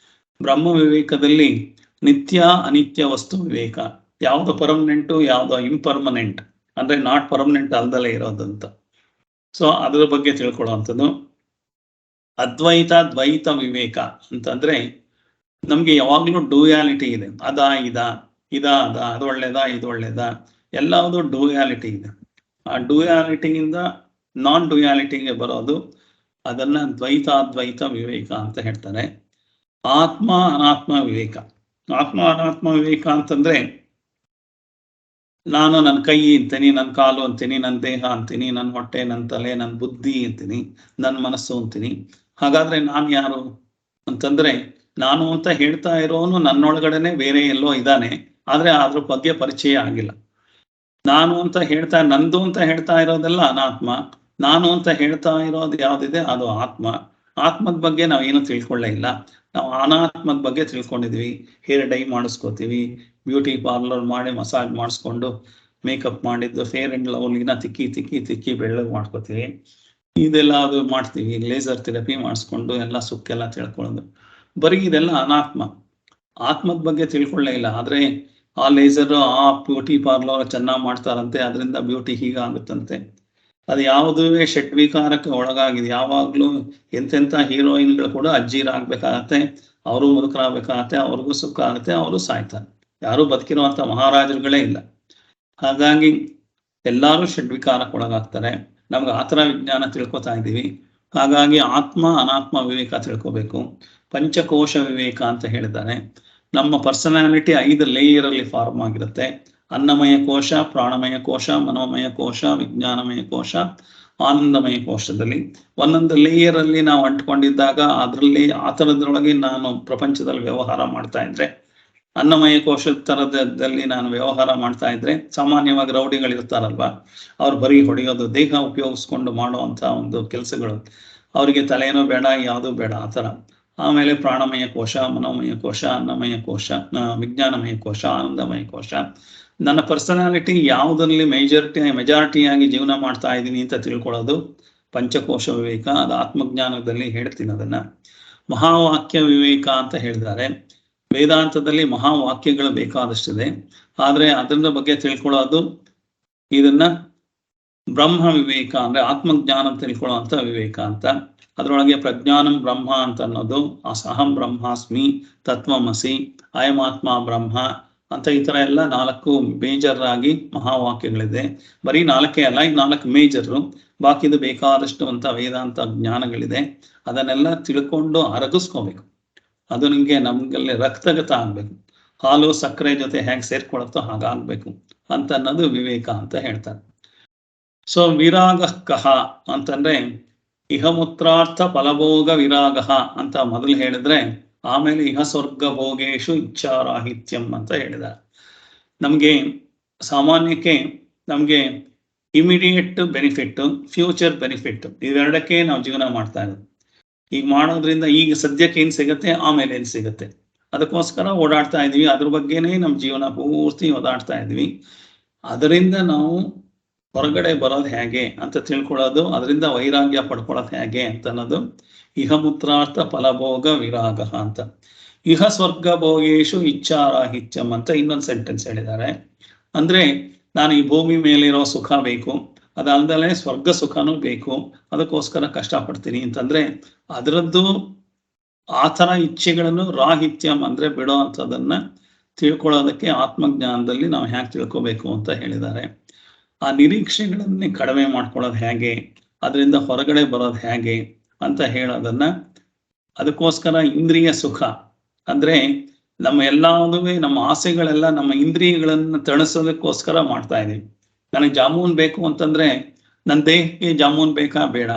[SPEAKER 2] ಬ್ರಹ್ಮ ವಿವೇಕದಲ್ಲಿ ನಿತ್ಯ ಅನಿತ್ಯ ವಸ್ತು ವಿವೇಕ, ಯಾವ್ದು ಪರ್ಮನೆಂಟು ಯಾವ್ದು ಇಂಪರ್ಮನೆಂಟ್, ಅಂದ್ರೆ ನಾಟ್ ಪರ್ಮನೆಂಟ್ ಅಲ್ದಲೇ ಇರೋದಂತ. ಸೊ ಅದರ ಬಗ್ಗೆ ತಿಳ್ಕೊಳ್ಳುವಂಥದ್ದು. ಅದ್ವೈತ ದ್ವೈತ ವಿವೇಕ ಅಂತಂದ್ರೆ ನಮ್ಗೆ ಯಾವಾಗ್ಲೂ ಡ್ಯೂಯಾಲಿಟಿ ಇದೆ. ಇದ ಅದು ಒಳ್ಳೇದಾ ಇದು ಒಳ್ಳೇದಾ, ಎಲ್ಲವುದು ಡ್ಯೂಯಾಲಿಟಿ ಇದೆ. ಆ ಡ್ಯೂಯಾಲಿಟಿಯಿಂದ ನಾನ್ ಡ್ಯೂಯಾಲಿಟಿಗೆ ಬರೋದು, ಅದನ್ನ ದ್ವೈತಾದ್ವೈತ ವಿವೇಕ ಅಂತ ಹೇಳ್ತಾರೆ. ಆತ್ಮ ಅನಾತ್ಮ ವಿವೇಕ. ಆತ್ಮ ಅನಾತ್ಮ ವಿವೇಕ ಅಂತಂದ್ರೆ ನಾನು ನನ್ನ ಕೈ ಅಂತೀನಿ, ನನ್ನ ಕಾಲು ಅಂತೀನಿ, ನನ್ನ ದೇಹ ಅಂತೀನಿ, ನನ್ನ ಹೊಟ್ಟೆ, ನನ್ನ ತಲೆ, ನನ್ನ ಬುದ್ಧಿ ಅಂತೀನಿ, ನನ್ನ ಮನಸ್ಸು ಅಂತೀನಿ. ಹಾಗಾದ್ರೆ ನಾನು ಯಾರು ಅಂತಂದ್ರೆ, ನಾನು ಅಂತ ಹೇಳ್ತಾ ಇರೋನು ನನ್ನೊಳಗಡೆನೆ ಬೇರೆ ಎಲ್ಲೋ ಇದ್ದಾನೆ, ಆದ್ರೆ ಅದ್ರ ಬಗ್ಗೆ ಪರಿಚಯ ಆಗಿಲ್ಲ. ನಾನು ಅಂತ ಹೇಳ್ತಾ, ನಂದು ಅಂತ ಹೇಳ್ತಾ ಇರೋದೆಲ್ಲ ಅನಾತ್ಮ, ನಾನು ಅಂತ ಹೇಳ್ತಾ ಇರೋದು ಯಾವ್ದಿದೆ ಅದು ಆತ್ಮ. ಆತ್ಮದ ಬಗ್ಗೆ ನಾವೇನು ತಿಳ್ಕೊಳ್ಳೇ ಇಲ್ಲ. ನಾವು ಅನಾತ್ಮದ ಬಗ್ಗೆ ತಿಳ್ಕೊಂಡಿದ್ವಿ. ಹೇರ್ ಡೈ ಮಾಡಿಸ್ಕೋತೀವಿ, ಬ್ಯೂಟಿ ಪಾರ್ಲರ್ ಮಾಡಿ ಮಸಾಜ್ ಮಾಡಿಸ್ಕೊಂಡು, ಮೇಕಪ್ ಮಾಡಿದ್ದು, ಫೇರ್ ಅಂಡ್ ಲವ್ಲಿನ ತಿಕ್ಕಿ ಬೆಳ್ಳಗೆ ಮಾಡ್ಕೋತೀವಿ. ಇದೆಲ್ಲ ಅದು ಮಾಡ್ತೀವಿ. ಲೇಸರ್ ಥೆರಪಿ ಮಾಡಿಸ್ಕೊಂಡು ಎಲ್ಲ ಸುಕ್ಕೆಲ್ಲ ತಿಳ್ಕೊಳ್ಳೋದು. ಬರೀ ಇದೆಲ್ಲ ಅನಾತ್ಮ. ಆತ್ಮದ ಬಗ್ಗೆ ತಿಳ್ಕೊಳ್ಳೇ ಇಲ್ಲ. ಆದ್ರೆ ಆ ಲೇಸರ್, ಆ ಬ್ಯೂಟಿ ಪಾರ್ಲರ್ ಚೆನ್ನಾಗಿ ಮಾಡ್ತಾರಂತೆ, ಅದರಿಂದ ಬ್ಯೂಟಿ ಹೀಗಾಗುತ್ತಂತೆ. ಅದು ಯಾವುದೇ ಷಡ್ವಿಕಾರಕ್ಕೆ ಒಳಗಾಗಿದೆ. ಯಾವಾಗ್ಲೂ ಎಂತೆಂಥ ಹೀರೋಯಿನ್ಗಳು ಕೂಡ ಅಜ್ಜಿರಾಗ್ಬೇಕಾಗತ್ತೆ, ಅವರು ಮುದುಕರಾಗಬೇಕಾಗತ್ತೆ, ಅವ್ರಿಗೂ ಸುಖ ಆಗುತ್ತೆ, ಅವರು ಸಾಯ್ತಾರೆ. ಯಾರು ಬದುಕಿರುವಂತ ಮಹಾರಾಜರುಗಳೇ ಇಲ್ಲ. ಹಾಗಾಗಿ ಎಲ್ಲರೂ ಷಡ್ವಿಕಾರಕ್ಕೆ ಒಳಗಾಗ್ತಾರೆ. ನಮ್ಗೆ ಆತರ ವಿಜ್ಞಾನ ತಿಳ್ಕೊತಾ ಇದ್ದೀವಿ. ಹಾಗಾಗಿ ಆತ್ಮ ಅನಾತ್ಮ ವಿವೇಕ ತಿಳ್ಕೋಬೇಕು. ಪಂಚಕೋಶ ವಿವೇಕ ಅಂತ ಹೇಳಿದ್ದಾರೆ. ನಮ್ಮ ಪರ್ಸನಾಲಿಟಿ 5 ಲೇಯರ್ ಅಲ್ಲಿ ಫಾರ್ಮ್ ಆಗಿರುತ್ತೆ. ಅನ್ನಮಯ ಕೋಶ, ಪ್ರಾಣಮಯ ಕೋಶ, ಮನೋಮಯ ಕೋಶ, ವಿಜ್ಞಾನಮಯ ಕೋಶ, ಆನಂದಮಯ ಕೋಶದಲ್ಲಿ ಒಂದೊಂದು ಲೇಯರ್ ಅಲ್ಲಿ ನಾವು ಅಂಟ್ಕೊಂಡಿದ್ದಾಗ ಅದರಲ್ಲಿ ಆ ಥರದ್ರೊಳಗೆ ನಾನು ಪ್ರಪಂಚದಲ್ಲಿ ವ್ಯವಹಾರ ಮಾಡ್ತಾ ಇದ್ರೆ, ಅನ್ನಮಯ ಕೋಶದ ಥರದಲ್ಲಿ ನಾನು ವ್ಯವಹಾರ ಮಾಡ್ತಾ ಇದ್ರೆ, ಸಾಮಾನ್ಯವಾಗಿ ರೌಡಿಗಳಿರ್ತಾರಲ್ವಾ, ಅವ್ರು ಬರೀ ಹೊಡೆಯೋದು, ದೇಹ ಉಪಯೋಗಿಸ್ಕೊಂಡು ಮಾಡುವಂತ ಒಂದು ಕೆಲಸಗಳು, ಅವರಿಗೆ ತಲೆನೂ ಬೇಡ, ಯಾವುದೂ ಬೇಡ, ಆ ಥರ. ಆಮೇಲೆ ಪ್ರಾಣಮಯ ಕೋಶ, ಮನೋಮಯ ಕೋಶ, ಅನ್ನಮಯ ಕೋಶ, ವಿಜ್ಞಾನಮಯ ಕೋಶ, ಆನಂದಮಯ ಕೋಶ. ನನ್ನ ಪರ್ಸನಾಲಿಟಿ ಯಾವುದರಲ್ಲಿ ಮೆಜಾರಿಟಿಯಾಗಿ ಜೀವನ ಮಾಡ್ತಾ ಇದ್ದೀನಿ ಅಂತ ತಿಳ್ಕೊಳ್ಳೋದು ಪಂಚಕೋಶ ವಿವೇಕ. ಅದು ಆತ್ಮಜ್ಞಾನದಲ್ಲಿ ಹೇಳ್ತೀನಿ ಅದನ್ನ. ಮಹಾವಾಕ್ಯ ವಿವೇಕ ಅಂತ ಹೇಳಿದ್ದಾರೆ. ವೇದಾಂತದಲ್ಲಿ ಮಹಾವಾಕ್ಯಗಳು ಬೇಕಾದಷ್ಟಿದೆ, ಆದ್ರೆ ಅದರ ಬಗ್ಗೆ ತಿಳ್ಕೊಳ್ಳೋದು ಇದನ್ನ ಬ್ರಹ್ಮ ವಿವೇಕ, ಅಂದ್ರೆ ಆತ್ಮಜ್ಞಾನ ತಿಳ್ಕೊಳ್ಳುವಂತ ವಿವೇಕ ಅಂತ. ಅದರೊಳಗೆ ಪ್ರಜ್ಞಾನಂ ಬ್ರಹ್ಮ ಅಂತ ಅನ್ನೋದು, ಅಹಂ ಬ್ರಹ್ಮಾಸ್ಮಿ, ತತ್ವಮಸಿ, ಅಯಮಾತ್ಮ ಬ್ರಹ್ಮ ಅಂತ ಈ ತರ ಎಲ್ಲ 4 ಮೇಜರ್ ಆಗಿ ಮಹಾವಾಕ್ಯಗಳಿದೆ. ಬರೀ 4 ಅಲ್ಲ, ಈ 4 ಮೇಜರು. ಬಾಕಿದು ಬೇಕಾದಷ್ಟು ಅಂತ ವೇದಾಂತ ಜ್ಞಾನಗಳಿದೆ. ಅದನ್ನೆಲ್ಲ ತಿಳ್ಕೊಂಡು ಅರಗಿಸ್ಕೋಬೇಕು. ಅದು ನಮ್ಗಲ್ಲಿ ರಕ್ತಗತ ಆಗ್ಬೇಕು. ಹಾಲು ಸಕ್ಕರೆ ಜೊತೆ ಹೇಗೆ ಸೇರ್ಕೊಳತ್ತೋ ಹಾಗಾಗ್ಬೇಕು ಅಂತ ಅನ್ನೋದು ವಿವೇಕ ಅಂತ ಹೇಳ್ತಾರೆ. ಸೊ ವಿರಾಗ ಕಹ ಅಂತಂದ್ರೆ ಇಹಮೂತ್ರಾರ್ಥ ಫಲಭೋಗ ವಿರಾಗ ಅಂತ ಮೊದಲು ಹೇಳಿದ್ರೆ, ಆಮೇಲೆ ಇಹ ಸ್ವರ್ಗ ಭೋಗೇಶು ಇಚ್ಛಾರಾಹಿತ್ಯಂ ಅಂತ ಹೇಳಿದ್ದಾರೆ. ನಮ್ಗೆ ಸಾಮಾನ್ಯಕ್ಕೆ ನಮ್ಗೆ ಇಮಿಡಿಯೇಟ್ ಬೆನಿಫಿಟ್, ಫ್ಯೂಚರ್ ಬೆನಿಫಿಟ್, ಇವೆರಡಕ್ಕೆ ನಾವು ಜೀವನ ಮಾಡ್ತಾ ಇರೋದು. ಈಗ ಮಾಡೋದ್ರಿಂದ ಈಗ ಸದ್ಯಕ್ಕೆ ಏನ್ ಸಿಗತ್ತೆ, ಆಮೇಲೆ ಏನ್ ಸಿಗತ್ತೆ, ಅದಕ್ಕೋಸ್ಕರ ಓಡಾಡ್ತಾ ಇದೀವಿ. ಅದ್ರ ಬಗ್ಗೆನೇ ನಮ್ಮ ಜೀವನ ಪೂರ್ತಿ ಓಡಾಡ್ತಾ ಇದ್ವಿ. ಅದರಿಂದ ನಾವು ಹೊರಗಡೆ ಬರೋದು ಹೇಗೆ ಅಂತ ತಿಳ್ಕೊಳ್ಳೋದು, ಅದರಿಂದ ವೈರಾಗ್ಯ ಪಡ್ಕೊಳ್ಳೋದು ಹೇಗೆ ಅಂತ ಅನ್ನೋದು ಇಹಮೂತ್ರಾರ್ಥ ಫಲಭೋಗ ವಿರಾಗ ಅಂತ. ಇಹ ಸ್ವರ್ಗ ಭೋಗೇಶು ಇಚ್ಛಾರಾಹಿತ್ಯಂ ಅಂತ ಇನ್ನೊಂದು ಸೆಂಟೆನ್ಸ್ ಹೇಳಿದ್ದಾರೆ. ಅಂದ್ರೆ ನಾನು ಈ ಭೂಮಿ ಮೇಲಿರೋ ಸುಖ ಬೇಕು, ಅದಲ್ದಲೆ ಸ್ವರ್ಗ ಸುಖನೂ ಬೇಕು, ಅದಕ್ಕೋಸ್ಕರ ಕಷ್ಟಪಡ್ತೀನಿ ಅಂತಂದ್ರೆ ಅದರದ್ದು ಆ ಥರ ಇಚ್ಛೆಗಳನ್ನು ರಾಹಿತ್ಯಂ ಅಂದ್ರೆ ಬಿಡೋ ಅಂಥದ್ದನ್ನ ತಿಳ್ಕೊಳ್ಳೋದಕ್ಕೆ ಆತ್ಮಜ್ಞಾನದಲ್ಲಿ ನಾವು ಹೇಗೆ ತಿಳ್ಕೋಬೇಕು ಅಂತ ಹೇಳಿದ್ದಾರೆ. ಆ ನಿರೀಕ್ಷೆಗಳನ್ನೇ ಕಡಿಮೆ ಮಾಡ್ಕೊಳ್ಳೋದು ಹೇಗೆ, ಅದರಿಂದ ಹೊರಗಡೆ ಬರೋದು ಹೇಗೆ ಅಂತ ಹೇಳೋದನ್ನ, ಅದಕ್ಕೋಸ್ಕರ ಇಂದ್ರಿಯ ಸುಖ ಅಂದ್ರೆ ನಮ್ಮ ಎಲ್ಲಾದುವೆ ನಮ್ಮ ಆಸೆಗಳೆಲ್ಲ ನಮ್ಮ ಇಂದ್ರಿಯಗಳನ್ನು ತಣಿಸೋದಕ್ಕೋಸ್ಕರ ಮಾಡ್ತಾ ಇದೀವಿ. ನನಗೆ ಜಾಮೂನ್ ಬೇಕು ಅಂತಂದ್ರೆ ನನ್ನ ದೇಹಕ್ಕೆ ಜಾಮೂನ್ ಬೇಕಾ ಬೇಡ,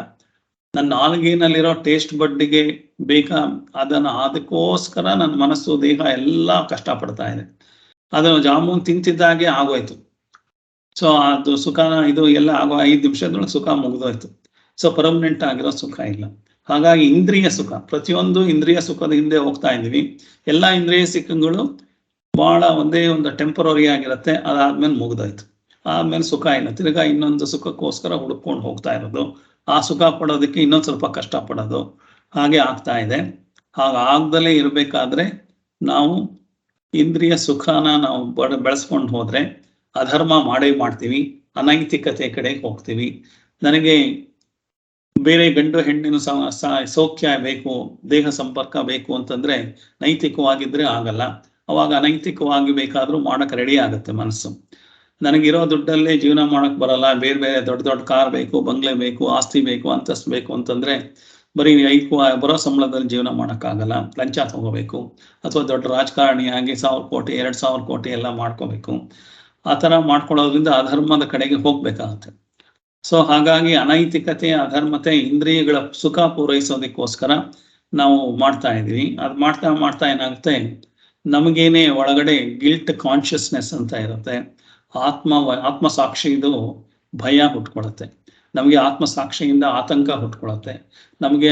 [SPEAKER 2] ನನ್ನ ನಾಲ್ಗೆನಲ್ಲಿರೋ ಟೇಸ್ಟ್ ಬಡ್ಡಿಗೆ ಬೇಕಾ, ಅದಕ್ಕೋಸ್ಕರ ನನ್ನ ಮನಸ್ಸು ದೇಹ ಎಲ್ಲ ಕಷ್ಟಪಡ್ತಾ ಇದೆ. ಅದು ಜಾಮೂನ್ ತಿಂತಿದ್ದಾಗೆ ಆಗೋಯ್ತು. ಸೊ ಅದು ಸುಖನ ಇದು ಎಲ್ಲ ಆಗೋ 5 ನಿಮಿಷದೊಳಗೆ ಸುಖ ಮುಗಿದೋಯ್ತು. ಸೊ ಪರ್ಮನೆಂಟ್ ಆಗಿರೋ ಸುಖ ಇಲ್ಲ. ಹಾಗಾಗಿ ಇಂದ್ರಿಯ ಸುಖ, ಪ್ರತಿಯೊಂದು ಇಂದ್ರಿಯ ಸುಖದ ಹಿಂದೆ ಹೋಗ್ತಾ ಇದೀವಿ. ಎಲ್ಲ ಇಂದ್ರಿಯ ಸುಖಗಳು ಬಹಳ ಒಂದೇ ಒಂದು ಟೆಂಪರರಿ ಆಗಿರುತ್ತೆ, ಅದಾದ್ಮೇಲೆ ಮುಗಿದೋಯ್ತು. ಆದ್ಮೇಲೆ ಸುಖ ಇಲ್ಲ, ತಿರ್ಗಾ ಇನ್ನೊಂದು ಸುಖಕ್ಕೋಸ್ಕರ ಹುಡ್ಕೊಂಡು ಹೋಗ್ತಾ ಇರೋದು, ಆ ಸುಖ ಪಡೋದಕ್ಕೆ ಇನ್ನೊಂದು ಸ್ವಲ್ಪ ಕಷ್ಟ ಪಡೋದು, ಹಾಗೆ ಆಗ್ತಾ ಇದೆ. ಹಾಗಾಗ್ದಲೇ ಇರಬೇಕಾದ್ರೆ ನಾವು ಇಂದ್ರಿಯ ಸುಖನ ನಾವು ಬೆಳೆಸ್ಕೊಂಡು ಹೋದ್ರೆ ಅಧರ್ಮ ಮಾಡ್ತೀವಿ, ಅನೈತಿಕತೆ ಕಡೆಗೆ ಹೋಗ್ತೀವಿ. ನನಗೆ ಬೇರೆ ಗಂಡು ಹೆಣ್ಣಿನ ಸೌಖ್ಯ ಬೇಕು, ದೇಹ ಸಂಪರ್ಕ ಬೇಕು ಅಂತಂದ್ರೆ ನೈತಿಕವಾಗಿದ್ರೆ ಆಗಲ್ಲ. ಅವಾಗ ಅನೈತಿಕವಾಗಿ ಬೇಕಾದ್ರೂ ಮಾಡಕ್ ರೆಡಿ ಆಗುತ್ತೆ ಮನಸ್ಸು. ನನಗಿರೋ ದುಡ್ಡಲ್ಲೇ ಜೀವನ ಮಾಡಕ್ ಬರಲ್ಲ, ಬೇರೆ ಬೇರೆ ದೊಡ್ಡ ದೊಡ್ಡ ಕಾರ್ ಬೇಕು, ಬಂಗ್ಲೆ ಬೇಕು, ಆಸ್ತಿ ಬೇಕು, ಅಂತಸ್ತು ಬೇಕು ಅಂತಂದ್ರೆ ಬರೀ ಬರೋ ಸಂಬಳದಲ್ಲಿ ಜೀವನ ಮಾಡಕ್ಕಾಗಲ್ಲ, ಲಂಚ ತಗೋಬೇಕು, ಅಥವಾ ದೊಡ್ಡ ರಾಜಕಾರಣಿಯಾಗಿ 1000 ಕೋಟಿ 2000 ಕೋಟಿ ಎಲ್ಲ ಮಾಡ್ಕೋಬೇಕು. ಆ ಥರ ಮಾಡ್ಕೊಳ್ಳೋದ್ರಿಂದ ಅಧರ್ಮದ ಕಡೆಗೆ ಹೋಗ್ಬೇಕಾಗತ್ತೆ. ಸೊ ಹಾಗಾಗಿ ಅನೈತಿಕತೆ, ಅಧರ್ಮತೆ, ಇಂದ್ರಿಯಗಳ ಸುಖ ಪೂರೈಸೋದಕ್ಕೋಸ್ಕರ ನಾವು ಮಾಡ್ತಾ ಇದೀವಿ. ಅದು ಮಾಡ್ತಾ ಏನಾಗುತ್ತೆ, ನಮಗೇನೆ ಒಳಗಡೆ ಗಿಲ್ಟ್ ಕಾನ್ಷಿಯಸ್ನೆಸ್ ಅಂತ ಇರುತ್ತೆ. ಆತ್ಮಸಾಕ್ಷಿದು ಭಯ ಹುಟ್ಕೊಳತ್ತೆ, ನಮಗೆ ಆತ್ಮಸಾಕ್ಷಿಯಿಂದ ಆತಂಕ ಹುಟ್ಕೊಳತ್ತೆ, ನಮಗೆ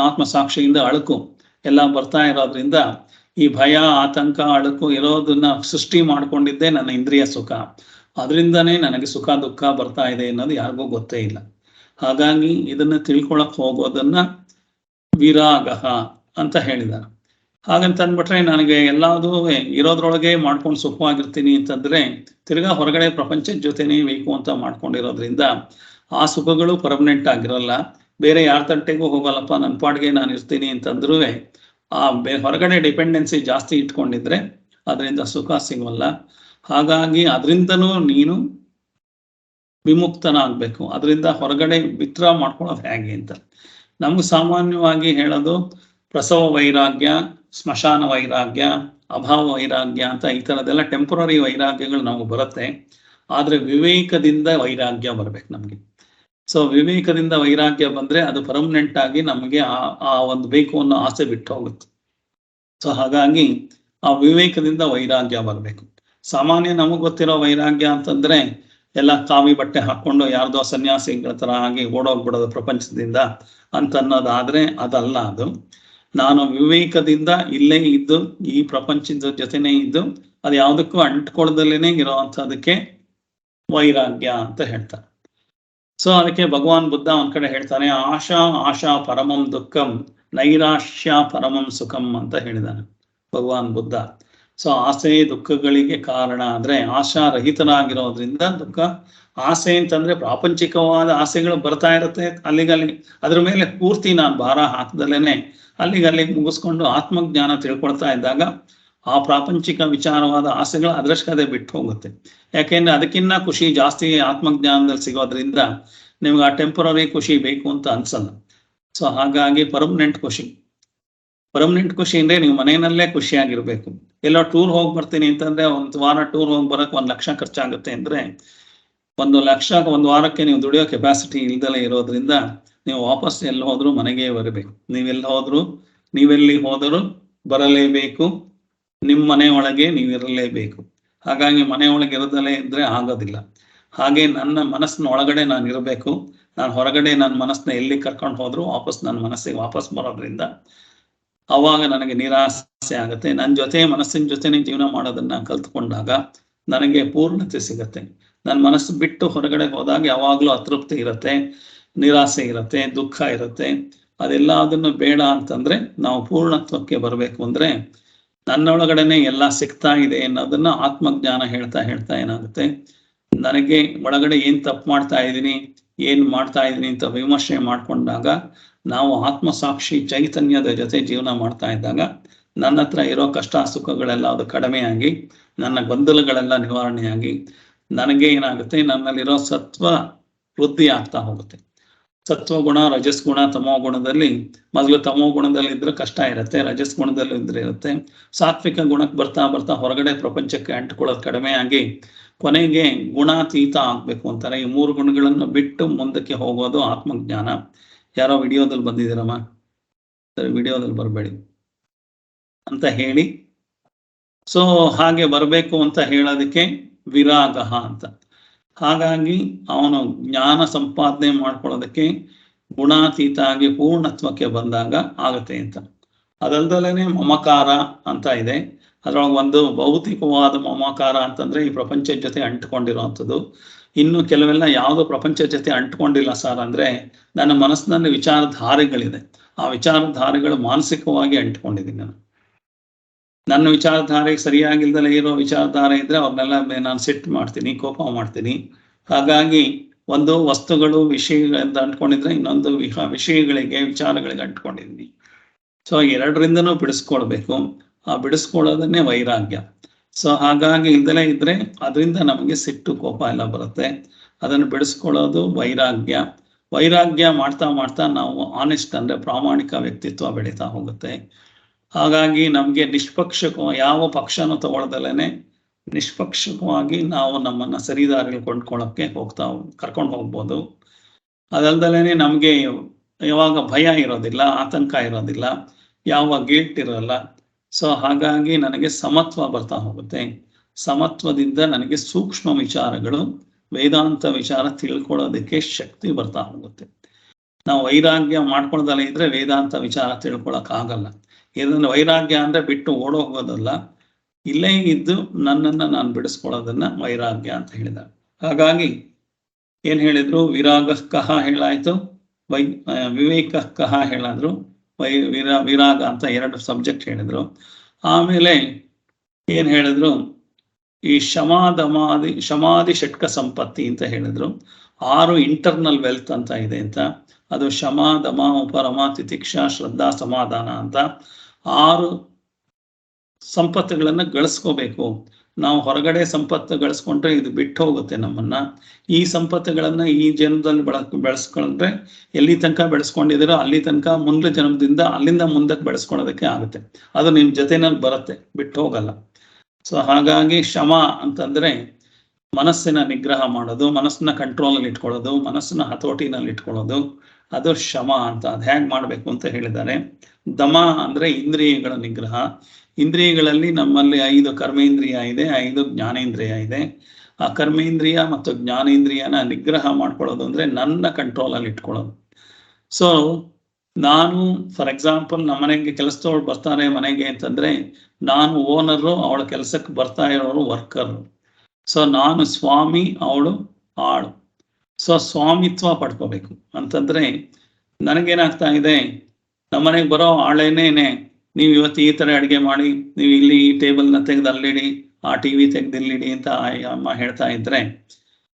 [SPEAKER 2] ಆತ್ಮಸಾಕ್ಷಿಯಿಂದ ಅಳುಕು ಎಲ್ಲ ಬರ್ತಾ ಇರೋದ್ರಿಂದ ಈ ಭಯ, ಆತಂಕ, ಅಳುಕು ಇರೋದನ್ನ ಸೃಷ್ಟಿ ಮಾಡ್ಕೊಂಡಿದ್ದೆ ನನ್ನ ಇಂದ್ರಿಯ ಸುಖ. ಅದರಿಂದನೇ ನನಗೆ ಸುಖ ದುಃಖ ಬರ್ತಾ ಇದೆ ಅನ್ನೋದು ಯಾರಿಗೂ ಗೊತ್ತೇ ಇಲ್ಲ. ಹಾಗಾಗಿ ಇದನ್ನ ತಿಳ್ಕೊಳಕ್ ಹೋಗೋದನ್ನ ವಿರಾಗ ಅಂತ ಹೇಳಿದ್ದಾರೆ. ಹಾಗಂತ ಅಂದ್ಬಿಟ್ರೆ ನನಗೆ ಎಲ್ಲಾದು ಇರೋದ್ರೊಳಗೆ ಮಾಡ್ಕೊಂಡು ಸುಖವಾಗಿರ್ತೀನಿ ಅಂತಂದ್ರೆ ತಿರ್ಗಾ ಹೊರಗಡೆ ಪ್ರಪಂಚದ ಜೊತೆನೇ ಬೇಕು ಅಂತ ಮಾಡ್ಕೊಂಡಿರೋದ್ರಿಂದ ಆ ಸುಖಗಳು ಪರ್ಮನೆಂಟ್ ಆಗಿರಲ್ಲ. ಬೇರೆ ಯಾರ ತಟ್ಟೆಗೂ ಹೋಗಲ್ಲಪ್ಪ, ನನ್ನ ಪಾಡ್ಗೆ ನಾನು ಇರ್ತೀನಿ ಅಂತಂದ್ರೂ ಆ ಹೊರಗಡೆ ಡಿಪೆಂಡೆನ್ಸಿ ಜಾಸ್ತಿ ಇಟ್ಕೊಂಡಿದ್ರೆ ಅದರಿಂದ ಸುಖ ಸಿಗೋಲ್ಲ. ಹಾಗಾಗಿ ಅದರಿಂದನೂ ನೀನು ವಿಮುಕ್ತನಾಗಬೇಕು. ಅದರಿಂದ ಹೊರಗಡೆ ವಿತ್ಡ್ರಾ ಮಾಡ್ಕೊಳ್ಳೋದು ಹೇಗೆ ಅಂತ ನಮ್ಗೆ ಸಾಮಾನ್ಯವಾಗಿ ಹೇಳೋದು ಪ್ರಸವ ವೈರಾಗ್ಯ, ಸ್ಮಶಾನ ವೈರಾಗ್ಯ, ಅಭಾವ ವೈರಾಗ್ಯ ಅಂತ ಈ ಥರದ್ದೆಲ್ಲ ಟೆಂಪರರಿ ವೈರಾಗ್ಯಗಳು ನಮಗೆ ಬರುತ್ತೆ. ಆದರೆ ವಿವೇಕದಿಂದ ವೈರಾಗ್ಯ ಬರ್ಬೇಕು ನಮಗೆ. ಸೊ ವಿವೇಕದಿಂದ ವೈರಾಗ್ಯ ಬಂದ್ರೆ ಅದು ಪರ್ಮನೆಂಟ್ ಆಗಿ ನಮಗೆ ಆ ಒಂದು ಬೇಕು ಅನ್ನೋ ಆಸೆ ಬಿಟ್ಟು ಹೋಗುತ್ತೆ. ಸೊ ಹಾಗಾಗಿ ಆ ವಿವೇಕದಿಂದ ವೈರಾಗ್ಯ ಬರಬೇಕು. ಸಾಮಾನ್ಯ ನಮಗೆ ಗೊತ್ತಿರೋ ವೈರಾಗ್ಯ ಅಂತಂದ್ರೆ ಎಲ್ಲ ಕಾವಿ ಬಟ್ಟೆ ಹಾಕೊಂಡು ಯಾರ್ದೋ ಸನ್ಯಾಸಿಗಳ ತರ ಆಗಿ ಓಡೋಗ್ಬಿಡೋದು ಪ್ರಪಂಚದಿಂದ ಅಂತ ಅನ್ನೋದಾದ್ರೆ ಅದಲ್ಲ. ಅದು ನಾನು ವಿವೇಕದಿಂದ ಇಲ್ಲೇ ಇದ್ದು ಈ ಪ್ರಪಂಚದ ಜೊತೆನೇ ಇದ್ದು ಅದು ಯಾವುದಕ್ಕೂ ಅಂಟ್ಕೊಳ್ದಲೇನೆ ಇರೋವಂಥದಕ್ಕೆ ವೈರಾಗ್ಯ ಅಂತ ಹೇಳ್ತಾರೆ. ಸೊ ಅದಕ್ಕೆ ಭಗವಾನ್ ಬುದ್ಧ ಒಂದ್ ಕಡೆ ಹೇಳ್ತಾನೆ, ಆಶಾ ಪರಮಂ ದುಃಖಂ ನೈರಾಶ್ಯ ಪರಮಂ ಸುಖಂ ಅಂತ ಹೇಳಿದಾನೆ ಭಗವಾನ್ ಬುದ್ಧ. ಸೊ ಆಸೆ ದುಃಖಗಳಿಗೆ ಕಾರಣ ಅಂದ್ರೆ ಆಶಾರಹಿತನಾಗಿರೋದ್ರಿಂದ ದುಃಖ. ಆಸೆ ಅಂತಂದ್ರೆ ಪ್ರಾಪಂಚಿಕವಾದ ಆಸೆಗಳು ಬರ್ತಾ ಇರುತ್ತೆ, ಅಲ್ಲಿಗಲ್ಲಿ ಅದ್ರ ಮೇಲೆ ಪೂರ್ತಿ ನಾನು ಭಾರ ಹಾಕದಲ್ಲೇನೆ ಅಲ್ಲಿಗೆ ಮುಗಿಸ್ಕೊಂಡು ಆತ್ಮಜ್ಞಾನ ತಿಳ್ಕೊಳ್ತಾ ಇದ್ದಾಗ ಆ ಪ್ರಾಪಂಚಿಕ ವಿಚಾರವಾದ ಆಸೆಗಳು ಅದರಷ್ಟೇ ಬಿಟ್ಟು ಹೋಗುತ್ತೆ. ಯಾಕೆಂದ್ರೆ ಅದಕ್ಕಿಂತ ಖುಷಿ ಜಾಸ್ತಿ ಆತ್ಮಜ್ಞಾನದಲ್ಲಿ ಸಿಗೋದ್ರಿಂದ ನಿಮ್ಗೆ ಆ ಟೆಂಪರರಿ ಖುಷಿ ಬೇಕು ಅಂತ ಅನ್ಸಲ್ಲ. ಸೊ ಹಾಗಾಗಿ ಪರ್ಮನೆಂಟ್ ಖುಷಿ ಅಂದ್ರೆ ನೀವು ಮನೆಯಲ್ಲೇ ಖುಷಿಯಾಗಿರ್ಬೇಕು. ಎಲ್ಲೋ ಟೂರ್ ಹೋಗಿ ಬರ್ತೀನಿ ಅಂತಂದ್ರೆ 1 ವಾರ ಟೂರ್ ಹೋಗಿ ಬರಕ್ 1 ಲಕ್ಷ ಖರ್ಚಾಗುತ್ತೆ ಅಂದ್ರೆ 1 ಲಕ್ಷ 1 ವಾರಕ್ಕೆ ನೀವು ದುಡಿಯೋ ಕೆಪಾಸಿಟಿ ಇಲ್ದಲೇ ಇರೋದ್ರಿಂದ ನೀವು ವಾಪಸ್ ಎಲ್ಲಿ ಹೋದ್ರು ಮನೆಗೆ ಬರಬೇಕು. ನೀವೆಲ್ಲಿ ಹೋದರೂ ಬರಲೇಬೇಕು, ನಿಮ್ಮ ಮನೆ ಒಳಗೆ ನೀವಿರಲೇಬೇಕು. ಹಾಗಾಗಿ ಮನೆ ಒಳಗೆ ಇರದಲೇ ಇದ್ರೆ ಆಗೋದಿಲ್ಲ. ಹಾಗೆ ನನ್ನ ಮನಸ್ಸಿನ ಒಳಗಡೆ ನಾನು ಇರಬೇಕು. ನಾನು ಹೊರಗಡೆ ನನ್ನ ಮನಸ್ಸನ್ನ ಎಲ್ಲಿ ಕರ್ಕೊಂಡು ಹೋದ್ರು ವಾಪಸ್ ನನ್ನ ಮನಸ್ಸಿಗೆ ವಾಪಸ್ ಬರೋದ್ರಿಂದ ಅವಾಗ ನನಗೆ ನಿರಾಸೆ ಆಗುತ್ತೆ. ನನ್ನ ಜೊತೆ ಮನಸ್ಸಿನ ಜೊತೆನೆ ಜೀವನ ಮಾಡೋದನ್ನ ಕಲ್ತ್ಕೊಂಡಾಗ ನನಗೆ ಪೂರ್ಣತೆ ಸಿಗತ್ತೆ. ನನ್ನ ಮನಸ್ಸು ಬಿಟ್ಟು ಹೊರಗಡೆ ಹೋದಾಗ ಯಾವಾಗ್ಲೂ ಅತೃಪ್ತಿ ಇರುತ್ತೆ, ನಿರಾಸೆ ಇರುತ್ತೆ, ದುಃಖ ಇರುತ್ತೆ. ಅದೆಲ್ಲ ಅದನ್ನು ಬೇಡ ಅಂತಂದ್ರೆ ನಾವು ಪೂರ್ಣತ್ವಕ್ಕೆ ಬರಬೇಕು ಅಂದ್ರೆ ನನ್ನೊಳಗಡೆನೆ ಎಲ್ಲ ಸಿಗ್ತಾ ಇದೆ ಅನ್ನೋದನ್ನ ಆತ್ಮಜ್ಞಾನ ಹೇಳ್ತಾ ಹೇಳ್ತಾ ಏನಾಗುತ್ತೆ, ನನಗೆ ಒಳಗಡೆ ಏನ್ ತಪ್ಪು ಮಾಡ್ತಾ ಇದ್ದೀನಿ, ಏನ್ ಮಾಡ್ತಾ ಇದ್ದೀನಿ ಅಂತ ವಿಮರ್ಶೆ ಮಾಡ್ಕೊಂಡಾಗ ನಾವು ಆತ್ಮಸಾಕ್ಷಿ ಚೈತನ್ಯದ ಜೊತೆ ಜೀವನ ಮಾಡ್ತಾ ಇದ್ದಾಗ ನನ್ನ ಹತ್ರ ಇರೋ ಕಷ್ಟ ಸುಖಗಳೆಲ್ಲ ಅದು ಕಡಿಮೆಯಾಗಿ ನನ್ನ ಗೊಂದಲಗಳೆಲ್ಲ ನಿವಾರಣೆಯಾಗಿ ನನಗೆ ಏನಾಗುತ್ತೆ, ನನ್ನಲ್ಲಿರೋ ಸತ್ವ ವೃದ್ಧಿ ಆಗ್ತಾ ಹೋಗುತ್ತೆ. ಸತ್ವ ಗುಣ, ರಜಸ್ ಗುಣ, ತಮೋ ಗುಣದಲ್ಲಿ ಮೊದಲು ತಮೋ ಗುಣದಲ್ಲಿ ಇದ್ರೆ ಕಷ್ಟ ಇರುತ್ತೆ, ರಜಸ್ ಗುಣದಲ್ಲಿ ಇದ್ರೆ ಇರುತ್ತೆ. ಸಾತ್ವಿಕ ಗುಣಕ್ಕೆ ಬರ್ತಾ ಬರ್ತಾ ಹೊರಗಡೆ ಪ್ರಪಂಚಕ್ಕೆ ಅಂಟ್ಕೊಳ್ಳೋದು ಕಡಿಮೆ ಆಗಿ ಕೊನೆಗೆ ಗುಣಾತೀತ ಆಗ್ಬೇಕು ಅಂತಾರೆ. ಈ 3 ಗುಣಗಳನ್ನು ಬಿಟ್ಟು ಮುಂದಕ್ಕೆ ಹೋಗೋದು ಆತ್ಮಜ್ಞಾನ. ಯಾರೋ ವಿಡಿಯೋದಲ್ಲಿ ಬಂದಿದ್ದೀರಮ್ಮ, ಸರಿ ವಿಡಿಯೋದಲ್ಲಿ ಬರಬೇಡಿ ಅಂತ ಹೇಳಿ. ಸೊ ಹಾಗೆ ಬರಬೇಕು ಅಂತ ಹೇಳೋದಕ್ಕೆ ವಿರಾಗ ಅಂತ. ಹಾಗಾಗಿ ಅವನು ಜ್ಞಾನ ಸಂಪಾದನೆ ಮಾಡ್ಕೊಳ್ಳೋದಕ್ಕೆ ಗುಣಾತೀತ ಆಗಿ ಪೂರ್ಣತ್ವಕ್ಕೆ ಬಂದಾಗ ಆಗತ್ತೆ ಅಂತ. ಅದಲ್ದಲೇನೆ ಮಮಕಾರ ಅಂತ ಇದೆ. ಅದ್ರೊಳಗೆ ಒಂದು ಭೌತಿಕವಾದ ಮಮಕಾರ ಅಂತಂದ್ರೆ ಈ ಪ್ರಪಂಚದ ಜೊತೆ ಅಂಟ್ಕೊಂಡಿರುವಂಥದ್ದು. ಇನ್ನು ಕೆಲವೆಲ್ಲ ಯಾವುದು ಪ್ರಪಂಚದ ಜೊತೆ ಅಂಟ್ಕೊಂಡಿಲ್ಲ ಸರ್ ಅಂದ್ರೆ ನನ್ನ ಮನಸ್ಸಿನಲ್ಲಿ ವಿಚಾರಧಾರೆಗಳಿದೆ. ಆ ವಿಚಾರಧಾರೆಗಳು ಮಾನಸಿಕವಾಗಿ ಅಂಟ್ಕೊಂಡಿದ್ದೀನಿ ನಾನು. ನನ್ನ ವಿಚಾರಧಾರೆಗೆ ಸರಿಯಾಗಿಲ್ದಲೇ ಇರೋ ವಿಚಾರಧಾರೆ ಇದ್ರೆ ಅವ್ರನ್ನೆಲ್ಲ ನಾನು ಸಿಟ್ಟು ಮಾಡ್ತೀನಿ, ಕೋಪ ಮಾಡ್ತೀನಿ. ಹಾಗಾಗಿ ಒಂದು ವಸ್ತುಗಳು ವಿಷಯಗಳಿಂದ ಅಂಟ್ಕೊಂಡಿದ್ರೆ ಇನ್ನೊಂದು ವಿಷಯಗಳಿಗೆ ವಿಚಾರಗಳಿಗೆ ಅಂಟ್ಕೊಂಡಿದ್ದೀನಿ. ಸೊ ಎರಡರಿಂದನೂ ಬಿಡಿಸ್ಕೊಳ್ಬೇಕು. ಆ ಬಿಡಿಸ್ಕೊಳ್ಳೋದನ್ನೇ ವೈರಾಗ್ಯ. ಸೊ ಹಾಗಾಗಿ ಇಲ್ದಲೇ ಇದ್ರೆ ಅದರಿಂದ ನಮಗೆ ಸಿಟ್ಟು ಕೋಪ ಎಲ್ಲ ಬರುತ್ತೆ. ಅದನ್ನು ಬಿಡಿಸ್ಕೊಳ್ಳೋದು ವೈರಾಗ್ಯ. ವೈರಾಗ್ಯ ಮಾಡ್ತಾ ಮಾಡ್ತಾ ನಾವು ಆನೆಸ್ಟ್ ಅಂದ್ರೆ ಪ್ರಾಮಾಣಿಕ ವ್ಯಕ್ತಿತ್ವ ಬೆಳೀತಾ ಹೋಗುತ್ತೆ. ಹಾಗಾಗಿ ನಮ್ಗೆ ಯಾವ ಪಕ್ಷನೂ ತಗೊಳ್ದಲೇನೆ ನಿಷ್ಪಕ್ಷವಾಗಿ ನಾವು ನಮ್ಮನ್ನ ಸರಿದಾರಿಯಲ್ಲಿ ಕೊಂಡ್ಕೊಳ್ಳೋಕೆ ಕರ್ಕೊಂಡು ಹೋಗ್ಬೋದು. ಅದಲ್ದಲೇನೆ ನಮ್ಗೆ ಯಾವಾಗ ಭಯ ಇರೋದಿಲ್ಲ, ಆತಂಕ ಇರೋದಿಲ್ಲ, ಯಾವ ಗಿಲ್ಟ್ ಇರೋಲ್ಲ. ಸೊ ಹಾಗಾಗಿ ನನಗೆ ಸಮತ್ವ ಬರ್ತಾ ಹೋಗುತ್ತೆ. ಸಮತ್ವದಿಂದ ನನಗೆ ಸೂಕ್ಷ್ಮ ವಿಚಾರಗಳು, ವೇದಾಂತ ವಿಚಾರ ತಿಳ್ಕೊಳ್ಳೋದಕ್ಕೆ ಶಕ್ತಿ ಬರ್ತಾ ಹೋಗುತ್ತೆ. ನಾವು ವೈರಾಗ್ಯ ಮಾಡ್ಕೊಳ್ದಲ್ಲೇ ಇದ್ರೆ ವೇದಾಂತ ವಿಚಾರ ತಿಳ್ಕೊಳಕ್ ಆಗಲ್ಲ. ಇದನ್ನ ವೈರಾಗ್ಯ ಅಂದ್ರೆ ಬಿಟ್ಟು ಓಡೋಗೋದಲ್ಲ, ಇಲ್ಲೇ ಇದ್ದು ನನ್ನನ್ನ ನಾನು ಬಿಡಿಸ್ಕೊಳ್ಳೋದನ್ನ ವೈರಾಗ್ಯ ಅಂತ ಹೇಳಿದ್ದಾರೆ. ಹಾಗಾಗಿ ಏನ್ ಹೇಳಿದ್ರು, ವಿರಾಗಃ ಹೇಳಾಯ್ತು, ವಿವೇಕಃ ಹೇಳಿದ್ರು, ವಿರಾಗ ಅಂತ 2 ಸಬ್ಜೆಕ್ಟ್ ಹೇಳಿದ್ರು. ಆಮೇಲೆ ಏನ್ ಹೇಳಿದ್ರು, ಈ ಶಮಾಧಿ ಷಟ್ಕ ಸಂಪತ್ತಿ ಅಂತ ಹೇಳಿದ್ರು. 6 ಇಂಟರ್ನಲ್ ವೆಲ್ತ್ ಅಂತ ಇದೆ ಅಂತ. ಅದು ಶಮ, ದಮ, ಉಪರಮ, ತಿತಿಕ್ಷಾ, ಶ್ರದ್ಧಾ, ಸಮಾಧಾನ ಅಂತ 6 ಸಂಪತ್ತುಗಳನ್ನ ಗಳಿಸ್ಕೋಬೇಕು. ನಾವು ಹೊರಗಡೆ ಸಂಪತ್ತು ಗಳಿಸ್ಕೊಂಡ್ರೆ ಇದು ಬಿಟ್ಟು ಹೋಗುತ್ತೆ ನಮ್ಮನ್ನ. ಈ ಸಂಪತ್ತುಗಳನ್ನ ಈ ಜನ್ಮದಲ್ಲಿ ಬೆಳೆಸ್ಕೊಂಡ್ರೆ ಎಲ್ಲಿ ತನಕ ಬೆಳೆಸ್ಕೊಂಡಿದ್ದೀರೋ ಅಲ್ಲಿ ತನಕ ಮುಂದೆ ಜನ್ಮದಿಂದ ಅಲ್ಲಿಂದ ಮುಂದಕ್ಕೆ ಬೆಳೆಸ್ಕೊಳ್ಳೋದಕ್ಕೆ ಆಗುತ್ತೆ. ಅದು ನಿಮ್ ಜೊತೆನಲ್ಲಿ ಬರುತ್ತೆ, ಬಿಟ್ಟು ಹೋಗಲ್ಲ. ಸೊ ಹಾಗಾಗಿ ಶಮ ಅಂತಂದ್ರೆ ಮನಸ್ಸಿನ ನಿಗ್ರಹ ಮಾಡೋದು, ಮನಸ್ಸನ್ನ ಕಂಟ್ರೋಲಲ್ಲಿ ಇಟ್ಕೊಳ್ಳೋದು, ಮನಸ್ಸನ್ನ ಹತೋಟಿನಲ್ಲಿ ಇಟ್ಕೊಳ್ಳೋದು, ಅದು ಶಮ ಅಂತ. ಅದು ಹೇಗೆ ಮಾಡ್ಬೇಕು ಅಂತ ಹೇಳಿದ್ದಾರೆ. ದಮ ಅಂದ್ರೆ ಇಂದ್ರಿಯಗಳ ನಿಗ್ರಹ. ಇಂದ್ರಿಯಗಳಲ್ಲಿ ನಮ್ಮಲ್ಲಿ 5 ಕರ್ಮೇಂದ್ರಿಯ ಇದೆ, 5 ಜ್ಞಾನೇಂದ್ರಿಯ ಇದೆ. ಆ ಕರ್ಮೇಂದ್ರಿಯ ಮತ್ತು ಜ್ಞಾನೇಂದ್ರಿಯನ ನಿಗ್ರಹ ಮಾಡ್ಕೊಳ್ಳೋದು ಅಂದ್ರೆ ನನ್ನ ಕಂಟ್ರೋಲಲ್ಲಿ ಇಟ್ಕೊಳ್ಳೋದು. ಸೊ ನಾನು ಫಾರ್ ಎಕ್ಸಾಂಪಲ್ ನಮ್ಮ ಮನೆಗೆ ಕೆಲಸದವ್ರು ಬರ್ತಾರೆ ಮನೆಗೆ ಅಂತಂದ್ರೆ ನಾನು ಓನರು, ಅವಳ ಕೆಲಸಕ್ಕೆ ಬರ್ತಾ ಇರೋರು ವರ್ಕರ್. ಸೊ ನಾನು ಸ್ವಾಮಿ, ಅವಳು ಆಳು. ಸೊ ಸ್ವಾಮಿತ್ವ ಪಡ್ಕೋಬೇಕು ಅಂತಂದ್ರೆ ನನಗೇನಾಗ್ತಾ ಇದೆ, ನಮ್ಮನೆಗೆ ಬರೋ ಆಳೇನೇನೆ ನೀವು ಇವತ್ತು ಈ ತರ ಅಡುಗೆ ಮಾಡಿ, ನೀವು ಇಲ್ಲಿ ಈ ಟೇಬಲ್ನ ತೆಗೆದು ಅಲ್ಲಿಡಿ, ಆ ಟಿವಿ ತೆಗೆದು ಇಲ್ಲಿಡಿ ಅಂತ ಅಮ್ಮ ಹೇಳ್ತಾ ಇದ್ರೆ,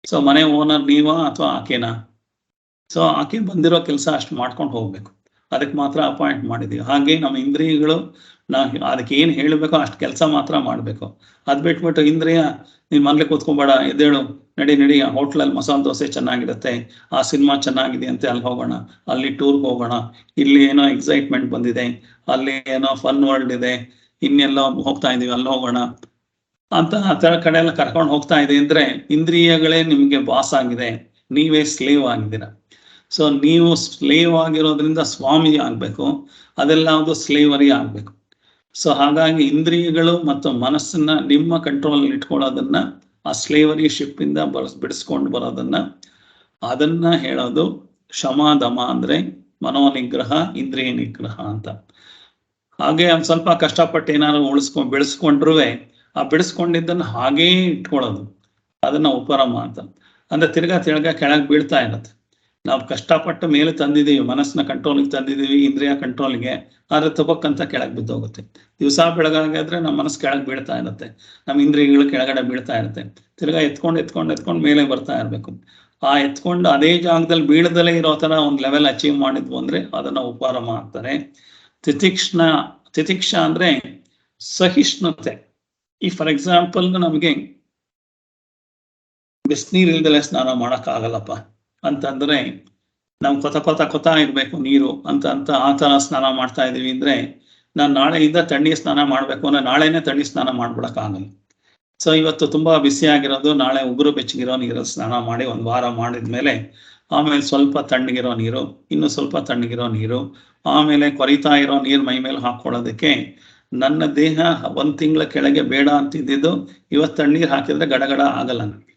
[SPEAKER 2] ಸೊ ಮನೆ ಓನರ್ ನೀವಾ ಅಥವಾ ಆಕೆನಾ? ಸೊ ಆಕೆ ಬಂದಿರೋ ಕೆಲಸ ಅಷ್ಟು ಮಾಡ್ಕೊಂಡು ಹೋಗ್ಬೇಕು, ಅದಕ್ಕೆ ಮಾತ್ರ ಅಪಾಯಿಂಟ್ ಮಾಡಿದೀವಿ. ಹಾಗೆ ನಮ್ಮ ಇಂದ್ರಿಯಗಳು ಅದಕ್ಕೆ ಏನು ಹೇಳಬೇಕೋ ಅಷ್ಟು ಕೆಲಸ ಮಾತ್ರ ಮಾಡಬೇಕು. ಅದು ಬಿಟ್ಬಿಟ್ಟು ಇಂದ್ರಿಯ ನೀನು ಮನೇಲಿ ಕೂತ್ಕೊಬೇಡ, ಎದ್ದೇಳು, ನಡಿ ಆ ಹೋಟ್ಲಲ್ಲಿ ಮಸಾಲೆ ದೋಸೆ ಚೆನ್ನಾಗಿರುತ್ತೆ, ಆ ಸಿನಿಮಾ ಚೆನ್ನಾಗಿದೆ ಅಂತೆ ಅಲ್ಲಿ ಹೋಗೋಣ, ಅಲ್ಲಿ ಟೂರ್ಗೆ ಹೋಗೋಣ, ಇಲ್ಲಿ ಏನೋ ಎಕ್ಸೈಟ್ಮೆಂಟ್ ಬಂದಿದೆ, ಅಲ್ಲಿ ಏನೋ ಫನ್ ವರ್ಲ್ಡ್ ಇದೆ, ಇನ್ನೆಲ್ಲೋ ಹೋಗ್ತಾ ಇದೀವಿ ಅಲ್ಲಿ ಹೋಗೋಣ ಅಂತ ಆ ಥರ ಕಡೆ ಎಲ್ಲ ಕರ್ಕೊಂಡು ಹೋಗ್ತಾ ಇದೆ ಅಂದ್ರೆ ಇಂದ್ರಿಯಗಳೇ ನಿಮಗೆ ಬಾಸ್ ಆಗಿದೆ, ನೀವೇ ಸ್ಲೇವ್ ಆಗಿದ್ದೀರ. ಸೊ ನೀವು ಸ್ಲೇವ್ ಆಗಿರೋದ್ರಿಂದ ಸ್ವಾಮಿ ಆಗ್ಬೇಕು, ಅದೆಲ್ಲ ಸ್ಲೇವರಿ ಆಗ್ಬೇಕು. ಸೊ ಹಾಗಾಗಿ ಇಂದ್ರಿಯಗಳು ಮತ್ತು ಮನಸ್ಸನ್ನ ನಿಮ್ಮ ಕಂಟ್ರೋಲ್ ಇಟ್ಕೊಳ್ಳೋದನ್ನ, ಆ ಸ್ಲೇವರಿ ಶಿಪ್ ಇಂದ ಬಿಡಿಸ್ಕೊಂಡು ಬರೋದನ್ನ, ಅದನ್ನ ಹೇಳೋದು ಶಮ ದಮ ಅಂದ್ರೆ ಮನೋನಿಗ್ರಹ, ಇಂದ್ರಿಯ ನಿಗ್ರಹ ಅಂತ. ಹಾಗೆ ಒಂದ್ ಸ್ವಲ್ಪ ಕಷ್ಟಪಟ್ಟು ಏನಾದ್ರು ಬೆಳೆಸ್ಕೊಂಡ್ರು ಆ ಬೆಳೆಸ್ಕೊಂಡಿದ್ದನ್ನು ಹಾಗೇ ಇಟ್ಕೊಳ್ಳೋದು, ಅದನ್ನ ಉಪರಮ ಅಂತ. ಅಂದ್ರೆ ತಿರ್ಗಾ ಕೆಳಗೆ ಬೀಳ್ತಾ ಇರತ್ತೆ. ನಾವು ಕಷ್ಟಪಟ್ಟು ಮೇಲೆ ತಂದಿದ್ದೀವಿ, ಮನಸ್ಸನ್ನ ಕಂಟ್ರೋಲಿಗೆ ತಂದಿದ್ದೀವಿ, ಇಂದ್ರಿಯ ಕಂಟ್ರೋಲ್ಗೆ, ಆದ್ರೆ ತಪ್ಪಕ್ಕಂತ ಕೆಳಗೆ ಬಿದ್ದೋಗುತ್ತೆ. ದಿವಸ ಬೆಳಗಾದ್ರೆ ನಮ್ಮ ಮನಸ್ಸು ಕೆಳಗೆ ಬೀಳ್ತಾ ಇರುತ್ತೆ, ನಮ್ಮ ಇಂದ್ರಿಯಗಳು ಕೆಳಗಡೆ ಬೀಳ್ತಾ ಇರುತ್ತೆ. ತಿರ್ಗಾ ಎತ್ಕೊಂಡು ಮೇಲೆ ಬರ್ತಾ ಇರ್ಬೇಕು. ಆ ಎತ್ಕೊಂಡು ಅದೇ ಜಾಗದಲ್ಲಿ ಬೀಳದಲ್ಲೇ ಇರೋ ತರ ಒಂದು ಲೆವೆಲ್ ಅಚೀವ್ ಮಾಡಿದ್ವು ಅಂದ್ರೆ ಅದನ್ನ ಉಪರಮ ಅಂತಾರೆ. ತಿತಿಕ್ಷ ಅಂದ್ರೆ ಸಹಿಷ್ಣುತೆ. ಈ ಫಾರ್ ಎಕ್ಸಾಂಪಲ್ ನಮಗೆ ಬಿಸಿನೀರು ಇಲ್ದಲೆ ಸ್ನಾನ ಮಾಡಕ್ ಆಗಲ್ಲಪ್ಪ ಅಂತಂದ್ರೆ, ನಾವು ಕೊತ ಇರ್ಬೇಕು ನೀರು ಅಂತ ಆ ತರ ಸ್ನಾನ ಮಾಡ್ತಾ ಇದೀವಿ ಅಂದ್ರೆ, ನಾನು ನಾಳೆಯಿಂದ ತಣ್ಣೀರ್ ಸ್ನಾನ ಮಾಡ್ಬೇಕು ಅಂದ್ರೆ ನಾಳೆನೆ ತಣ್ಣೀರ್ ಸ್ನಾನ ಮಾಡ್ಬಿಡಕ್ ಆಗಲ್ಲ. ಸೊ ಇವತ್ತು ತುಂಬಾ ಬಿಸಿ ಆಗಿರೋದು, ನಾಳೆ ಉಗುರು ಬೆಚ್ಚಗಿರೋ ನೀರಲ್ಲಿ ಸ್ನಾನ ಮಾಡಿ 1 ವಾರ ಮಾಡಿದ್ಮೇಲೆ ಆಮೇಲೆ ಸ್ವಲ್ಪ ತಣ್ಣಗಿರೋ ನೀರು, ಇನ್ನು ಸ್ವಲ್ಪ ತಣ್ಣಗಿರೋ ನೀರು, ಆಮೇಲೆ ಕೊರಿತಾ ಇರೋ ನೀರು ಮೈ ಮೇಲೆ ಹಾಕೊಳ್ಳೋದಕ್ಕೆ ನನ್ನ ದೇಹ 1 ತಿಂಗಳ ಕೆಳಗೆ ಬೇಡ ಅಂತಿದ್ದು ಇವತ್ತು ತಣ್ಣೀರು ಹಾಕಿದ್ರೆ ಗಡಗಡ ಆಗಲ್ಲ ನನಗೆ.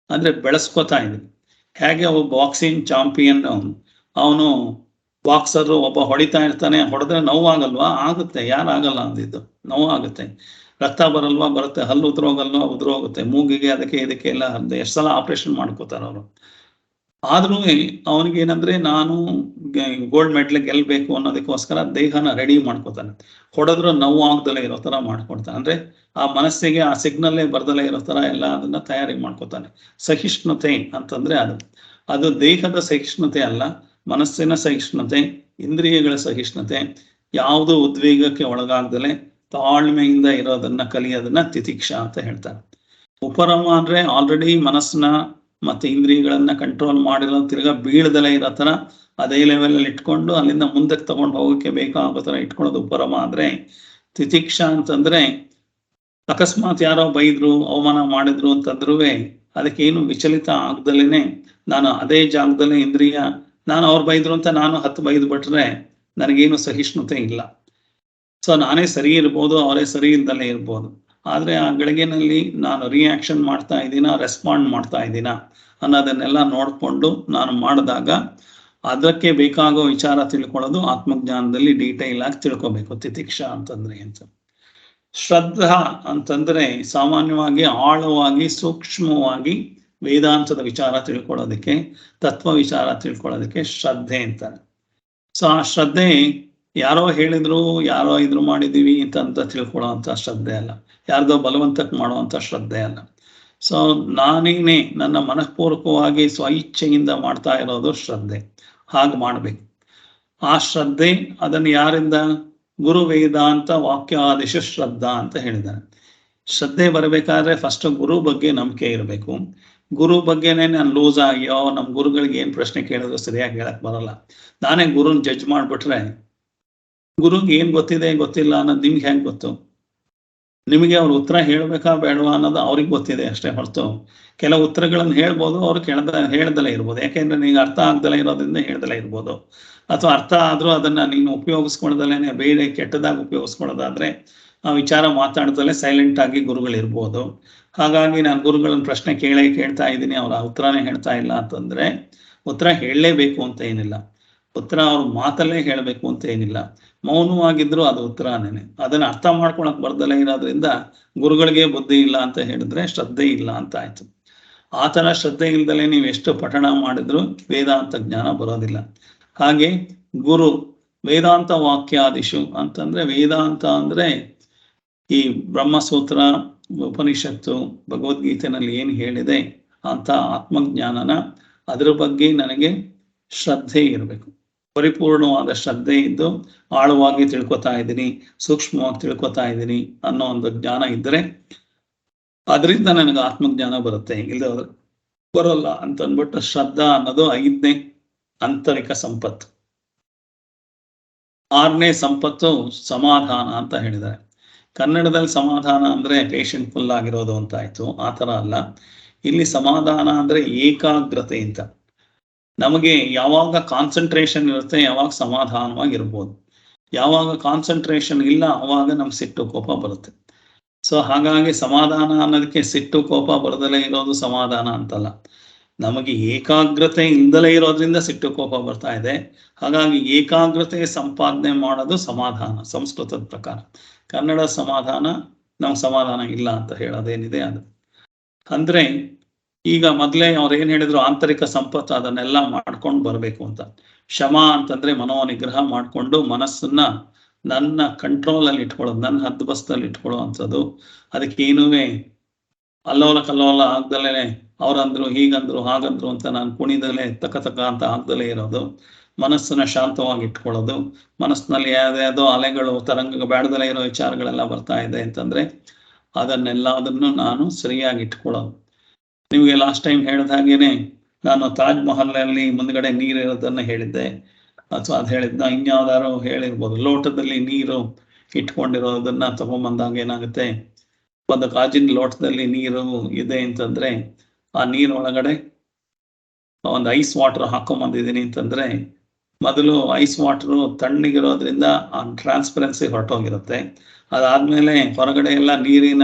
[SPEAKER 2] ಅಂದ್ರೆ ಬೆಳೆಸ್ಕೊತಾ ಇದ್ದೀನಿ. ಹೇಗೆ ಒಬ್ಬ ಬಾಕ್ಸಿಂಗ್ ಚಾಂಪಿಯನ್, ಅವನು ಬಾಕ್ಸರ್ ಒಬ್ಬ ಹೊಡಿತಾ ಇರ್ತಾನೆ, ಹೊಡೆದ್ರೆ ನೋವಾಗಲ್ವಾ? ಆಗುತ್ತೆ, ಯಾರಾಗಲ್ಲ ಅಂದಿದ್ದು, ನೋವಾಗುತ್ತೆ. ರಕ್ತ ಬರಲ್ವಾ? ಬರುತ್ತೆ. ಹಲ್ಲು ಉದ್ರೋಗಲ್ವಾ? ಉದ್ರೋಗುತ್ತೆ. ಮೂಗಿಗೆ ಅದಕ್ಕೆ ಇದಕ್ಕೆ ಎಲ್ಲ ಎಷ್ಟು ಸಲ ಆಪರೇಷನ್ ಮಾಡ್ಕೋತಾರ ಅವರು. ಆದ್ರೂ ಅವನಿಗೆ ಏನಂದ್ರೆ, ನಾನು ಗೋಲ್ಡ್ ಮೆಡಲ್ ಗೆಲ್ಬೇಕು ಅನ್ನೋದಕ್ಕೋಸ್ಕರ ದೇಹನ ರೆಡಿ ಮಾಡ್ಕೋತಾನೆ. ಹೊಡೆದ್ರು ನೋವು ಆಗ್ದಲೇ ಇರೋ ತರ ಮಾಡ್ಕೊಡ್ತಾನೆ. ಅಂದ್ರೆ ಆ ಮನಸ್ಸಿಗೆ ಆ ಸಿಗ್ನಲ್ಲೇ ಬರ್ದಲೇ ಇರೋ ತರ ಎಲ್ಲ ಅದನ್ನ ತಯಾರಿ ಮಾಡ್ಕೋತಾನೆ. ಸಹಿಷ್ಣುತೆ ಅಂತಂದ್ರೆ ಅದು ದೇಹದ ಸಹಿಷ್ಣುತೆ ಅಲ್ಲ, ಮನಸ್ಸಿನ ಸಹಿಷ್ಣುತೆ, ಇಂದ್ರಿಯಗಳ ಸಹಿಷ್ಣುತೆ, ಯಾವುದು ಉದ್ವೇಗಕ್ಕೆ ಒಳಗಾಗ್ದಲೆ ತಾಳ್ಮೆಯಿಂದ ಇರೋದನ್ನ ಕಲಿಯೋದನ್ನ ತಿತಿಕ್ಷಾ ಅಂತ ಹೇಳ್ತಾರೆ. ಉಪರಮ ಅಂದ್ರೆ ಆಲ್ರೆಡಿ ಮನಸ್ಸನ್ನ ಮತ್ತೆ ಇಂದ್ರಿಯಗಳನ್ನ ಕಂಟ್ರೋಲ್ ಮಾಡಿರೋ, ತಿರ್ಗಾ ಬೀಳದಲೇ ಇರೋ ತರ ಅದೇ ಲೆವೆಲ್ ಅಲ್ಲಿ ಇಟ್ಕೊಂಡು ಅಲ್ಲಿಂದ ಮುಂದಕ್ಕೆ ತಗೊಂಡು ಹೋಗಕ್ಕೆ ಬೇಕಾಗೋ ತರ ಇಟ್ಕೊಳ್ಳೋದು ಉಪರಮ. ಅಂದ್ರೆ ತಿತಿಕ್ಷಾ ಅಂತಂದ್ರೆ, ಅಕಸ್ಮಾತ್ ಯಾರೋ ಬೈದ್ರು, ಅವಮಾನ ಮಾಡಿದ್ರು ಅಂತಂದ್ರೂ ಅದಕ್ಕೇನು ವಿಚಲಿತ ಆಗ್ದಲೇನೆ, ನಾನು ಅದೇ ಜಾಗದಲ್ಲಿ ಇಂದ್ರಿಯ, ನಾನು ಅವ್ರು ಬೈದ್ರು ಅಂತ ನಾನು 10 ಬೈದು ಬಿಟ್ರೆ ನನಗೇನು ಸಹಿಷ್ಣುತೆ ಇಲ್ಲ. ಸೊ ನಾನೇ ಸರಿ ಇರ್ಬೋದು, ಅವರೇ ಸರಿ ಇಲ್ದಲೇ ಇರ್ಬೋದು, ಆದ್ರೆ ಆ ಗಳಿಗೆನಲ್ಲಿ ನಾನು ರಿಯಾಕ್ಷನ್ ಮಾಡ್ತಾ ಇದ್ದೀನ, ರೆಸ್ಪಾಂಡ್ ಮಾಡ್ತಾ ಇದ್ದೀನ ಅನ್ನೋದನ್ನೆಲ್ಲ ನೋಡ್ಕೊಂಡು ನಾನು ಮಾಡಿದಾಗ ಅದಕ್ಕೆ ಬೇಕಾಗೋ ವಿಚಾರ ತಿಳ್ಕೊಳ್ಳೋದು ಆತ್ಮಜ್ಞಾನದಲ್ಲಿ ಡೀಟೈಲ್ ಆಗಿ ತಿಳ್ಕೊಬೇಕು. ತಿತಿಕ್ಷಾ ಅಂತಂದ್ರೆ ಅಂತ. ಶ್ರದ್ಧಾ ಅಂತಂದ್ರೆ ಸಾಮಾನ್ಯವಾಗಿ ಆಳವಾಗಿ ಸೂಕ್ಷ್ಮವಾಗಿ ವೇದಾಂತದ ವಿಚಾರ ತಿಳ್ಕೊಳ್ಳೋದಕ್ಕೆ, ತತ್ವ ವಿಚಾರ ತಿಳ್ಕೊಳ್ಳೋದಕ್ಕೆ ಶ್ರದ್ಧೆ ಅಂತಾರೆ. ಸೊ ಆ ಶ್ರದ್ಧೆ ಯಾರೋ ಹೇಳಿದ್ರು, ಯಾರೋ ಇದ್ರು ಮಾಡಿದೀವಿ ಅಂತ ತಿಳ್ಕೊಳ್ಳೋ ಅಂತ ಶ್ರದ್ಧೆ ಅಲ್ಲ, ಯಾರ್ದೋ ಬಲವಂತಕ್ಕೆ ಮಾಡುವಂತ ಶ್ರದ್ಧೆ ಅಲ್ಲ. ಸೊ ನಾನೇನೆ ನನ್ನ ಮನಃಪೂರ್ವಕವಾಗಿ ಸ್ವಇಚ್ಛೆಯಿಂದ ಮಾಡ್ತಾ ಇರೋದು ಶ್ರದ್ಧೆ. ಹಾಗೆ ಮಾಡ್ಬೇಕು. ಆ ಶ್ರದ್ಧೆ ಅದನ್ನು ಯಾರಿಂದ? ಗುರು ವೇದಾಂತ ವಾಕ್ಯಾದಿಶು ಶ್ರದ್ಧಾ ಅಂತ ಹೇಳಿದ್ದಾರೆ. ಶ್ರದ್ಧೆ ಬರಬೇಕಾದ್ರೆ ಫಸ್ಟ್ ಗುರು ಬಗ್ಗೆ ನಂಬಿಕೆ ಇರಬೇಕು. ಗುರು ಬಗ್ಗೆನೇ ನಾನು ಲೂಸ್ ಆಗ್ಯೋ, ನಮ್ಮ ಗುರುಗಳಿಗೆ ಏನ್ ಪ್ರಶ್ನೆ ಕೇಳಿದ್ರು ಸರಿಯಾಗಿ ಹೇಳಕ್ ಬರಲ್ಲ, ನಾನೇ ಗುರುನ್ ಜಡ್ಜ್ ಮಾಡ್ಬಿಟ್ರೆ ಗುರುಗೆ ಏನ್ ಗೊತ್ತಿದೆ ಗೊತ್ತಿಲ್ಲ ಅನ್ನೋದು ನಿಮ್ಗೆ ಹೆಂಗ್ ಗೊತ್ತು? ನಿಮಗೆ ಅವ್ರ ಉತ್ತರ ಹೇಳ್ಬೇಕಾ ಬೇಡವಾ ಅನ್ನೋದು ಅವ್ರಿಗೆ ಗೊತ್ತಿದೆ ಅಷ್ಟೇ ಹೊರತು, ಕೆಲವು ಉತ್ತರಗಳನ್ನು ಹೇಳ್ಬೋದು, ಅವ್ರು ಹೇಳ್ದಲೇ ಇರ್ಬೋದು. ಯಾಕೆಂದ್ರೆ ನಿಂಗೆ ಅರ್ಥ ಆಗ್ದಲೇ ಇರೋದ್ರಿಂದ ಹೇಳ್ದಲೇ ಇರ್ಬೋದು, ಅಥವಾ ಅರ್ಥ ಆದ್ರೂ ಅದನ್ನ ನೀನು ಉಪಯೋಗಿಸ್ಕೊಳ್ದಲೇನೆ ಬೇರೆ ಕೆಟ್ಟದಾಗಿ ಉಪಯೋಗಿಸ್ಕೊಳ್ಳೋದಾದ್ರೆ ಆ ವಿಚಾರ ಮಾತಾಡ್ದಲೇ ಸೈಲೆಂಟ್ ಆಗಿ ಗುರುಗಳಿರ್ಬೋದು. ಹಾಗಾಗಿ ನಾನು ಗುರುಗಳನ್ನ ಪ್ರಶ್ನೆ ಕೇಳ್ತಾ ಇದ್ದೀನಿ, ಅವ್ರ ಉತ್ತರನೇ ಹೇಳ್ತಾ ಇಲ್ಲ ಅಂತಂದ್ರೆ ಉತ್ತರ ಹೇಳಲೇಬೇಕು ಅಂತ ಏನಿಲ್ಲ, ಉತ್ತರ ಅವ್ರ ಮಾತಲ್ಲೇ ಹೇಳಬೇಕು ಅಂತ ಏನಿಲ್ಲ. ಮೌನವಾಗಿದ್ರು ಅದು ಉತ್ತರನೇನೆ. ಅದನ್ನ ಅರ್ಥ ಮಾಡ್ಕೊಳಕ್ ಬರ್ದಲೇ ಇರೋದ್ರಿಂದ ಗುರುಗಳಿಗೆ ಬುದ್ಧಿ ಇಲ್ಲ ಅಂತ ಹೇಳಿದ್ರೆ ಶ್ರದ್ಧೆ ಇಲ್ಲ ಅಂತ ಆಯ್ತು. ಆ ತರ ಶ್ರದ್ಧೆ ಇಲ್ದಲೇ ನೀವು ಎಷ್ಟು ಪಠಣ ಮಾಡಿದ್ರು ವೇದಾಂತ ಜ್ಞಾನ ಬರೋದಿಲ್ಲ. ಹಾಗೆ ಗುರು ವೇದಾಂತ ವಾಕ್ಯಾದಿಶು ಅಂತಂದ್ರೆ, ವೇದಾಂತ ಅಂದ್ರೆ ಈ ಬ್ರಹ್ಮಸೂತ್ರ, ಉಪನಿಷತ್ತು, ಭಗವದ್ಗೀತೆನಲ್ಲಿ ಏನು ಹೇಳಿದೆ ಅಂತ ಆತ್ಮಜ್ಞಾನನ, ಅದ್ರ ಬಗ್ಗೆ ನನಗೆ ಶ್ರದ್ಧೆ ಇರಬೇಕು. ಪರಿಪೂರ್ಣವಾದ ಶ್ರದ್ಧೆ ಇದ್ದು ಆಳವಾಗಿ ತಿಳ್ಕೊತಾ ಇದ್ದೀನಿ, ಸೂಕ್ಷ್ಮವಾಗಿ ತಿಳ್ಕೊತಾ ಇದ್ದೀನಿ ಅನ್ನೋ ಒಂದು ಜ್ಞಾನ ಇದ್ದರೆ ಅದರಿಂದ ನನಗೆ ಆತ್ಮಜ್ಞಾನ ಬರುತ್ತೆ. ಇಲ್ಲ ಬರೋಲ್ಲ ಅಂತ ಅಂದ್ಬಿಟ್ಟು ಶ್ರದ್ಧಾ ಅನ್ನೋದು 5ನೇ ಆಂತರಿಕ ಸಂಪತ್ತು. 6ನೇ ಸಂಪತ್ತು ಸಮಾಧಾನ ಅಂತ ಹೇಳಿದ್ದಾರೆ. ಕನ್ನಡದಲ್ಲಿ ಸಮಾಧಾನ ಅಂದ್ರೆ ಪೇಷಂಟ್ ಫುಲ್ ಆಗಿರೋದು ಅಂತ ಆಯ್ತು, ಆ ತರ ಅಲ್ಲ. ಇಲ್ಲಿ ಸಮಾಧಾನ ಅಂದ್ರೆ ಏಕಾಗ್ರತೆ ಅಂತ. ನಮಗೆ ಯಾವಾಗ ಕಾನ್ಸಂಟ್ರೇಷನ್ ಇರುತ್ತೆ ಯಾವಾಗ ಸಮಾಧಾನವಾಗಿರ್ಬೋದು, ಯಾವಾಗ ಕಾನ್ಸಂಟ್ರೇಷನ್ ಇಲ್ಲ ಅವಾಗ ನಮ್ಗೆ ಸಿಟ್ಟು ಕೋಪ ಬರುತ್ತೆ. ಸೊ ಹಾಗಾಗಿ ಸಮಾಧಾನ ಅನ್ನೋದಕ್ಕೆ ಸಿಟ್ಟು ಕೋಪ ಬರದಲೇ ಇರೋದು ಸಮಾಧಾನ ಅಂತಲ್ಲ. ನಮಗೆ ಏಕಾಗ್ರತೆ ಇಲ್ದಲೇ ಇರೋದ್ರಿಂದ ಸಿಟ್ಟು ಕೋಪ ಬರ್ತಾ ಇದೆ. ಹಾಗಾಗಿ ಏಕಾಗ್ರತೆ ಸಂಪಾದನೆ ಮಾಡೋದು ಸಮಾಧಾನ ಸಂಸ್ಕೃತದ ಪ್ರಕಾರ. ಕನ್ನಡ ಸಮಾಧಾನ ನಮ್ಗೆ ಸಮಾಧಾನ ಇಲ್ಲ ಅಂತ ಹೇಳೋದೇನಿದೆ ಅದು. ಅಂದ್ರೆ ಈಗ ಮೊದಲೇ ಅವ್ರು ಏನ್ ಹೇಳಿದ್ರು, ಆಂತರಿಕ ಸಂಪತ್ತು ಅದನ್ನೆಲ್ಲ ಮಾಡ್ಕೊಂಡು ಬರಬೇಕು ಅಂತ. ಶಮ ಅಂತಂದ್ರೆ ಮನೋನಿಗ್ರಹ ಮಾಡಿಕೊಂಡು ಮನಸ್ಸನ್ನ ನನ್ನ ಕಂಟ್ರೋಲ್ ಅಲ್ಲಿ ಇಟ್ಕೊಳ್ಳೋದು, ನನ್ನ ಹದ್ಬಸ್ತಲ್ಲಿ ಇಟ್ಕೊಳ್ಳೋ ಅಂಥದ್ದು. ಅದಕ್ಕೇನುವೆ ಅಲ್ಲೋಲ ಕಲ್ಲೋಲ ಆಗ್ದಲೇ ಅವ್ರಂದ್ರು ಹೀಗಂದ್ರು ಹಾಗಂದ್ರು ಅಂತ ನಾನು ಕುಣಿದಲೇ ತಕ ಅಂತ ಆಗ್ದಲೇ ಇರೋದು. ಮನಸ್ಸನ್ನ ಶಾಂತವಾಗಿ ಇಟ್ಕೊಳ್ಳೋದು. ಮನಸ್ಸಿನಲ್ಲಿ ಯಾವುದ್ಯಾವುದೋ ಅಲೆಗಳು ತರಂಗ ಬ್ಯಾಡದಲ್ಲೇ ಇರೋ ವಿಚಾರಗಳೆಲ್ಲ ಬರ್ತಾ ಇದೆ ಅಂತಂದ್ರೆ ಅದನ್ನೆಲ್ಲದನ್ನು ನಾನು ಸರಿಯಾಗಿ ಇಟ್ಕೊಳ್ಳೋದು. ನಿಮಗೆ ಲಾಸ್ಟ್ ಟೈಮ್ ಹೇಳಿದ ಹಾಗೇನೆ ನಾನು ತಾಜ್ ಮಹಲಲ್ಲಿ ಮುಂದ್ಗಡೆ ನೀರು ಇರೋದನ್ನ ಹೇಳಿದ್ದೆ, ಅಥವಾ ಅದು ಹೇಳಿದ್ನ ಇನ್ಯಾವ್ದಾರು ಹೇಳಿರ್ಬೋದು. ಲೋಟದಲ್ಲಿ ನೀರು ಇಟ್ಕೊಂಡಿರೋದನ್ನ ತಗೊಂಬಂದಾಗ ಏನಾಗುತ್ತೆ, ಒಂದು ಗಾಜಿನ ಲೋಟದಲ್ಲಿ ನೀರು ಇದೆ ಅಂತಂದ್ರೆ ಆ ನೀರೊಳಗಡೆ ಒಂದು ಐಸ್ ವಾಟರ್ ಹಾಕೊಂಬಂದಿದ್ದೀನಿ ಅಂತಂದ್ರೆ ಮೊದಲು ಐಸ್ ವಾಟರು ತಣ್ಣಗಿರೋದ್ರಿಂದ ಆ ಟ್ರಾನ್ಸ್ಪರೆನ್ಸಿ ಹೊರಟೋಗಿರುತ್ತೆ. ಅದಾದ್ಮೇಲೆ ಹೊರಗಡೆ ಎಲ್ಲ ನೀರಿನ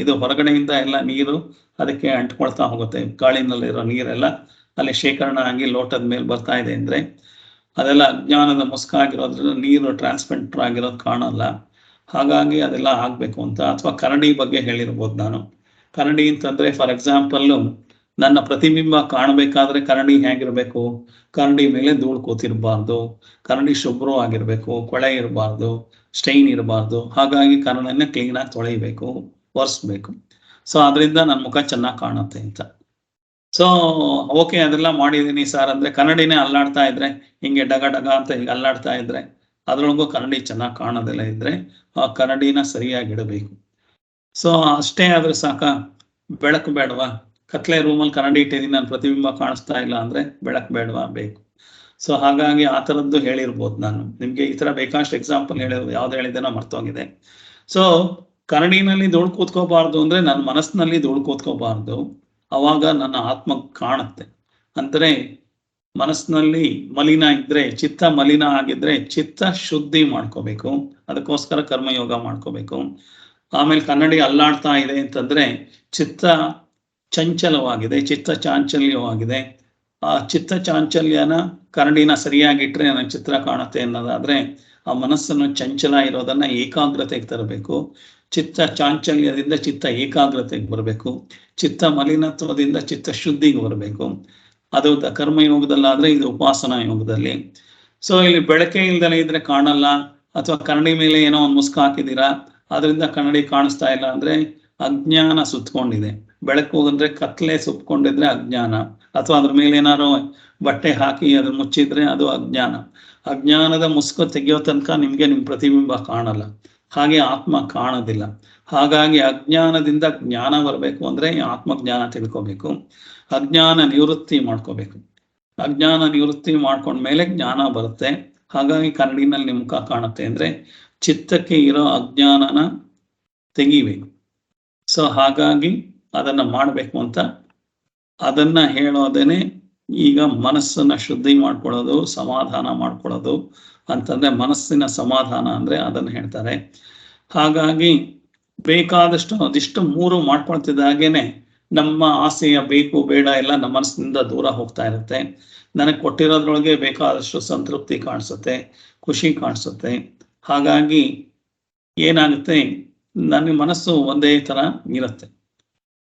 [SPEAKER 2] ಇದು ಹೊರಗಡೆಯಿಂದ ಎಲ್ಲ ನೀರು ಅದಕ್ಕೆ ಅಂಟ್ಕೊಳ್ತಾ ಹೋಗುತ್ತೆ. ಗಾಳಿನಲ್ಲಿರೋ ನೀರೆಲ್ಲ ಅಲ್ಲಿ ಶೇಖರಣೆ ಆಗಿ ಲೋಟದ ಮೇಲೆ ಬರ್ತಾ ಇದೆ ಅಂದ್ರೆ ಅದೆಲ್ಲ ಅಜ್ಞಾನದ ಮುಸ್ಕಾಗಿರೋದ್ರಿಂದ ನೀರು ಟ್ರಾನ್ಸ್ಪರೆಂಟ್ ಆಗಿರೋದು ಕಾಣಲ್ಲ. ಹಾಗಾಗಿ ಅದೆಲ್ಲ ಆಗ್ಬೇಕು ಅಂತ. ಅಥವಾ ಕರಡಿ ಬಗ್ಗೆ ಹೇಳಿರ್ಬೋದು ನಾನು. ಕರಡಿ ಅಂತಂದ್ರೆ ಫಾರ್ ಎಕ್ಸಾಂಪಲ್ ನನ್ನ ಪ್ರತಿಬಿಂಬ ಕಾಣಬೇಕಾದ್ರೆ ಕರಡಿ ಹೇಗಿರ್ಬೇಕು, ಕರಡಿ ಮೇಲೆ ಧೂಳು ಕೂತಿರ್ಬಾರ್ದು, ಕರಡಿ ಶುಭ್ರವಾಗಿರ್ಬೇಕು, ಕೊಳೆ ಇರಬಾರ್ದು, ಸ್ಟೈನ್ ಇರಬಾರ್ದು. ಹಾಗಾಗಿ ಕರಡನ್ನ ಕ್ಲೀನಾಗಿ ತೊಳೆಯಬೇಕು, ಒರೆಸ್ಬೇಕು. ಸೊ ಅದರಿಂದ ನನ್ನ ಮುಖ ಚೆನ್ನಾಗಿ ಕಾಣುತ್ತೆ ಅಂತ. ಸೊ ಓಕೆ ಅದೆಲ್ಲ ಮಾಡಿದೀನಿ ಸರ್ ಅಂದ್ರೆ ಕನ್ನಡಿನೇ ಅಲ್ಲಾಡ್ತಾ ಇದ್ರೆ ಹಿಂಗೆ ಡಗ ಡಗ ಅಂತ ಹೀಗೆ ಅಲ್ಲಾಡ್ತಾ ಇದ್ರೆ ಅದ್ರೊಳಗೂ ಕನ್ನಡಿ ಚೆನ್ನಾಗಿ ಕಾಣೋದಿಲ್ಲ ಇದ್ರೆ ಆ ಕನ್ನಡಿನ ಸರಿಯಾಗಿ ಇಡಬೇಕು. ಸೊ ಅಷ್ಟೇ ಆದ್ರೆ ಸಾಕ, ಬೆಳಕು ಬೇಡವಾ? ಕತ್ಲೆ ರೂಮಲ್ಲಿ ಕನ್ನಡಿ ಇಟ್ಟಿದ್ದೀನಿ, ನಾನು ಪ್ರತಿಬಿಂಬ ಕಾಣಿಸ್ತಾ ಇಲ್ಲ ಅಂದ್ರೆ ಬೆಳಕು ಬೇಡವಾ? ಬೇಕು. ಸೊ ಹಾಗಾಗಿ ಆ ಥರದ್ದು ಹೇಳಿರ್ಬೋದು ನಾನು ನಿಮ್ಗೆ. ಈ ತರ ಬೇಕಾಷ್ಟು ಎಕ್ಸಾಂಪಲ್ ಹೇಳಿರೋದು, ಯಾವ್ದು ಹೇಳಿದ್ದೇನೋ ಮರ್ತೋಗಿದೆ. ಸೊ ಕನ್ನಡಿನಲ್ಲಿ ಧೂಳು ಕೂತ್ಕೋಬಾರ್ದು ಅಂದ್ರೆ ನನ್ನ ಮನಸ್ಸಿನಲ್ಲಿ ಧೂಳು ಕೂತ್ಕೋಬಾರ್ದು. ಅವಾಗ ನನ್ನ ಆತ್ಮ ಕಾಣುತ್ತೆ. ಅಂದ್ರೆ ಮನಸ್ಸಿನಲ್ಲಿ ಮಲಿನ ಇದ್ರೆ, ಚಿತ್ತ ಮಲಿನ ಆಗಿದ್ರೆ ಚಿತ್ತ ಶುದ್ಧಿ ಮಾಡ್ಕೋಬೇಕು. ಅದಕ್ಕೋಸ್ಕರ ಕರ್ಮಯೋಗ ಮಾಡ್ಕೋಬೇಕು. ಆಮೇಲೆ ಕನ್ನಡಿ ಅಲ್ಲಾಡ್ತಾ ಇದೆ ಅಂತಂದ್ರೆ ಚಿತ್ತ ಚಂಚಲವಾಗಿದೆ, ಚಿತ್ತ ಚಾಂಚಲ್ಯವಾಗಿದೆ. ಆ ಚಿತ್ತ ಚಾಂಚಲ್ಯನ ಕನ್ನಡಿನ ಸರಿಯಾಗಿಟ್ರೆ ನನ್ನ ಚಿತ್ರ ಕಾಣುತ್ತೆ ಅನ್ನೋದಾದ್ರೆ ಆ ಮನಸ್ಸನ್ನು ಚಂಚಲ ಇರೋದನ್ನ ಏಕಾಗ್ರತೆಗೆ ತರಬೇಕು. ಚಿತ್ತ ಚಾಂಚಲ್ಯದಿಂದ ಚಿತ್ತ ಏಕಾಗ್ರತೆಗೆ ಬರಬೇಕು. ಚಿತ್ತ ಮಲಿನತ್ವದಿಂದ ಚಿತ್ತ ಶುದ್ಧಿಗೆ ಬರಬೇಕು. ಅದು ಕರ್ಮಯೋಗದಲ್ಲಾದ್ರೆ ಇದು ಉಪಾಸನಾ ಯೋಗದಲ್ಲಿ. ಸೊ ಇಲ್ಲಿ ಬೆಳಕೆ ಇಲ್ದಲೇ ಇದ್ರೆ ಕಾಣಲ್ಲ, ಅಥವಾ ಕನ್ನಡಿ ಮೇಲೆ ಏನೋ ಒಂದು ಮುಸ್ಕ ಹಾಕಿದ್ದೀರಾ ಅದರಿಂದ ಕನ್ನಡಿ ಕಾಣಿಸ್ತಾ ಇಲ್ಲ ಅಂದ್ರೆ ಅಜ್ಞಾನ ಸುತ್ಕೊಂಡಿದೆ. ಬೆಳಕು ಅಂದ್ರೆ ಕತ್ಲೆ ಸುತ್ಕೊಂಡಿದ್ರೆ ಅಜ್ಞಾನ, ಅಥವಾ ಅದ್ರ ಮೇಲೆ ಏನಾರು ಬಟ್ಟೆ ಹಾಕಿ ಅದ್ರ ಮುಚ್ಚಿದ್ರೆ ಅದು ಅಜ್ಞಾನ. ಅಜ್ಞಾನದ ಮುಸ್ಕು ತೆಗೆಯೋ ತನಕ ನಿಮ್ಗೆ ನಿಮ್ ಪ್ರತಿಬಿಂಬ ಕಾಣಲ್ಲ, ಹಾಗೆ ಆತ್ಮ ಕಾಣೋದಿಲ್ಲ. ಹಾಗಾಗಿ ಅಜ್ಞಾನದಿಂದ ಜ್ಞಾನ ಬರಬೇಕು ಅಂದ್ರೆ ಆತ್ಮಜ್ಞಾನ ತಿಳ್ಕೋಬೇಕು, ಅಜ್ಞಾನ ನಿವೃತ್ತಿ ಮಾಡ್ಕೋಬೇಕು. ಅಜ್ಞಾನ ನಿವೃತ್ತಿ ಮಾಡ್ಕೊಂಡ್ಮೇಲೆ ಜ್ಞಾನ ಬರುತ್ತೆ. ಹಾಗಾಗಿ ಕನ್ನಡಿನಲ್ಲಿ ನಿಮ್ ಮುಖ ಕಾಣುತ್ತೆ ಅಂದ್ರೆ ಚಿತ್ತಕ್ಕೆ ಇರೋ ಅಜ್ಞಾನನ ತೆಗಿಬೇಕು. ಸೊ ಹಾಗಾಗಿ ಅದನ್ನ ಮಾಡಬೇಕು ಅಂತ ಅದನ್ನ ಹೇಳೋದೇನೆ ಈಗ ಮನಸ್ಸನ್ನ ಶುದ್ಧಿ ಮಾಡ್ಕೊಳ್ಳೋದು, ಸಮಾಧಾನ ಮಾಡ್ಕೊಳ್ಳೋದು ಅಂತಂದ್ರೆ ಮನಸ್ಸಿನ ಸಮಾಧಾನ ಅಂದ್ರೆ ಅದನ್ನ ಹೇಳ್ತಾರೆ. ಹಾಗಾಗಿ ಬೇಕಾದಷ್ಟು ಅದಿಷ್ಟು ಮೂರು ಮಾಡ್ಕೊಳ್ತಿದ್ದಾಗೇನೆ ನಮ್ಮ ಆಸೆಯ ಬೇಕು ಬೇಡ ಎಲ್ಲ ನಮ್ಮ ಮನಸ್ಸಿನಿಂದ ದೂರ ಹೋಗ್ತಾ ಇರುತ್ತೆ. ನನಗೆ ಕೊಟ್ಟಿರೋದ್ರೊಳಗೆ ಬೇಕಾದಷ್ಟು ಸಂತೃಪ್ತಿ ಕಾಣಿಸುತ್ತೆ, ಖುಷಿ ಕಾಣಿಸುತ್ತೆ. ಹಾಗಾಗಿ ಏನಾಗುತ್ತೆ, ನನ್ನ ಮನಸ್ಸು ಒಂದೇ ತರ ಇರುತ್ತೆ.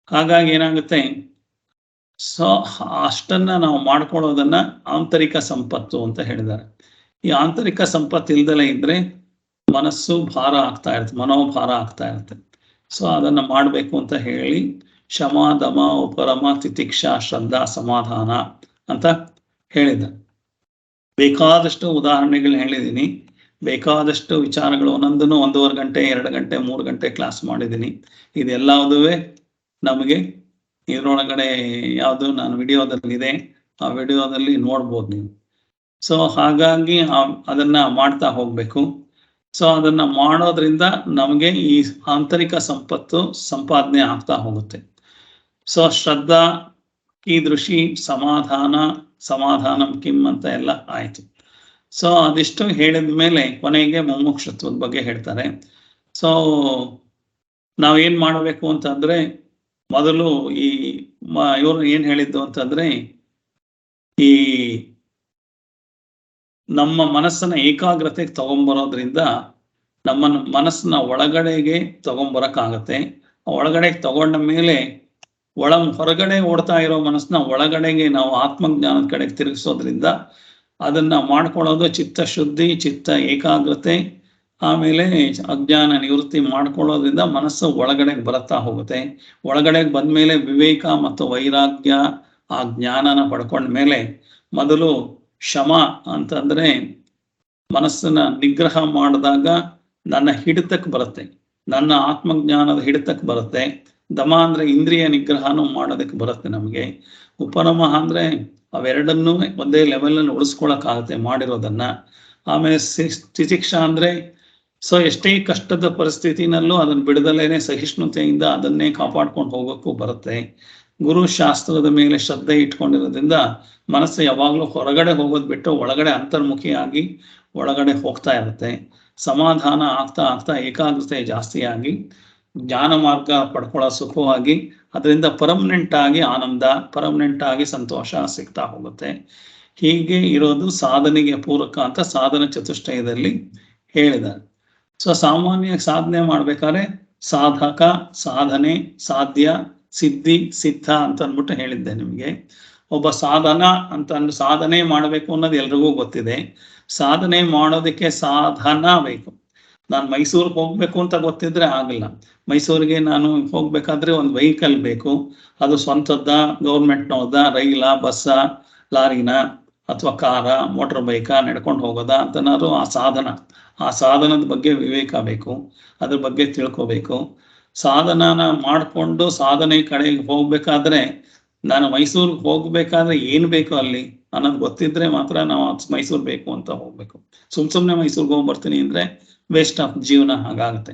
[SPEAKER 2] ಹಾಗಾಗಿ ಏನಾಗುತ್ತೆ, ಸೊ ಅಷ್ಟನ್ನ ನಾವು ಮಾಡ್ಕೊಳ್ಳೋದನ್ನ ಆಂತರಿಕ ಸಂಪತ್ತು ಅಂತ ಹೇಳಿದ್ದಾರೆ. ಈ ಆಂತರಿಕ ಸಂಪತ್ತು ಇಲ್ದಲೇ ಇದ್ರೆ ಮನಸ್ಸು ಭಾರ ಆಗ್ತಾ ಇರುತ್ತೆ, ಮನೋಭಾರ ಆಗ್ತಾ ಇರುತ್ತೆ. ಸೊ ಅದನ್ನ ಮಾಡಬೇಕು ಅಂತ ಹೇಳಿ ಶಮ ದಮ ಉಪರಮ ತಿತಿಕ್ಷಾ ಶ್ರದ್ಧಾ ಸಮಾಧಾನ ಅಂತ ಹೇಳಿದ. ಬೇಕಾದಷ್ಟು ಉದಾಹರಣೆಗಳು ಹೇಳಿದ್ದೀನಿ, ಬೇಕಾದಷ್ಟು ವಿಚಾರಗಳು, ಒಂದೊಂದನ್ನು 1.5 ಗಂಟೆ 2 ಗಂಟೆ 3 ಗಂಟೆ ಕ್ಲಾಸ್ ಮಾಡಿದ್ದೀನಿ. ಇದೆಲ್ಲವುದುವೆ ನಮಗೆ ಇದರೊಳಗಡೆ ಯಾವುದು ನಾನು ವಿಡಿಯೋದಲ್ಲಿದೆ, ಆ ವಿಡಿಯೋದಲ್ಲಿ ನೋಡ್ಬೋದು ನೀವು. ಸೊ ಹಾಗಾಗಿ ಅದನ್ನ ಮಾಡ್ತಾ ಹೋಗ್ಬೇಕು. ಸೊ ಅದನ್ನ ಮಾಡೋದ್ರಿಂದ ನಮಗೆ ಈ ಆಂತರಿಕ ಸಂಪತ್ತು ಸಂಪಾದನೆ ಆಗ್ತಾ ಹೋಗುತ್ತೆ. ಸೊ ಶ್ರದ್ಧಾ ಕೀದೃಶಿ ಸಮಾಧಾನಂ ಕಿಂ ಅಂತ ಎಲ್ಲ ಆಯ್ತು. ಸೊ ಅದಿಷ್ಟು ಹೇಳಿದ ಮೇಲೆ ಕೊನೆಗೆ ಮುಮುಕ್ಷತ್ವದ ಬಗ್ಗೆ ಹೇಳ್ತಾರೆ. ಸೊ ನಾವೇನ್ ಮಾಡಬೇಕು ಅಂತಂದ್ರೆ ಮೊದಲು ಈ ಇವರು ಏನ್ ಹೇಳಿದ್ದು ಅಂತಂದ್ರೆ, ಈ ನಮ್ಮ ಮನಸ್ಸನ್ನ ಏಕಾಗ್ರತೆಗೆ ತಗೊಂಬರೋದ್ರಿಂದ ನಮ್ಮ ಮನಸ್ಸನ್ನ ಒಳಗಡೆಗೆ ತಗೊಂಬರಕ್ಕಾಗತ್ತೆ. ಒಳಗಡೆಗೆ ತಗೊಂಡ ಮೇಲೆ ಹೊರಗಡೆ ಓಡ್ತಾ ಇರೋ ಮನಸ್ಸನ್ನ ಒಳಗಡೆಗೆ ನಾವು ಆತ್ಮಜ್ಞಾನದ ಕಡೆಗೆ ತಿರುಗಿಸೋದ್ರಿಂದ ಅದನ್ನ ಮಾಡ್ಕೊಳ್ಳೋದು ಚಿತ್ತ ಶುದ್ಧಿ, ಚಿತ್ತ ಏಕಾಗ್ರತೆ, ಆಮೇಲೆ ಅಜ್ಞಾನ ನಿವೃತ್ತಿ ಮಾಡ್ಕೊಳ್ಳೋದ್ರಿಂದ ಮನಸ್ಸು ಒಳಗಡೆಗೆ ಬರುತ್ತಾ ಹೋಗುತ್ತೆ. ಒಳಗಡೆಗೆ ಬಂದ್ಮೇಲೆ ವಿವೇಕ ಮತ್ತು ವೈರಾಗ್ಯ, ಆ ಜ್ಞಾನನ ಪಡ್ಕೊಂಡ್ಮೇಲೆ ಮೊದಲು ಶಮ ಅಂತಂದ್ರೆ ಮನಸ್ಸನ್ನ ನಿಗ್ರಹ ಮಾಡಿದಾಗ ನನ್ನ ಹಿಡಿತಕ್ಕೆ ಬರುತ್ತೆ, ನನ್ನ ಆತ್ಮಜ್ಞಾನದ ಹಿಡಿತಕ್ಕೆ ಬರುತ್ತೆ. ದಮ ಅಂದ್ರೆ ಇಂದ್ರಿಯ ನಿಗ್ರಹನೂ ಮಾಡೋದಕ್ಕೆ ಬರುತ್ತೆ ನಮಗೆ. ಉಪರಮ ಅಂದ್ರೆ ಅವೆರಡನ್ನೂ ಒಂದೇ ಲೆವೆಲಲ್ಲಿ ಉಳಿಸ್ಕೊಳಕ್ಕಾಗತ್ತೆ ಮಾಡಿರೋದನ್ನ. ಆಮೇಲೆ ತಿತಿಕ್ಷಾ ಅಂದ್ರೆ ಎಷ್ಟೇ ಕಷ್ಟದ ಪರಿಸ್ಥಿತಿನಲ್ಲೂ ಅದನ್ನ ಬಿಡದಲೇನೆ ಸಹಿಷ್ಣುತೆಯಿಂದ ಅದನ್ನೇ ಕಾಪಾಡ್ಕೊಂಡು ಹೋಗೋಕ್ಕೂ ಬರುತ್ತೆ. ಗುರು ಶಾಸ್ತ್ರದ ಮೇಲೆ ಶ್ರದ್ಧೆ ಇಟ್ಕೊಂಡಿರೋದ್ರಿಂದ ಮನಸ್ಸು ಯಾವಾಗ್ಲೂ ಹೊರಗಡೆ ಹೋಗೋದ್ ಬಿಟ್ಟು ಒಳಗಡೆ ಅಂತರ್ಮುಖಿಯಾಗಿ ಒಳಗಡೆ ಹೋಗ್ತಾ ಇರುತ್ತೆ. ಸಮಾಧಾನ ಆಗ್ತಾ ಆಗ್ತಾ ಏಕಾಗ್ರತೆ ಜಾಸ್ತಿಯಾಗಿ ಜ್ಞಾನ ಮಾರ್ಗ ಪಡ್ಕೊಳ್ಳೋ ಸುಖವಾಗಿ ಅದರಿಂದ ಪರ್ಮನೆಂಟ್ ಆಗಿ ಆನಂದ, ಪರ್ಮನೆಂಟ್ ಆಗಿ ಸಂತೋಷ ಸಿಗ್ತಾ ಹೋಗುತ್ತೆ. ಹೀಗೆ ಇರೋದು ಸಾಧನೆಗೆ ಪೂರಕ ಅಂತ ಸಾಧನ ಚತುಷ್ಟಯದಲ್ಲಿ ಹೇಳಿದ್ದಾರೆ. ಸಾಮಾನ್ಯ ಸಾಧನೆ ಮಾಡ್ಬೇಕಾದ್ರೆ ಸಾಧಕ, ಸಾಧನೆ, ಸಾಧ್ಯ, ಸಿದ್ಧಿ, ಸಿದ್ಧ ಅಂತ ಅಂದ್ಬಿಟ್ಟು ಹೇಳಿದ್ದೆ ನಿಮಗೆ. ಒಬ್ಬ ಸಾಧನೆ ಮಾಡಬೇಕು ಅನ್ನೋದು ಎಲ್ರಿಗೂ ಗೊತ್ತಿದೆ. ಸಾಧನೆ ಮಾಡೋದಕ್ಕೆ ಸಾಧನ ಬೇಕು. ನಾನು ಮೈಸೂರಿಗೆ ಹೋಗ್ಬೇಕು ಅಂತ ಗೊತ್ತಿದ್ರೆ ಆಗಲ್ಲ. ಮೈಸೂರಿಗೆ ನಾನು ಹೋಗ್ಬೇಕಾದ್ರೆ ಒಂದು ವೆಹಿಕಲ್ ಬೇಕು. ಅದು ಸ್ವಂತದ್ದ, ಗೌರ್ಮೆಂಟ್ನವ್ದ, ರೈಲ, ಬಸ್ಸ, ಲಾರಿನ ಅಥವಾ ಕಾರ, ಮೋಟರ್ ಬೈಕ, ನಡ್ಕೊಂಡು ಹೋಗೋದ ಅಂತನಾದ್ರು ಆ ಸಾಧನದ ಬಗ್ಗೆ ವಿವೇಕ ಬೇಕು, ಅದ್ರ ಬಗ್ಗೆ ತಿಳ್ಕೋಬೇಕು. ಸಾಧನನ ಮಾಡಿಕೊಂಡು ಸಾಧನೆ ಕಡೆಗೆ ಹೋಗ್ಬೇಕಾದ್ರೆ, ನಾನು ಮೈಸೂರಿಗೆ ಹೋಗ್ಬೇಕಾದ್ರೆ ಏನ್ ಬೇಕು ಅಲ್ಲಿ ಅನ್ನೋದು ಗೊತ್ತಿದ್ರೆ ಮಾತ್ರ ನಾವು ಮೈಸೂರು ಬೇಕು ಅಂತ ಹೋಗ್ಬೇಕು. ಸುಮ್ನೆ ಮೈಸೂರಿಗೆ ಹೋಗ್ಬರ್ತೀನಿ ಅಂದ್ರೆ ವೇಸ್ಟ್ ಆಫ್ ಜೀವನ ಹಾಗಾಗುತ್ತೆ.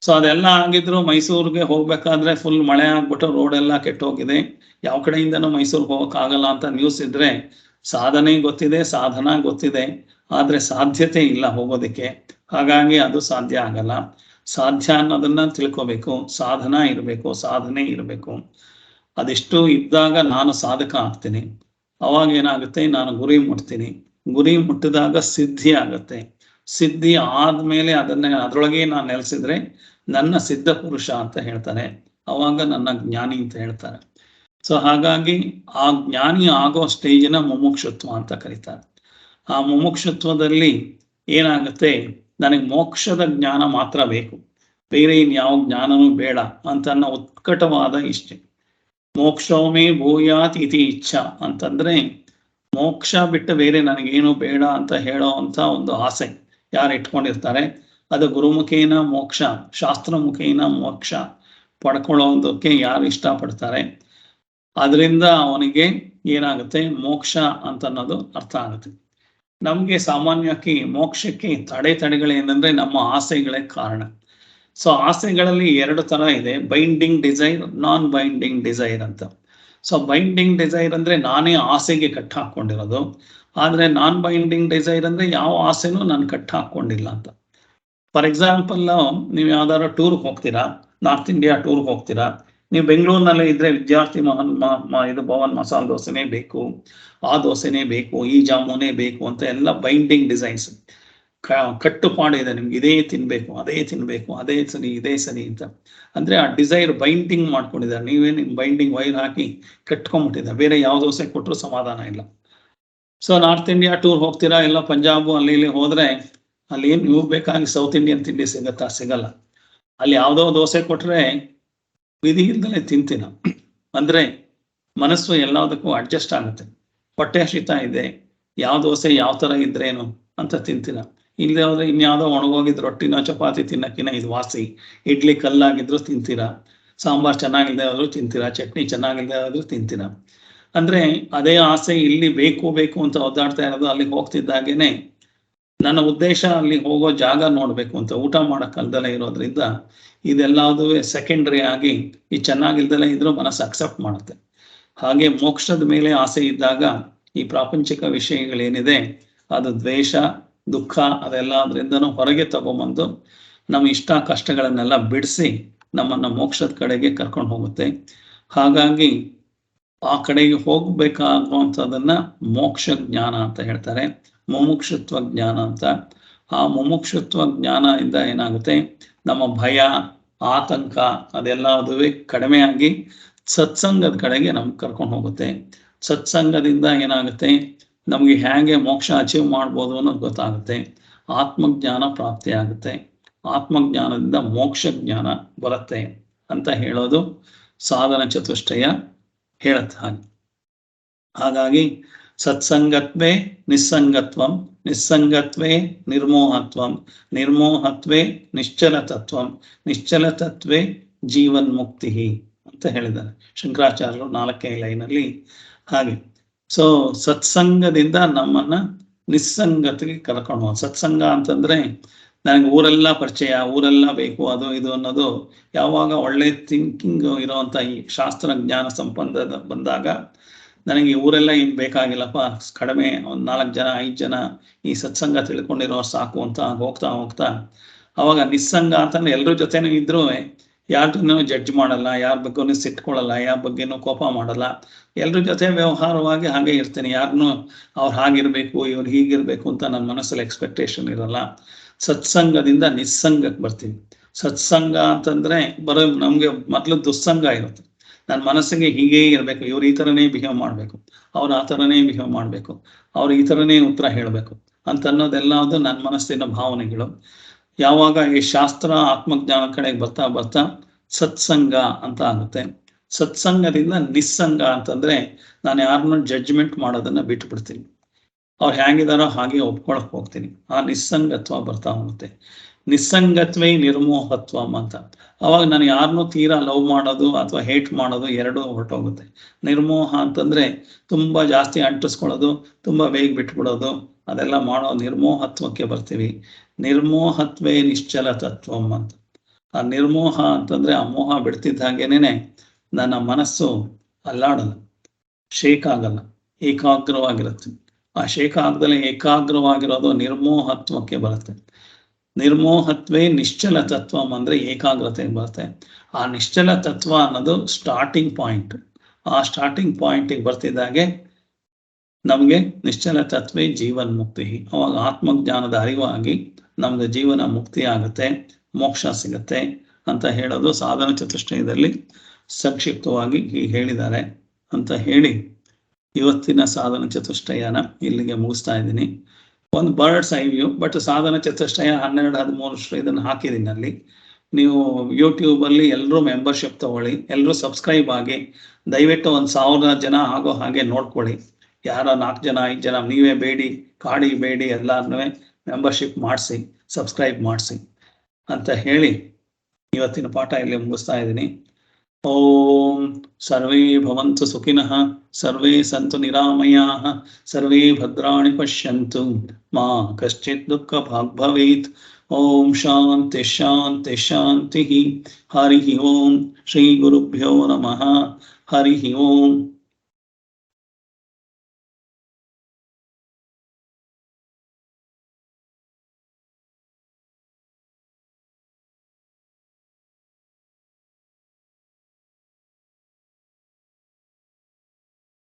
[SPEAKER 2] ಅದೆಲ್ಲ ಆಗಿದ್ರು ಮೈಸೂರಿಗೆ ಹೋಗ್ಬೇಕಾದ್ರೆ ಫುಲ್ ಮಳೆ ಆಗ್ಬಿಟ್ಟು ರೋಡ್ ಎಲ್ಲ ಕೆಟ್ಟೋಗಿದೆ, ಯಾವ ಕಡೆಯಿಂದನೂ ಮೈಸೂರಿಗೆ ಹೋಗಕ್ ಆಗಲ್ಲ ಅಂತ ನ್ಯೂಸ್ ಇದ್ರೆ ಸಾಧನೆ ಗೊತ್ತಿದೆ, ಸಾಧನ ಗೊತ್ತಿದೆ, ಆದ್ರೆ ಸಾಧ್ಯತೆ ಇಲ್ಲ ಹೋಗೋದಕ್ಕೆ. ಹಾಗಾಗಿ ಅದು ಸಾಧ್ಯ ಆಗಲ್ಲ. ಸಾಧ್ಯ ಅನ್ನೋದನ್ನ ತಿಳ್ಕೋಬೇಕು, ಸಾಧನ ಇರಬೇಕು, ಸಾಧನೆ ಇರಬೇಕು. ಅದಿಷ್ಟು ಇದ್ದಾಗ ನಾನು ಸಾಧಕ ಆಗ್ತೀನಿ. ಅವಾಗ ಏನಾಗುತ್ತೆ, ನಾನು ಗುರಿ ಮುಟ್ತೀನಿ. ಗುರಿ ಮುಟ್ಟಿದಾಗ ಸಿದ್ಧಿ ಆಗತ್ತೆ. ಸಿದ್ಧಿ ಆದ್ಮೇಲೆ ಅದರೊಳಗೆ ನಾನು ನೆಲೆಸಿದ್ರೆ ನನ್ನ ಸಿದ್ಧ ಪುರುಷ ಅಂತ ಹೇಳ್ತಾರೆ. ಅವಾಗ ನನ್ನ ಜ್ಞಾನಿ ಅಂತ ಹೇಳ್ತಾರೆ. ಹಾಗಾಗಿ ಆ ಜ್ಞಾನಿ ಆಗೋ ಸ್ಟೇಜಿನ ಮುಮುಕ್ಷುತ್ವ ಅಂತ ಕರೀತಾರೆ. ಆ ಮುಮುಕ್ಷುತ್ವದಲ್ಲಿ ಏನಾಗುತ್ತೆ, ನನಗೆ ಮೋಕ್ಷದ ಜ್ಞಾನ ಮಾತ್ರ ಬೇಕು, ಬೇರೆ ಇನ್ಯಾವ ಜ್ಞಾನನೂ ಬೇಡ ಅಂತ ಅನ್ನೋ ಉತ್ಕಟವಾದ ಇಷ್ಟೆ. ಮೋಕ್ಷೋಮೇ ಭೂಯಾತ್ ಇತಿ ಇಚ್ಛಾ ಅಂತಂದ್ರೆ ಮೋಕ್ಷ ಬಿಟ್ಟು ಬೇರೆ ನನಗೇನು ಬೇಡ ಅಂತ ಹೇಳೋ ಅಂತ ಒಂದು ಆಸೆ ಯಾರು ಇಟ್ಕೊಂಡಿರ್ತಾರೆ, ಅದು ಗುರುಮುಖೇನ ಮೋಕ್ಷ, ಶಾಸ್ತ್ರ ಮುಖೇನ ಮೋಕ್ಷ ಪಡ್ಕೊಳ್ಳೋದಕ್ಕೆ ಯಾರು ಇಷ್ಟಪಡ್ತಾರೆ, ಅದರಿಂದ ಅವನಿಗೆ ಏನಾಗುತ್ತೆ, ಮೋಕ್ಷ ಅಂತ ಅನ್ನೋದು ಅರ್ಥ ಆಗುತ್ತೆ. ನಮ್ಗೆ ಸಾಮಾನ್ಯವಾಗಿ ಮೋಕ್ಷಕ್ಕೆ ತಡೆಗಳೇನಂದ್ರೆ ನಮ್ಮ ಆಸೆಗಳೇ ಕಾರಣ. ಆಸೆಗಳಲ್ಲಿ 2 ತರ ಇದೆ, binding desire, non binding desire ಅಂತ. ಬೈಂಡಿಂಗ್ ಡಿಸೈರ್ ಅಂದ್ರೆ ನಾನೇ ಆಸೆಗೆ ಕಟ್ ಹಾಕೊಂಡಿರೋದು, ಆದ್ರೆ ನಾನ್ ಬೈಂಡಿಂಗ್ ಡಿಸೈರ್ ಅಂದ್ರೆ ಯಾವ ಆಸೆನೂ ನಾನು ಕಟ್ ಹಾಕೊಂಡಿಲ್ಲ ಅಂತ. ಫಾರ್ ಎಕ್ಸಾಂಪಲ್, ನೀವು ಯಾವ್ದಾದ್ರು ಟೂರ್ಗೆ ಹೋಗ್ತೀರಾ, ನಾರ್ತ್ ಇಂಡಿಯಾ ಟೂರ್ಗೆ ಹೋಗ್ತೀರಾ, ನೀವು ಬೆಂಗಳೂರಿನಲ್ಲೇ ಇದ್ರೆ ವಿದ್ಯಾರ್ಥಿ ಇದು ಭವನ್ ಮಸಾಲೆ ದೋಸೆನೇ ಬೇಕು, ಆ ದೋಸೆನೇ ಬೇಕು, ಈ ಜಾಮೂನೇ ಬೇಕು ಅಂತ ಎಲ್ಲ ಬೈಂಡಿಂಗ್ ಡಿಸೈನ್ಸ್ ಕಟ್ಟುಪಾಡು ಇದೆ ನಿಮ್ಗೆ. ಇದೇ ತಿನ್ಬೇಕು, ಅದೇ ತಿನ್ಬೇಕು, ಅದೇ ಸರಿ, ಇದೇ ಸರಿ ಅಂತ. ಅಂದ್ರೆ ಆ ಡಿಸೈರ್ ಬೈಂಡಿಂಗ್ ಮಾಡ್ಕೊಂಡಿದ್ದಾರೆ. ನೀವೇನು ಬೈಂಡಿಂಗ್ ವೈರ್ ಹಾಕಿ ಕಟ್ಕೊಂಡ್ಬಿಟ್ಟಿದ್ದಾರೆ, ಬೇರೆ ಯಾವ ದೋಸೆ ಕೊಟ್ಟರು ಸಮಾಧಾನ ಇಲ್ಲ. ನಾರ್ತ್ ಇಂಡಿಯಾ ಟೂರ್ ಹೋಗ್ತೀರಾ, ಎಲ್ಲ ಪಂಜಾಬು ಅಲ್ಲಿ ಇಲ್ಲಿ ಹೋದ್ರೆ ಅಲ್ಲಿ ಏನ್ ನೀವು ಬೇಕಾಗಿ ಸೌತ್ ಇಂಡಿಯನ್ ತಿಂಡಿ ಸಿಗತ್ತಾ? ಸಿಗಲ್ಲ. ಅಲ್ಲಿ ಯಾವ್ದೋ ದೋಸೆ ಕೊಟ್ರೆ ವಿಧಿ ಇಲ್ದಲೆ ತಿಂತೀನ. ಅಂದ್ರೆ ಮನಸ್ಸು ಎಲ್ಲದಕ್ಕೂ ಅಡ್ಜಸ್ಟ್ ಆಗುತ್ತೆ. ಹೊಟ್ಟೆ ಹಸಿತಾ ಇದೆ, ಯಾವ ದೋಸೆ ಯಾವ ತರ ಇದ್ರೇನು ಅಂತ ತಿಂತೀನ. ಇಲ್ಲದೆ ಹೋದ್ರೆ ಇನ್ಯಾವುದೋ ಒಣಗೋಗಿದ್ ರೊಟ್ಟಿನ ಚಪಾತಿ ತಿನ್ನಕ್ಕಿನ ಇದು ವಾಸಿ. ಇಡ್ಲಿ ಕಲ್ಲಾಗಿದ್ರು ತಿಂತೀರಾ, ಸಾಂಬಾರ್ ಚೆನ್ನಾಗಿಲ್ದೆ ಆದ್ರೂ ತಿಂತೀರಾ, ಚಟ್ನಿ ಚೆನ್ನಾಗಿಲ್ದೆ ಆದ್ರೂ ತಿಂತೀರಾ. ಅಂದ್ರೆ ಅದೇ ಆಸೆ ಇಲ್ಲಿ ಬೇಕು ಅಂತ ಒದ್ದಾಡ್ತಾ ಇರೋದು. ಅಲ್ಲಿಗೆ ಹೋಗ್ತಿದ್ದಾಗೇನೆ ನನ್ನ ಉದ್ದೇಶ ಅಲ್ಲಿ ಹೋಗೋ ಜಾಗ ನೋಡ್ಬೇಕು ಅಂತ, ಊಟ ಮಾಡಕ್ ಅಲ್ದಲೇ ಇರೋದ್ರಿಂದ ಇದೆಲ್ಲದೂ ಸೆಕೆಂಡ್ರಿ ಆಗಿ ಈ ಚೆನ್ನಾಗಿಲ್ದಲೇ ಇದ್ರೂ ಮನಸ್ಸು ಅಕ್ಸೆಪ್ಟ್ ಮಾಡುತ್ತೆ. ಹಾಗೆ ಮೋಕ್ಷದ ಮೇಲೆ ಆಸೆ ಇದ್ದಾಗ ಈ ಪ್ರಾಪಂಚಿಕ ವಿಷಯಗಳೇನಿದೆ ಅದು ದ್ವೇಷ, ದುಃಖ ಅದೆಲ್ಲ ಅದರಿಂದನೂ ಹೊರಗೆ ತಗೊಂಬಂದು ನಮ್ಮ ಇಷ್ಟ ಕಷ್ಟಗಳನ್ನೆಲ್ಲ ಬಿಡಿಸಿ ನಮ್ಮನ್ನ ಮೋಕ್ಷದ ಕಡೆಗೆ ಕರ್ಕೊಂಡು ಹೋಗುತ್ತೆ. ಹಾಗಾಗಿ ಆ ಕಡೆಗೆ ಹೋಗ್ಬೇಕಾಗುವಂಥದ್ದನ್ನ ಮೋಕ್ಷ ಜ್ಞಾನ ಅಂತ ಹೇಳ್ತಾರೆ, ಮುಮುಕ್ಷುತ್ವ ಜ್ಞಾನ ಅಂತ. ಆ ಮುಮುಕ್ಷುತ್ವ ಜ್ಞಾನ ಇಂದ ಏನಾಗುತ್ತೆ, ನಮ್ಮ ಭಯ ಆತಂಕ ಅದೆಲ್ಲದುವೆ ಕಡಿಮೆಯಾಗಿ ಸತ್ಸಂಗದ ಕಡೆಗೆ ನಮ್ಗೆ ಕರ್ಕೊಂಡು ಹೋಗುತ್ತೆ. ಸತ್ಸಂಗದಿಂದ ಏನಾಗುತ್ತೆ, ನಮಗೆ ಹೇಗೆ ಮೋಕ್ಷ ಅಚೀವ್ ಮಾಡ್ಬೋದು ಅನ್ನೋದು ಗೊತ್ತಾಗುತ್ತೆ. ಆತ್ಮಜ್ಞಾನ ಪ್ರಾಪ್ತಿ ಆಗುತ್ತೆ. ಆತ್ಮಜ್ಞಾನದಿಂದ ಮೋಕ್ಷ ಜ್ಞಾನ ಬರುತ್ತೆ ಅಂತ ಹೇಳೋದು ಸಾಧನ ಚತುಷ್ಟಯ ಹೇಳುತ್ತೆ. ಹಾಗಾಗಿ ಸತ್ಸಂಗತ್ವೇ ನಿಸ್ಸಂಗತ್ವಂ, ನಿಸ್ಸಂಗತ್ವೇ ನಿರ್ಮೋಹತ್ವಂ, ನಿರ್ಮೋಹತ್ವೇ ನಿಶ್ಚಲತತ್ವಂ, ನಿಶ್ಚಲತತ್ವೇ ಜೀವನ್ಮುಕ್ತಿ ಅಂತ ಹೇಳಿದ್ದಾರೆ ಶಂಕರಾಚಾರ್ಯರು 4ನೇ ಲೈನಲ್ಲಿ. ಹಾಗೆ ಸೊ ಸತ್ಸಂಗದಿಂದ ನಮ್ಮನ್ನ ನಿಸ್ಸಂಗತಿಗೆ ಕರ್ಕೊಂಡು ಹೋಗೋದು. ಸತ್ಸಂಗ ಅಂತಂದ್ರೆ ನನಗೆ ಊರೆಲ್ಲ ಪರಿಚಯ, ಊರೆಲ್ಲ ಬೇಕು, ಅದು ಇದು ಅನ್ನೋದು ಯಾವಾಗ ಒಳ್ಳೆ ಥಿಂಕಿಂಗ್ ಇರೋವಂಥ ಈ ಶಾಸ್ತ್ರ ಜ್ಞಾನ ಸಂಪನ್ನದ ಬಂದಾಗ ನನಗೆ ಊರೆಲ್ಲ ಏನು ಬೇಕಾಗಿಲ್ಲಪ್ಪ, ಕಡಿಮೆ ಒಂದು 4 ಜನ 5 ಜನ ಈ ಸತ್ಸಂಗ ತಿಳ್ಕೊಂಡಿರೋ ಸಾಕು ಅಂತ ಹೋಗ್ತಾ ಹೋಗ್ತಾ ಅವಾಗ ನಿಸ್ಸಂಗ ಅಂತಂದ್ರೆ ಎಲ್ಲರ ಜೊತೆನೂ ಇದ್ರೂ ಯಾರನ್ನೂ ಜಡ್ಜ್ ಮಾಡಲ್ಲ, ಯಾರ ಬಗ್ಗೆನೂ ಸಿಟ್ಕೊಳ್ಳಲ್ಲ, ಯಾರ ಬಗ್ಗೆನೂ ಕೋಪ ಮಾಡಲ್ಲ, ಎಲ್ರ ಜೊತೆ ವ್ಯವಹಾರವಾಗಿ ಹಾಗೆ ಇರ್ತೀನಿ. ಯಾರನ್ನೂ ಅವ್ರು ಹಾಗಿರ್ಬೇಕು ಇವ್ರು ಹೀಗಿರ್ಬೇಕು ಅಂತ ನನ್ನ ಮನಸ್ಸಲ್ಲಿ ಎಕ್ಸ್ಪೆಕ್ಟೇಷನ್ ಇರಲ್ಲ. ಸತ್ಸಂಗದಿಂದ ನಿಸ್ಸಂಗಕ್ಕೆ ಬರ್ತೀವಿ. ಸತ್ಸಂಗ ಅಂತಂದ್ರೆ ಬರೋ ನಮ್ಗೆ ಮೊದಲು ದುಸ್ಸಂಗ ಇರುತ್ತೆ. ನನ್ನ ಮನಸ್ಸಿಗೆ ಹೀಗೇ ಇರಬೇಕು, ಇವ್ರು ಈ ಥರನೇ ಬಿಹೇವ್ ಮಾಡಬೇಕು, ಅವ್ರು ಆ ಥರನೇ ಬಿಹೇವ್ ಮಾಡಬೇಕು, ಅವ್ರು ಈ ಥರನೇ ಉತ್ತರ ಹೇಳಬೇಕು ಅಂತ ಅನ್ನೋದೆಲ್ಲದು ನನ್ನ ಮನಸ್ಸಿನ ಭಾವನೆಗಳು. ಯಾವಾಗ ಈ ಶಾಸ್ತ್ರ ಆತ್ಮಜ್ಞಾನ ಕಡೆಗೆ ಬರ್ತಾ ಬರ್ತಾ ಸತ್ಸಂಗ ಅಂತ ಆಗುತ್ತೆ. ಸತ್ಸಂಗದಿಂದ ನಿಸ್ಸಂಗ ಅಂತಂದ್ರೆ ನಾನು ಯಾರನ್ನೂ ಜಡ್ಜ್ಮೆಂಟ್ ಮಾಡೋದನ್ನ ಬಿಟ್ಟು ಬಿಡ್ತೀನಿ, ಅವ್ರು ಹೇಗಿದಾರೋ ಹಾಗೆ ಒಪ್ಕೊಳಕ್ ಹೋಗ್ತೀನಿ. ಆ ನಿಸ್ಸಂಗತ್ವ ಬರ್ತಾ ಹೋಗುತ್ತೆ. ನಿಸ್ಸಂಗತ್ವೇ ನಿರ್ಮೋಹತ್ವಂ ಅಂತ. ಅವಾಗ ನಾನು ಯಾರನ್ನೂ ತೀರಾ ಲವ್ ಮಾಡೋದು ಅಥವಾ ಹೇಟ್ ಮಾಡೋದು ಎರಡೂ ಹೊರಟೋಗುತ್ತೆ. ನಿರ್ಮೋಹ ಅಂತಂದ್ರೆ ತುಂಬಾ ಜಾಸ್ತಿ ಅಂಟಿಸ್ಕೊಳ್ಳೋದು, ತುಂಬಾ ಬೇಗ ಬಿಟ್ಬಿಡೋದು, ಅದೆಲ್ಲ ಮಾಡೋ ನಿರ್ಮೋಹತ್ವಕ್ಕೆ ಬರ್ತೀವಿ. ನಿರ್ಮೋಹತ್ವೇ ನಿಶ್ಚಲ ತತ್ವಂ ಅಂತ. ಆ ನಿರ್ಮೋಹ ಅಂತಂದ್ರೆ ಆ ಮೋಹ ಬಿಡ್ತಿದ್ದ ಹಾಗೇನೆ ನನ್ನ ಮನಸ್ಸು ಅಲ್ಲಾಡಲ್ಲ, ಶೇಕ್ ಆಗಲ್ಲ, ಏಕಾಗ್ರವಾಗಿರುತ್ತೆ. ಆ ಶೇಕ ಆಗದಲ್ಲೇ ಏಕಾಗ್ರವಾಗಿರೋದು ನಿರ್ಮೋಹತ್ವಕ್ಕೆ ಬರುತ್ತೆ. ನಿರ್ಮೋಹತ್ವೇ ನಿಶ್ಚಲ ತತ್ವಂ ಅಂದ್ರೆ ಏಕಾಗ್ರತೆ ಬರುತ್ತೆ. ಆ ನಿಶ್ಚಲ ತತ್ವ ಅನ್ನೋದು ಸ್ಟಾರ್ಟಿಂಗ್ ಪಾಯಿಂಟ್. ಆ ಸ್ಟಾರ್ಟಿಂಗ್ ಪಾಯಿಂಟಿಗೆ ಬರ್ತಿದ್ದಾಗೆ ನಮಗೆ ನಿಶ್ಚಲ ತತ್ವೇ ಜೀವನ್ ಮುಕ್ತಿ. ಅವಾಗ ಆತ್ಮಜ್ಞಾನದ ಅರಿವಾಗಿ ನಮ್ದು ಜೀವನ ಮುಕ್ತಿ ಆಗುತ್ತೆ, ಮೋಕ್ಷ ಸಿಗುತ್ತೆ ಅಂತ ಹೇಳೋದು ಸಾಧನ ಚತುಷ್ಟಯದಲ್ಲಿ ಸಂಕ್ಷಿಪ್ತವಾಗಿ ಹೀಗೆ ಹೇಳಿದ್ದಾರೆ ಅಂತ ಹೇಳಿ ಇವತ್ತಿನ ಸಾಧನ ಚತುಷ್ಟಯನ ಇಲ್ಲಿಗೆ ಮುಗಿಸ್ತಾ ಇದ್ದೀನಿ. ಒಂದು ಬರ್ಡ್ಸ್ ಐ ವ್ಯೂ, ಬಟ್ ಸಾಧನ ಚತುಷ್ಟಯ 12-13 ಇದನ್ನು ಹಾಕಿದ್ದೀನಿ ಅಲ್ಲಿ. ನೀವು ಯೂಟ್ಯೂಬಲ್ಲಿ ಎಲ್ಲರೂ ಮೆಂಬರ್ಶಿಪ್ ತಗೊಳ್ಳಿ, ಎಲ್ಲರೂ ಸಬ್ಸ್ಕ್ರೈಬ್ ಆಗಿ, ದಯವಿಟ್ಟು 1000 ಜನ ಆಗೋ ಹಾಗೆ ನೋಡ್ಕೊಳ್ಳಿ. ಯಾರ 4 ಜನ 5 ಜನ ನೀವೇ ಬೇಡಿ, ಕಾಡಿ ಬೇಡಿ, ಎಲ್ಲಾರನ್ನೂ ಮೆಂಬರ್ಶಿಪ್ ಮಾಡಿಸಿ, ಸಬ್ಸ್ಕ್ರೈಬ್ ಮಾಡಿಸಿ ಅಂತ ಹೇಳಿ ಇವತ್ತಿನ ಪಾಠ ಇಲ್ಲಿ ಮುಗಿಸ್ತಾ ಇದ್ದೀನಿ. ಓಂ ಸರ್ವೇ ಭವಂತು ಸುಖಿನಃ, ಸರ್ವೇ ಸಂತು ನಿರಾಮಯಾಃ, ಸರ್ವೇ ಭದ್ರಾಣಿ ಪಶ್ಯಂತು, ಮಾ ಕಶ್ಚಿತ್ ದುಃಖ ಭಾಗ್ ಭವೇತ್. ಓಂ ಶಾಂತಿ ಶಾಂತಿ ಶಾಂತಿ. ಹರಿ ಓಂ. ಶ್ರೀ ಗುರುಭ್ಯೋ ನಮಃ. ಹರಿ ಓಂ.